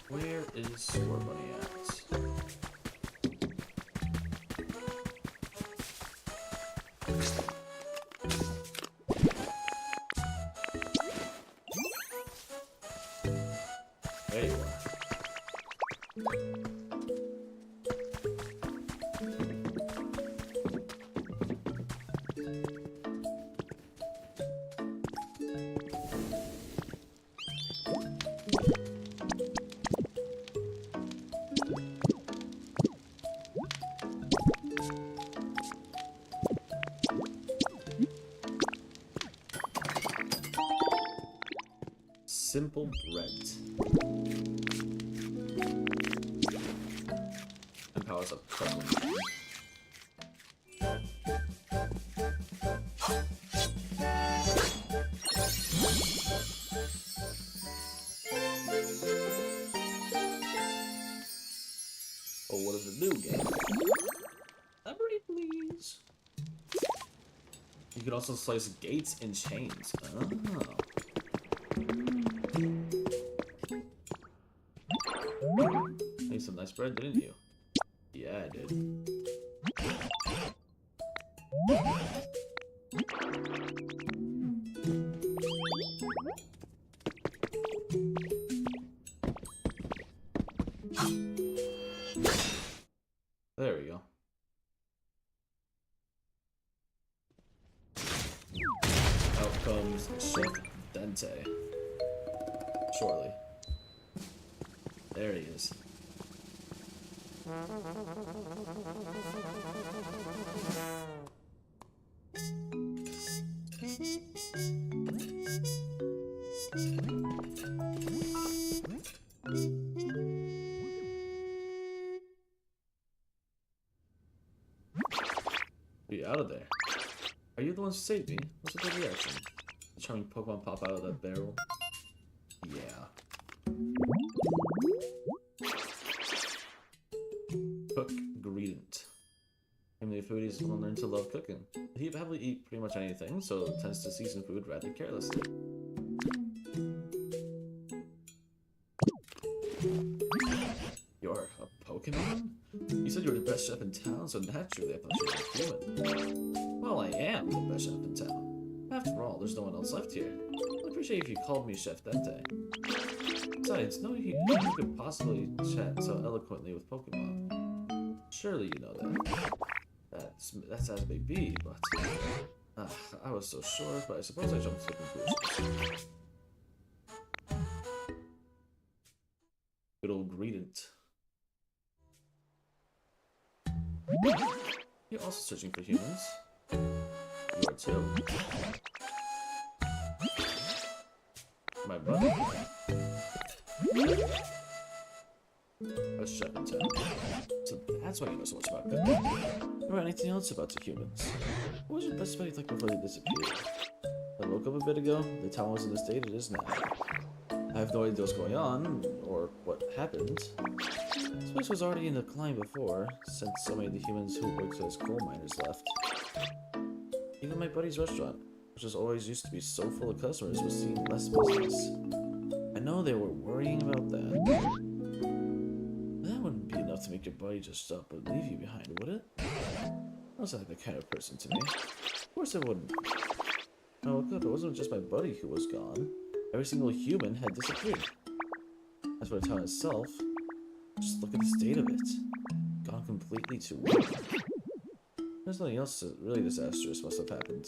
Where is Swore Bunny at? There you are. Simple bread. Empowers a problem. Oh, what is the new game? Memory, please. You could also slice gates and chains. Oh. Made some nice bread, didn't you? Yeah, I did. There we go. Out comes Chef Dente. Shortly. There he is. Be out of there. Are you the ones who saved me? What's the reaction? The charming Pokemon pop out of that barrel? Yeah. Cook ingredient. Family of foodies will learn to love cooking. He probably eat pretty much anything, so tends to season food rather carelessly. You're a Pokemon? You said you were the best chef in town, so naturally I thought you were a human. Well, I am the best chef in town. After all, there's no one else left here. I'd appreciate if you called me Chef Dente. Besides, no human could possibly chat so eloquently with Pokemon. Surely you know that. That's as may be, but I was so sure, but I suppose I jumped to conclusions. Good old Greedent. You're also searching for humans. You are too. My brother. A chef in town. So that's why you know so much about cooking. Or anything else about the humans. What was your best buddy like before they disappeared? I woke up a bit ago. The town was in the state it is now. I have no idea what's going on, or what happened. It's place was already in decline before, since so many of the humans who worked as coal miners left. Even my buddy's restaurant, which was always used to be so full of customers, was seeing less business. I know they were worrying about that. But that wouldn't be enough to make your buddy just up and leave you behind, would it? That was like the kind of person to me. Of course it wouldn't. When I woke up, it wasn't just my buddy who was gone. Every single human had disappeared. As for the town itself, just look at the state of it. Gone completely to waste. There's nothing else that really disastrous must have happened.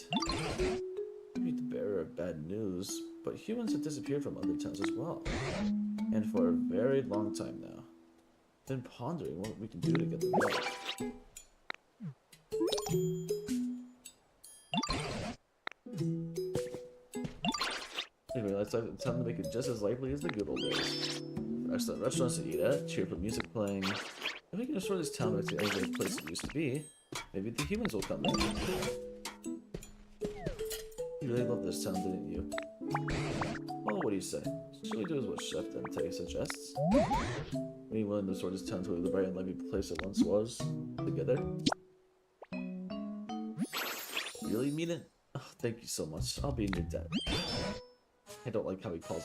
Maybe the bearer of bad news, but humans have disappeared from other towns as well. And for a very long time now. I've been pondering what we can do to get them back. Anyway, let's have time to make it just as lively as the good old days. Excellent restaurants to eat at, cheerful music playing. If we can restore this town back to the everyday place it used to be, maybe the humans will come back. You really loved this town, didn't you? Well, what do you say? Should we do as what Chef Dante suggests? Are you willing to restore this town to the bright and lively place it once was? Together? Really mean it? Oh, thank you so much. I'll be in your debt. I don't like how he call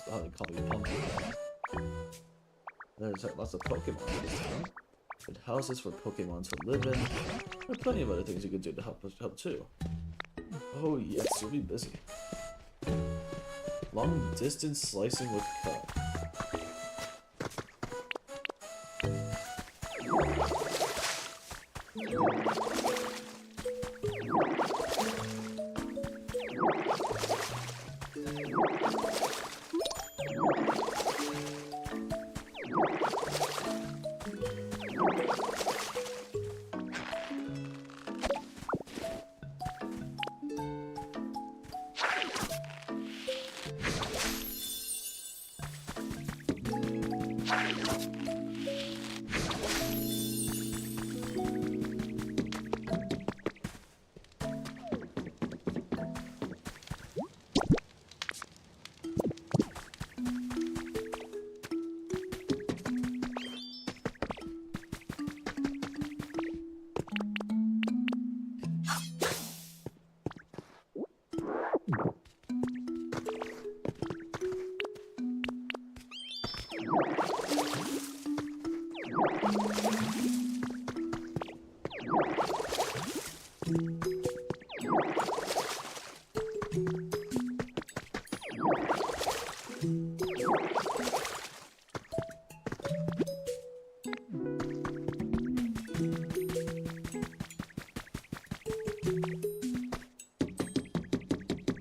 me pumpkin. There's lots of Pokemon in this town. Good houses for Pokemon to live in. There are plenty of other things you could do to help too. Oh yes, you'll be busy. Long distance slicing with cut.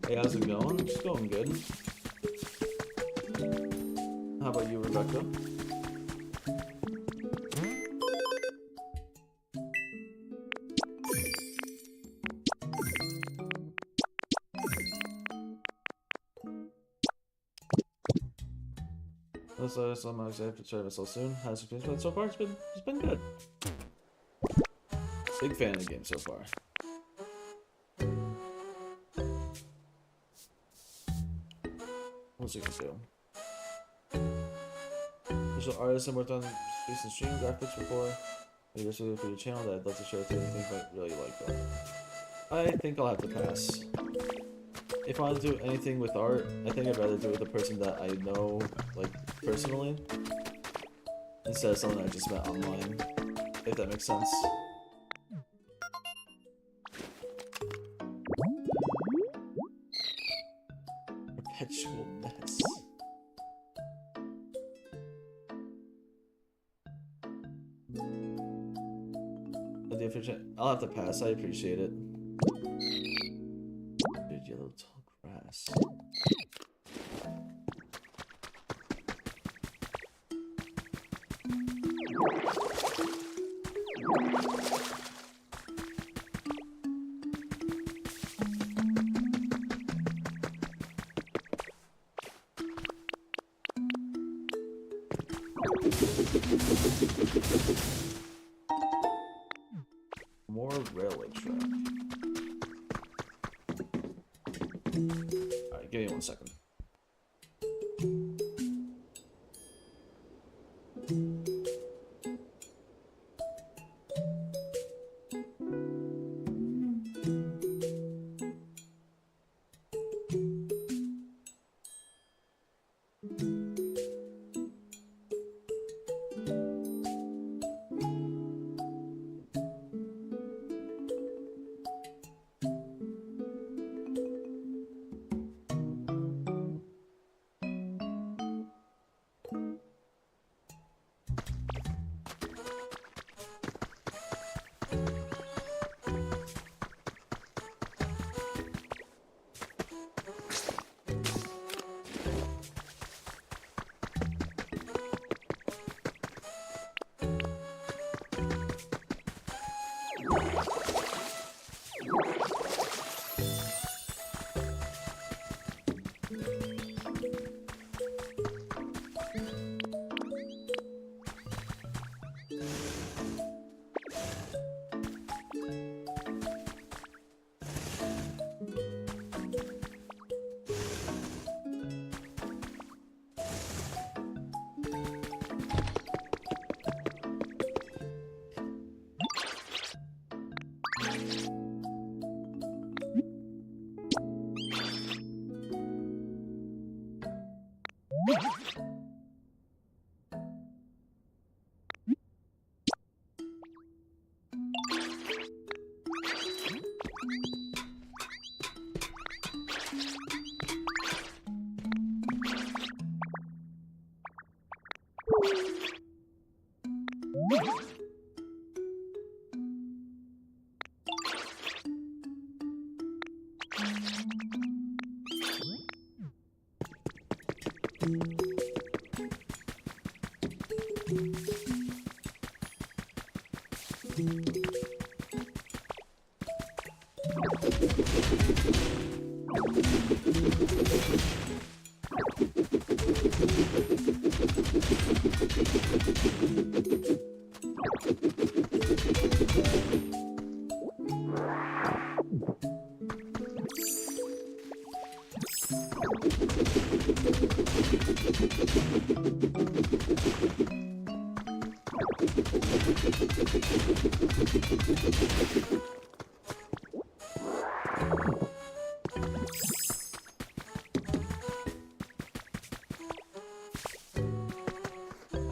Hey, how's it going? It's going good. How about you, Rebecca? So I'm excited to try myself soon. How's it been so far? It's been good. Big fan of the game so far. What's you can do? Visual artist and worked on recent stream graphics before. Maybe there's something for your channel that I'd love to share with you. I think I really like them. I think I'll have to pass. If I want to do anything with art, I think I'd rather do it with a person that I know, like, personally, instead of someone I just met online, if that makes sense. Perpetual mess. I'll have to pass, I appreciate it. Dude, yellow tall grass. More railway track. Alright, give me 1 second.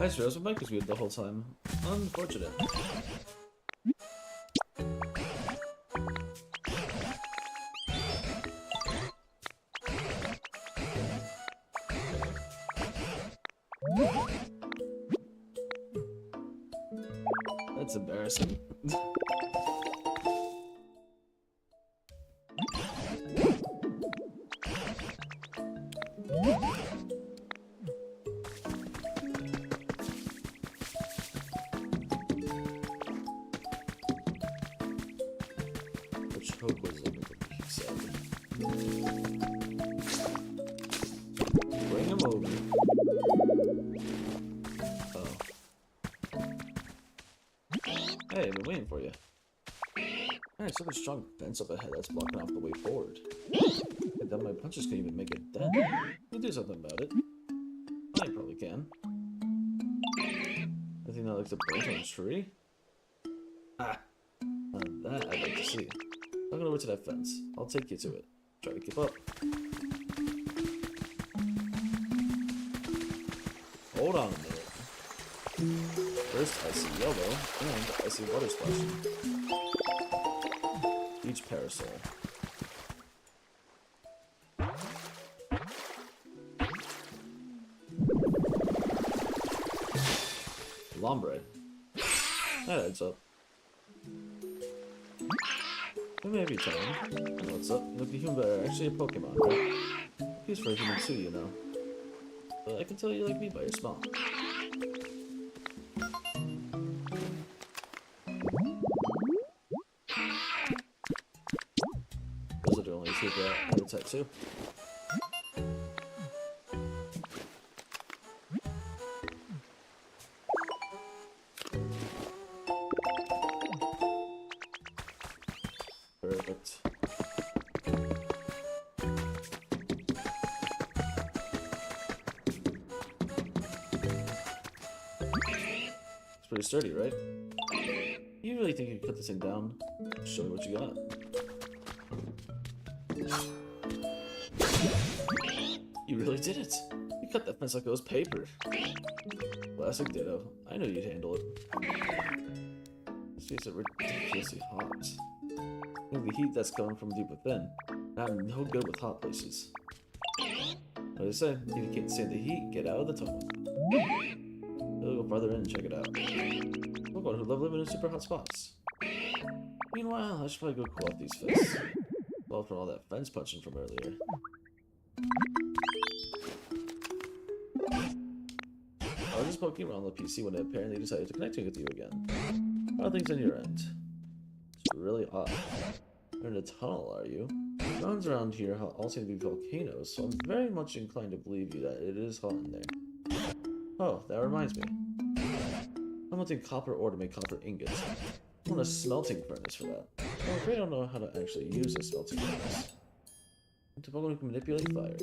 I just realized my mic was muted the whole time. Unfortunate. That's embarrassing. Which hope was it? He said. Bring him over. Oh. Hey, I've been waiting for you. Alright, so much strong fence up ahead that's blocking off the way forward. And then my punches can't even make a dent. You do something about it. I probably can. I think I like the branch on a tree. Ah, that I'd like to see. I'll go over to that fence. I'll take you to it. Try to keep up. Hold on a minute. First, I see yellow, and I see water splashing. Beach parasol. Lombre. That adds up. It may be time. What's up? Look, a human better. Actually, a Pokemon, right? He's for a human too, you know. But I can tell you like me by your smile. Those are the only two that I have a type too. Perfect. It's pretty sturdy, right? You really think you can cut this thing down? Show me what you got. You really did it! You cut that fence like it was paper. Classic Ditto. I knew you'd handle it. This face is ridiculously hot. Think the heat that's coming from deep within. I'm no good with hot places. What I say, if you can't stand the heat, get out of the tunnel. We'll go farther in and check it out. Pokemon who love living in super hot spots. Meanwhile, I should probably go cool off these fists. Well, from all that fence punching from earlier. I was just poking around the PC when it apparently decided to connect with you again. How are things on your end? It's really hot. You're in a tunnel, are you? Mountains around here all seem to be volcanoes, so I'm very much inclined to believe you that it is hot in there. Oh, that reminds me. I'm wanting copper ore to make copper ingots. I want a smelting furnace for that. I'm afraid I don't know how to actually use a smelting furnace. To Pokemon who can manipulate fire.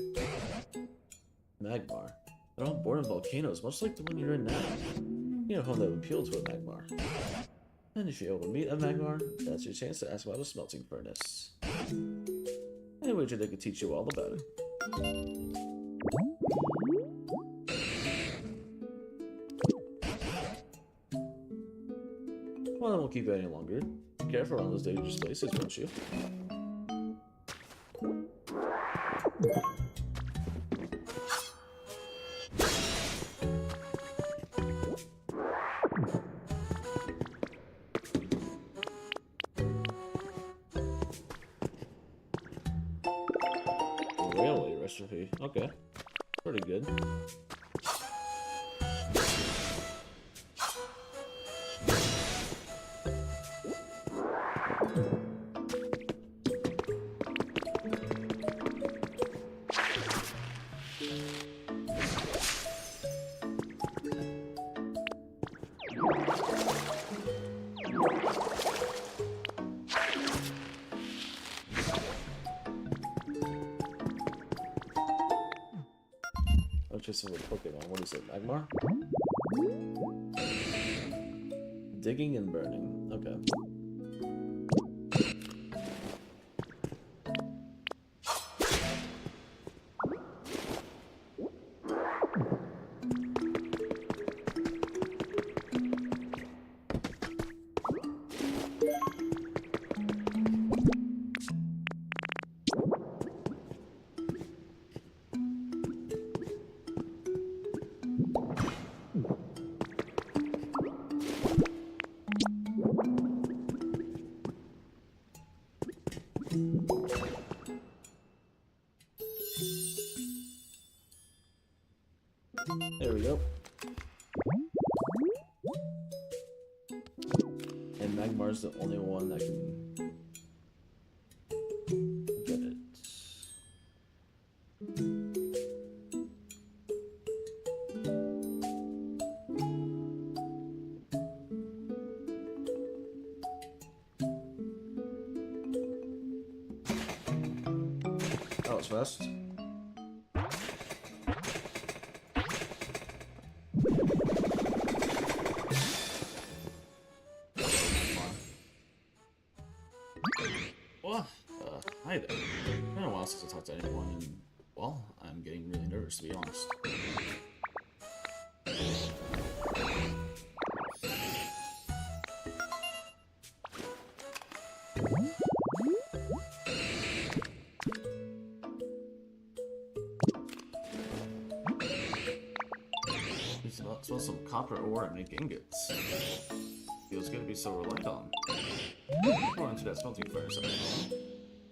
Magmar. They're all born in volcanoes, much like the one you're in now. You know, home that would appeal to a Magmar. And if you're able to meet a Magmar, that's your chance to ask about a smelting furnace. Anyway, they could teach you all about it. Well, I won't keep it any longer. Be careful around those dangerous places, won't you? Railway recipe. Okay. Pretty good. chasing a Pokemon. What is it? Magmar? Digging and burning. Okay. There we go. And Magmar's the only one that can get it. That was fast. Hi there. It's been a while since I talked to anyone, and, well, I'm getting really nervous, to be honest. Smell some copper ore and make ingots. Feels good to be so relied on. Pour into that smelting furnace.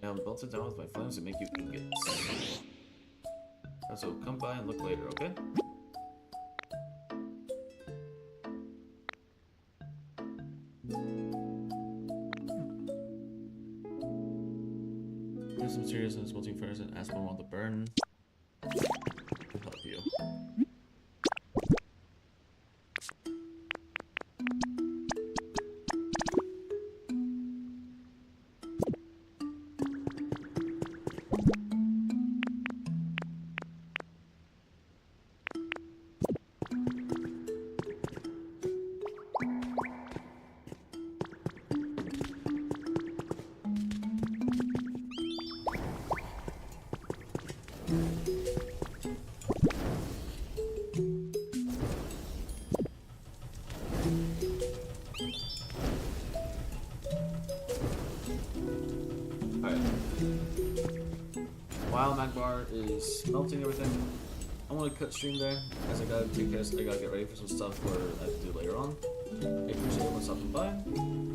And melt it down with my flames and make you ingots. So come by and look later, okay? Here's some materials in the smelting furnace and ask one to burn. To help you. While Magmar is melting everything, I want to cut stream there, as I gotta take care. I gotta get ready for some stuff for I have to do later on. I appreciate everyone stopping by.